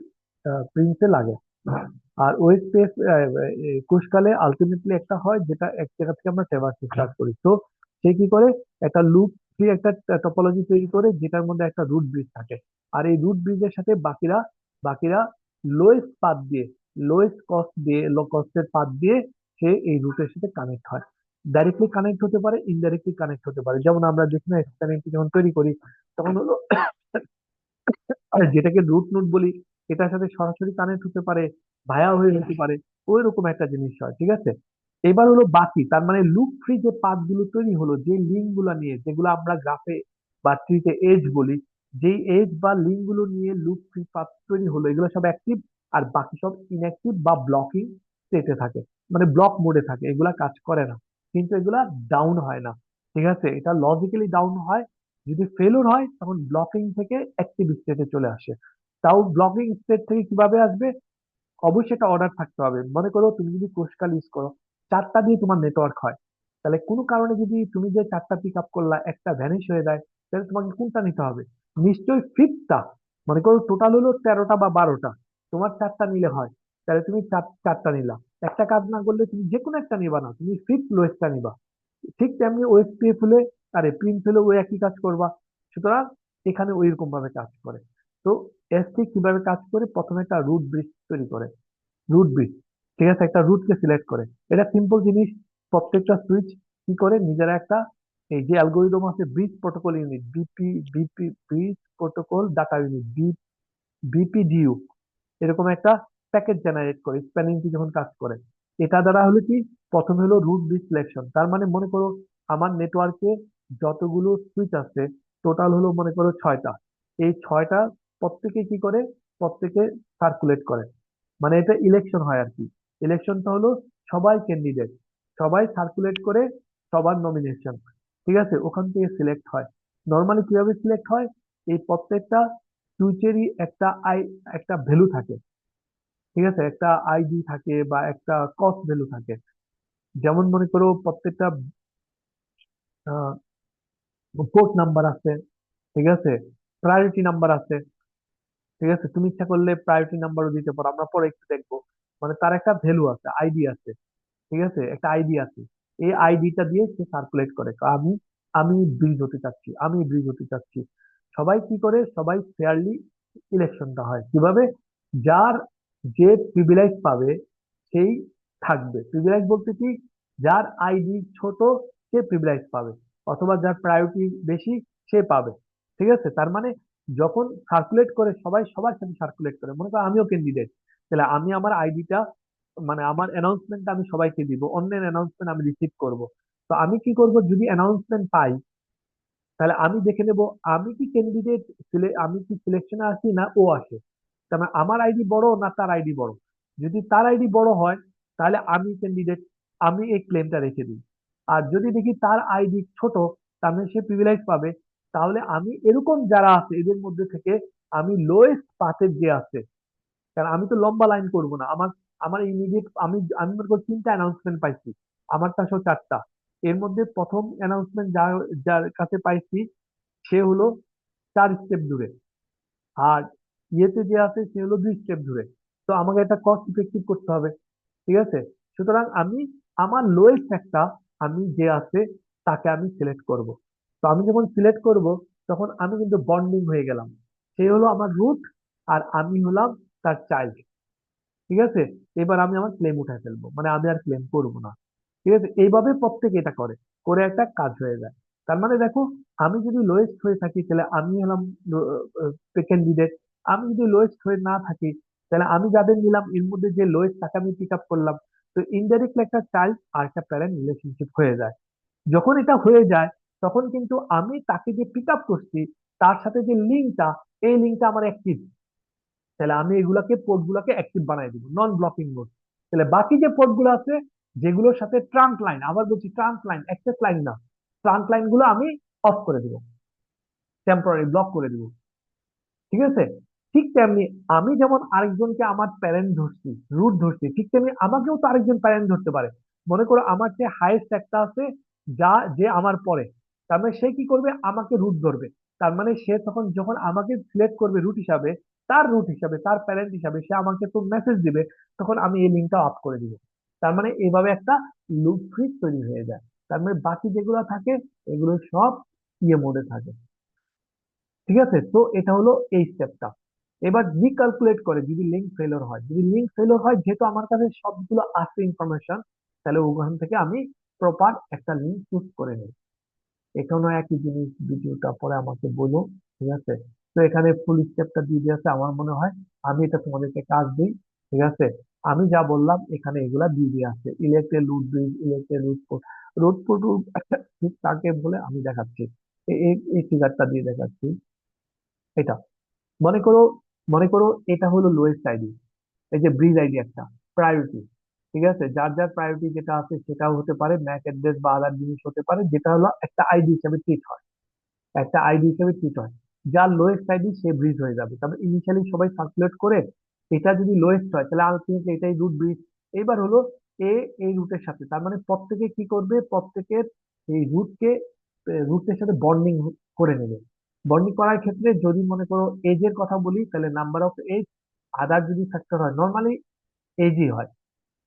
প্রিন্টে লাগে। আর ওই স্পেস কোষকালে আলটিমেটলি একটা হয় যেটা এক জায়গা থেকে আমরা ট্রেভার্স স্টার্ট করি। তো সে কি করে, একটা লুপ থ্রি একটা টপোলজি তৈরি করে যেটার মধ্যে একটা রুট ব্রিজ থাকে। আর এই রুট ব্রিজের সাথে বাকিরা বাকিরা লোয়েস্ট পাথ দিয়ে, লোয়েস্ট কস্ট দিয়ে, লো কস্টের পাথ দিয়ে সে এই রুটের সাথে কানেক্ট হয়। ডাইরেক্টলি কানেক্ট হতে পারে, ইনডাইরেক্টলি কানেক্ট হতে পারে। যেমন আমরা দেখি না এক্সপেরিমেন্ট যখন তৈরি করি তখন হলো আর যেটাকে রুট নোট বলি, এটার সাথে সরাসরি কানেক্ট হতে পারে, ভায়া হয়ে হতে পারে। ওই রকম একটা জিনিস হয়। ঠিক আছে, এবার হলো বাকি, তার মানে লুপ ফ্রি যে পাথ গুলো তৈরি হলো, যে লিঙ্ক গুলা নিয়ে, যেগুলো আমরা গ্রাফে বা ট্রিতে এজ বলি, যেই এজ বা লিঙ্ক গুলো নিয়ে লুপ ফ্রি পাথ তৈরি হলো, এগুলো সব অ্যাক্টিভ। আর বাকি সব ইনঅ্যাক্টিভ বা ব্লকিং স্টেটে থাকে, মানে ব্লক মোডে থাকে, এগুলা কাজ করে না। কিন্তু এগুলা ডাউন হয় না। ঠিক আছে, এটা লজিক্যালি ডাউন হয়। যদি ফেলোর হয় তখন ব্লকিং থেকে অ্যাক্টিভ স্টেটে চলে আসে। তাও ব্লকিং স্টেট থেকে কিভাবে আসবে? অবশ্যই একটা অর্ডার থাকতে হবে। মনে করো তুমি যদি কোষকাল ইউজ করো, চারটা দিয়ে তোমার নেটওয়ার্ক হয়, তাহলে কোনো কারণে যদি তুমি যে চারটা পিক আপ করলা একটা ভ্যানিশ হয়ে যায়, তাহলে তোমাকে কোনটা নিতে হবে? নিশ্চয়ই ফিফথটা। মনে করো টোটাল হলো 13টা বা 12টা, তোমার চারটা নিলে হয়, তাহলে তুমি চারটা নিলা। একটা কাজ না করলে তুমি যে কোনো একটা নিবা না, তুমি ফিফথ লোয়েস্টটা নিবা। ঠিক তেমনি ওএসপিএফ হলে, আরে প্রিন্স হলে ওই একই কাজ করবা। সুতরাং এখানে ওই রকম ভাবে কাজ করে। তো এসটি কিভাবে কাজ করে? প্রথমে একটা রুট ব্রিজ তৈরি করে, রুট ব্রিজ। ঠিক আছে, একটা রুটকে সিলেক্ট করে। এটা সিম্পল জিনিস। প্রত্যেকটা সুইচ কি করে, নিজেরা একটা এই যে অ্যালগোরিদম আছে, bridge protocol unit, BP bridge protocol data unit, BPDU, এরকম একটা প্যাকেজ জেনারেট করে স্প্যানিং ট্রি যখন কাজ করে। এটা দ্বারা হলো কি, প্রথমে হলো রুট বিট সিলেকশন। তার মানে মনে করো আমার নেটওয়ার্কে যতগুলো সুইচ আছে টোটাল হলো মনে করো 6টা। এই 6টা প্রত্যেকে কি করে, প্রত্যেকে সার্কুলেট করে, মানে এটা ইলেকশন হয় আর কি। ইলেকশনটা হলো সবাই ক্যান্ডিডেট, সবাই সার্কুলেট করে, সবার নমিনেশন। ঠিক আছে, ওখান থেকে সিলেক্ট হয়। নর্মালি কিভাবে সিলেক্ট হয়? এই প্রত্যেকটা সুইচেরই একটা ভ্যালু থাকে। ঠিক আছে, একটা আইডি থাকে বা একটা কস্ট ভ্যালু থাকে। যেমন মনে করো প্রত্যেকটা পোর্ট নাম্বার আছে। ঠিক আছে, প্রায়োরিটি নাম্বার আছে। ঠিক আছে, তুমি ইচ্ছা করলে প্রায়োরিটি নাম্বারও দিতে পারো, আমরা পরে একটু দেখবো। মানে তার একটা ভ্যালু আছে, আইডি আছে। ঠিক আছে, একটা আইডি আছে। এই আইডিটা দিয়ে সে সার্কুলেট করে, তো আমি আমি ব্রিজ হতে চাচ্ছি, আমি ব্রিজ হতে চাচ্ছি। সবাই কি করে, সবাই ফেয়ারলি ইলেকশনটা হয় কিভাবে? যার যে প্রিভিলেজ পাবে সেই থাকবে। প্রিভিলেজ বলতে কি, যার আইডি ছোট সে প্রিভিলেজ পাবে, অথবা যার প্রায়োরিটি বেশি সে পাবে। ঠিক আছে, তার মানে যখন সার্কুলেট করে সবাই সবার সাথে সার্কুলেট করে, মনে করো আমিও ক্যান্ডিডেট, তাহলে আমি আমার আইডিটা, মানে আমার অ্যানাউন্সমেন্ট আমি সবাইকে দিব, অন্যের অ্যানাউন্সমেন্ট আমি রিসিভ করব। তো আমি কি করব, যদি অ্যানাউন্সমেন্ট পাই তাহলে আমি দেখে নেব আমি কি ক্যান্ডিডেট, আমি কি সিলেকশনে আসি না ও আসে। তার মানে আমার আইডি বড় না তার আইডি বড়? যদি তার আইডি বড় হয় তাহলে আমি ক্যান্ডিডেট, আমি এই ক্লেমটা রেখে দিই। আর যদি দেখি তার আইডি ছোট, তার মানে সে প্রিভিলেজ পাবে, তাহলে আমি এরকম যারা আছে এদের মধ্যে থেকে আমি লোয়েস্ট পাথের যে আছে, কারণ আমি তো লম্বা লাইন করব না। আমার আমার ইমিডিয়েট আমি আমি মনে করি 3টা অ্যানাউন্সমেন্ট পাইছি, আমারটা সহ 4টা। এর মধ্যে প্রথম অ্যানাউন্সমেন্ট যার যার কাছে পাইছি সে হলো 4 স্টেপ দূরে, আর ইয়েতে যে আছে সে হলো 2 স্টেপ দূরে। তো আমাকে এটা কস্ট ইফেক্টিভ করতে হবে, ঠিক আছে? সুতরাং আমি আমার লোয়েস্ট একটা, আমি যে আছে তাকে আমি সিলেক্ট করব। তো আমি যখন সিলেক্ট করব তখন আমি কিন্তু বন্ডিং হয়ে গেলাম, সে হলো আমার রুট আর আমি হলাম তার চাইল্ড, ঠিক আছে? এবার আমি আমার ক্লেম উঠায় ফেলবো, মানে আমি আর ক্লেম করবো না, ঠিক আছে? এইভাবে প্রত্যেকে এটা করে, করে একটা কাজ হয়ে যায়। তার মানে দেখো, আমি যদি লোয়েস্ট হয়ে থাকি তাহলে আমি হলাম ক্যান্ডিডেট, আমি যদি লোয়েস্ট হয়ে না থাকি তাহলে আমি যাদের নিলাম এর মধ্যে যে লোয়েস্ট তাকে আমি পিক আপ করলাম। তো ইনডাইরেক্টলি একটা চাইল্ড আর একটা প্যারেন্ট রিলেশনশিপ হয়ে যায়। যখন এটা হয়ে যায় তখন কিন্তু আমি তাকে যে পিক আপ করছি তার সাথে যে লিঙ্কটা, এই লিঙ্কটা আমার অ্যাক্টিভ, তাহলে আমি এগুলাকে পোর্ট গুলাকে অ্যাক্টিভ বানাই দিব, নন ব্লকিং মোড। তাহলে বাকি যে পোর্ট গুলো আছে যেগুলোর সাথে ট্রাঙ্ক লাইন, আবার বলছি ট্রাঙ্ক লাইন, অ্যাক্সেস লাইন না, ট্রাঙ্ক লাইন গুলো আমি অফ করে দিব, টেম্পোরারি ব্লক করে দিব, ঠিক আছে? ঠিক তেমনি আমি যেমন আরেকজনকে আমার প্যারেন্ট ধরছি, রুট ধরছি, ঠিক তেমনি আমাকেও তো আরেকজন প্যারেন্ট ধরতে পারে। মনে করো আমার যে হাইয়েস্ট একটা আছে, যা যে আমার পরে, তার মানে সে কি করবে, আমাকে রুট ধরবে। তার মানে সে তখন যখন আমাকে সিলেক্ট করবে রুট হিসাবে, তার রুট হিসাবে, তার প্যারেন্ট হিসাবে সে আমাকে তো মেসেজ দিবে, তখন আমি এই লিঙ্কটা অফ করে দিব। তার মানে এইভাবে একটা লুপ ফ্রিজ তৈরি হয়ে যায়। তার মানে বাকি যেগুলো থাকে এগুলো সব ইয়ে মোডে থাকে, ঠিক আছে? তো এটা হলো এই স্টেপটা। এবার রিক্যালকুলেট করে যদি লিঙ্ক ফেলোর হয়, যদি লিঙ্ক ফেলোর হয়, যেহেতু আমার কাছে সবগুলো আছে ইনফরমেশন, তাহলে ওখান থেকে আমি প্রপার একটা লিঙ্ক চুজ করে নিই। এখানেও একই জিনিস, ভিডিওটা পরে আমাকে বলো, ঠিক আছে? তো এখানে ফুল স্টেপটা দিয়ে দিয়েছে আমার মনে হয়, আমি এটা তোমাদেরকে কাজ দিই, ঠিক আছে? আমি যা বললাম এখানে এগুলা দিয়ে দিয়ে আছে, elected root bridge, elected root port, root port ঠিক তাকে বলে আমি দেখাচ্ছি, এই ফিগারটা দিয়ে দেখাচ্ছি। এটা মনে করো, মনে করো এটা হলো লোয়েস্ট আইডি, এই যে ব্রিজ আইডি একটা প্রায়োরিটি, ঠিক আছে? যার যার প্রায়োরিটি যেটা আছে সেটাও হতে পারে, ম্যাক অ্যাড্রেস বা আদার জিনিস হতে পারে, যেটা হলো একটা আইডি হিসেবে ট্রিট হয়, একটা আইডি হিসেবে ট্রিট হয়। যার লোয়েস্ট আইডি সে ব্রিজ হয়ে যাবে, তবে ইনিশিয়ালি সবাই সার্কুলেট করে, এটা যদি লোয়েস্ট হয় তাহলে আলটিমেটলি এটাই রুট ব্রিজ। এবার হলো এ এই রুটের সাথে, তার মানে প্রত্যেকে কি করবে, প্রত্যেকের এই রুটকে, রুটের সাথে বন্ডিং করে নেবে। বন্ডিং করার ক্ষেত্রে যদি মনে করো এজ এর কথা বলি তাহলে নাম্বার অফ এজ, আদার যদি ফ্যাক্টর হয়, নর্মালি এজই হয়,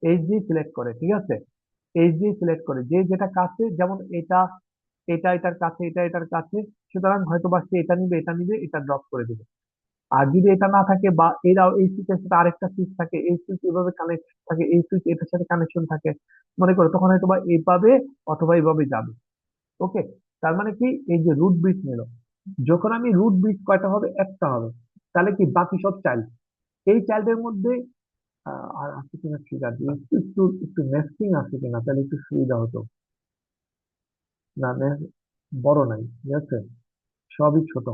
এইচ দিয়ে সিলেক্ট করে, ঠিক আছে? এইচ দিয়ে সিলেক্ট করে যে যেটা কাছে, যেমন এটা, এটা এটার কাছে, এটা এটার কাছে, সুতরাং হয়তো বা সে এটা নিবে, এটা নিবে, এটা ড্রপ করে দিবে। আর যদি এটা না থাকে বা এরাও এই সুইচের সাথে আরেকটা সুইচ থাকে, এই সুইচ এভাবে কানেক্ট থাকে, এই সুইচ এটার সাথে কানেকশন থাকে, মনে করো তখন হয়তো বা এইভাবে অথবা এইভাবে যাবে। ওকে, তার মানে কি, এই যে রুট ব্রিজ নিল, যখন আমি রুট ব্রিজ কয়টা হবে, একটা হবে, তাহলে কি বাকি সব চাইল্ড, এই চাইল্ডের মধ্যে আর আছে কিনা ঠিক আছে, একটু একটু একটু নেস্টিং আছে কিনা তাহলে একটু সুবিধা হতো। না বড় নাই, ঠিক আছে? সবই ছোট,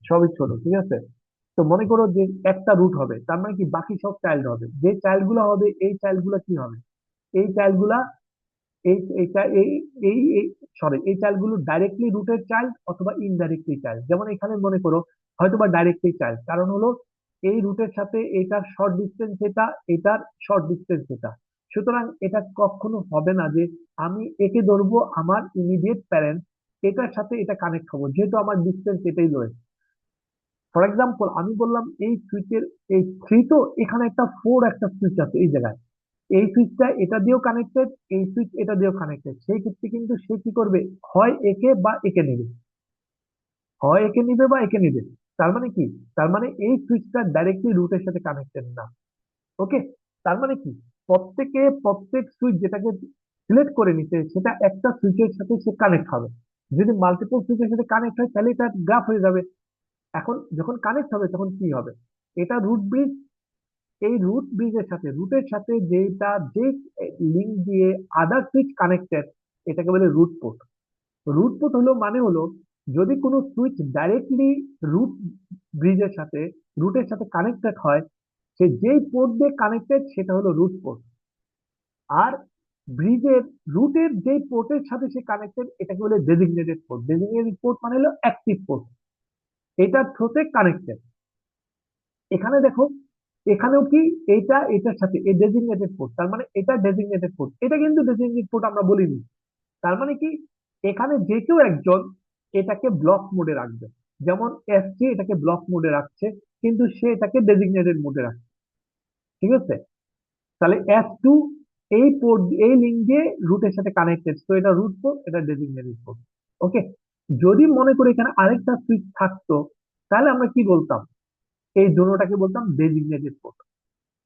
সবই ছোট, ঠিক আছে? তো মনে করো যে একটা রুট হবে, তার মানে কি বাকি সব চাইল্ড হবে, যে চাইল্ড গুলো হবে এই চাইল্ড গুলা কি হবে, এই চাইল্ড গুলা, এই এইটা এই সরি, এই চাইল্ড গুলো ডাইরেক্টলি রুটের চাইল্ড অথবা ইনডাইরেক্টলি চাইল্ড। যেমন এখানে মনে করো হয়তোবা ডাইরেক্টলি চাইল্ড, কারণ হলো এই রুটের সাথে এটার শর্ট ডিস্টেন্স এটা, এটার শর্ট ডিস্টেন্স এটা, সুতরাং এটা কখনো হবে না যে আমি একে ধরবো আমার ইমিডিয়েট প্যারেন্ট, এটার সাথে এটা কানেক্ট হবো, যেহেতু আমার ডিস্টেন্স এটাই রয়েছে। ফর এক্সাম্পল আমি বললাম এই সুইচের এই থ্রি, তো এখানে একটা ফোর একটা সুইচ আছে এই জায়গায়, এই সুইচটা এটা দিয়েও কানেক্টেড, এই সুইচ এটা দিয়েও কানেক্টেড, সেই ক্ষেত্রে কিন্তু সে কি করবে, হয় একে বা একে নেবে, হয় একে নিবে বা একে নিবে। তার মানে কি, তার মানে এই সুইচটা ডাইরেক্টলি রুটের সাথে কানেক্টেড না। ওকে, তার মানে কি, প্রত্যেকে প্রত্যেক সুইচ যেটাকে সিলেক্ট করে নিতে সেটা একটা সুইচের সাথে সে কানেক্ট হবে। যদি মাল্টিপল সুইচের সাথে কানেক্ট হয় তাহলে এটা গ্রাফ হয়ে যাবে। এখন যখন কানেক্ট হবে তখন কি হবে, এটা রুট ব্রিজ, এই রুট ব্রিজের সাথে, রুটের সাথে যেটা যে লিঙ্ক দিয়ে আদার সুইচ কানেক্টেড, এটাকে বলে রুট পোর্ট। রুট পোর্ট হলো মানে হলো যদি কোনো সুইচ ডাইরেক্টলি রুট ব্রিজের সাথে, রুটের সাথে কানেক্টেড হয়, সে যেই পোর্ট দিয়ে কানেক্টেড সেটা হলো রুট পোর্ট। আর ব্রিজের রুটের যে পোর্টের সাথে সে কানেক্টেড এটাকে বলে ডেজিগনেটেড পোর্ট। ডেজিগনেটেড পোর্ট মানে হলো অ্যাক্টিভ পোর্ট, এটার থ্রুতে কানেক্টেড। এখানে দেখো এখানেও কি এটা এটার সাথে এই ডেজিগনেটেড পোর্ট, তার মানে এটা ডেজিগনেটেড পোর্ট, এটা কিন্তু ডেজিগনেটেড পোর্ট আমরা বলিনি। তার মানে কি, এখানে যে কেউ একজন এটাকে ব্লক মোডে রাখবে। যেমন এসজি এটাকে ব্লক মোডে রাখছে, কিন্তু সে এটাকে ডেজিগনেটেড মোডে রাখছে। ঠিক আছে, তাহলে এস টু এই পোর্ট এই লিঙ্ক দিয়ে রুটের সাথে কানেক্টেড, তো এটা রুট পোর্ট, এটা ডেজিগনেটেড পোর্ট। ওকে, যদি মনে করি এখানে আরেকটা সুইচ থাকতো, তাহলে আমরা কি বলতাম? এই জোনটাকে বলতাম ডেজিগনেটেড পোর্ট,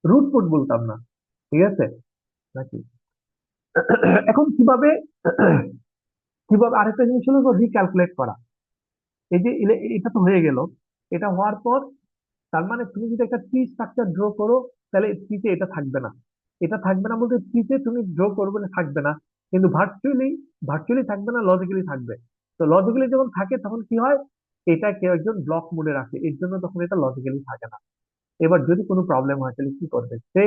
রুট পোর্ট বলতাম না। ঠিক আছে নাকি? এখন কিভাবে কিভাবে আরেকটা জিনিস হলো রিক্যালকুলেট করা। এই যে এটা তো হয়ে গেল, এটা হওয়ার পর তার মানে তুমি যদি একটা ট্রি স্ট্রাকচার ড্র করো, তাহলে ট্রিতে এটা থাকবে না। এটা থাকবে না বলতে ট্রিতে তুমি ড্র করবে না, থাকবে না, কিন্তু ভার্চুয়ালি ভার্চুয়ালি থাকবে না, লজিক্যালি থাকবে। তো লজিক্যালি যখন থাকে তখন কি হয়, এটা কেউ একজন ব্লক মোডে রাখে, এর জন্য তখন এটা লজিক্যালি থাকে না। এবার যদি কোনো প্রবলেম হয় তাহলে কি করবে সে?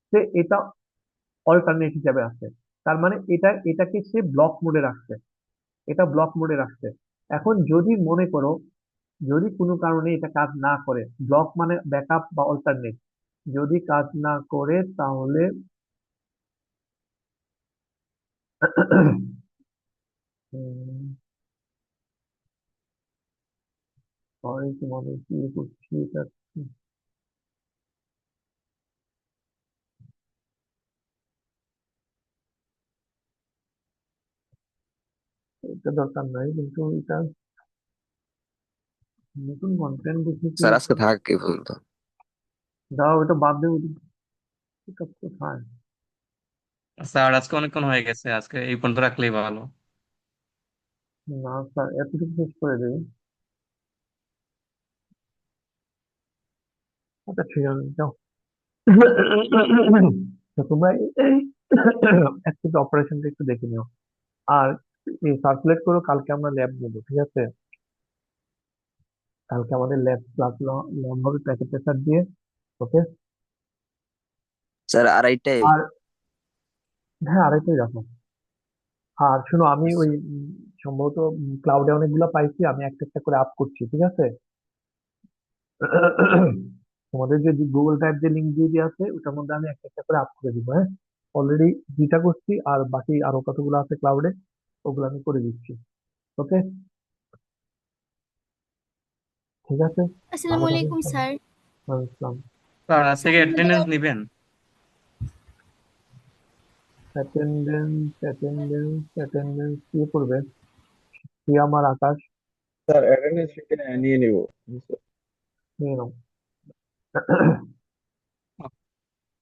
সে এটা অল্টারনেট হিসাবে আছে, তার মানে এটাকে সে ব্লক মোডে রাখছে, এটা ব্লক মোডে রাখছে। এখন যদি মনে করো, যদি কোনো কারণে এটা কাজ না করে, ব্লক মানে ব্যাকআপ বা অল্টারনেট, যদি কাজ না করে তাহলে সরি তোমাদের কি করছি এটা, এটা দরকার নাই, কিন্তু এটা নতুন কন্টেন্ট দেখে কি স্যার আজকে এটা থাক কি পর্যন্ত। দাও, এটা বাদ দেবো। এটা কোথায়? স্যার আজকে অনেকক্ষণ হয়ে গেছে, আজকে এই পর্যন্ত রাখলেই ভালো। না স্যার, এতটুকু শেষ করে দেবে। আচ্ছা ঠিক আছে, যাও। তো তোমরা এই অ্যাক্টিভ অপারেশনটা একটু দেখে নিও, আর সার্কুলেট করো, কালকে আমরা ল্যাব নেবো, ঠিক আছে? কালকে আমাদের ল্যাব ক্লাস ল্যাব হবে প্যাকেট টেস্টার দিয়ে। ওকে। স্যার আড়াইটায়। আর হ্যাঁ, আরেকটাই রাখো। আর শোনো, আমি ওই সম্ভবত ক্লাউডে অনেকগুলো পাইছি, আমি একটা একটা করে আপ করছি, ঠিক আছে? তোমাদের যে গুগল ড্রাইভ যে লিঙ্ক দিয়ে দিয়ে আছে, ওটার মধ্যে আমি একটা একটা করে আপ করে দিব, হ্যাঁ। অলরেডি দুইটা করছি, আর বাকি আরো কতগুলো আছে ক্লাউডে, ওগুলো আমি করে দিচ্ছি। ওকে, ঠিক আছে। ভালো আসসালামু থাকো আলাইকুম সবাই। স্যার। ওয়ালাইকুম আসসালাম। স্যার আজ স্যার থেকে আমাদের অ্যাটেন্ডেন্স নিবেন? অ্যাটেন্ডেন্স অ্যাটেন্ডেন্স অ্যাটেন্ডেন্স কি করবে? কি আমার আকাশ, স্যার অ্যাটেন্ডেন্স শিটে নিয়ে নিব। নিয়ে নাও।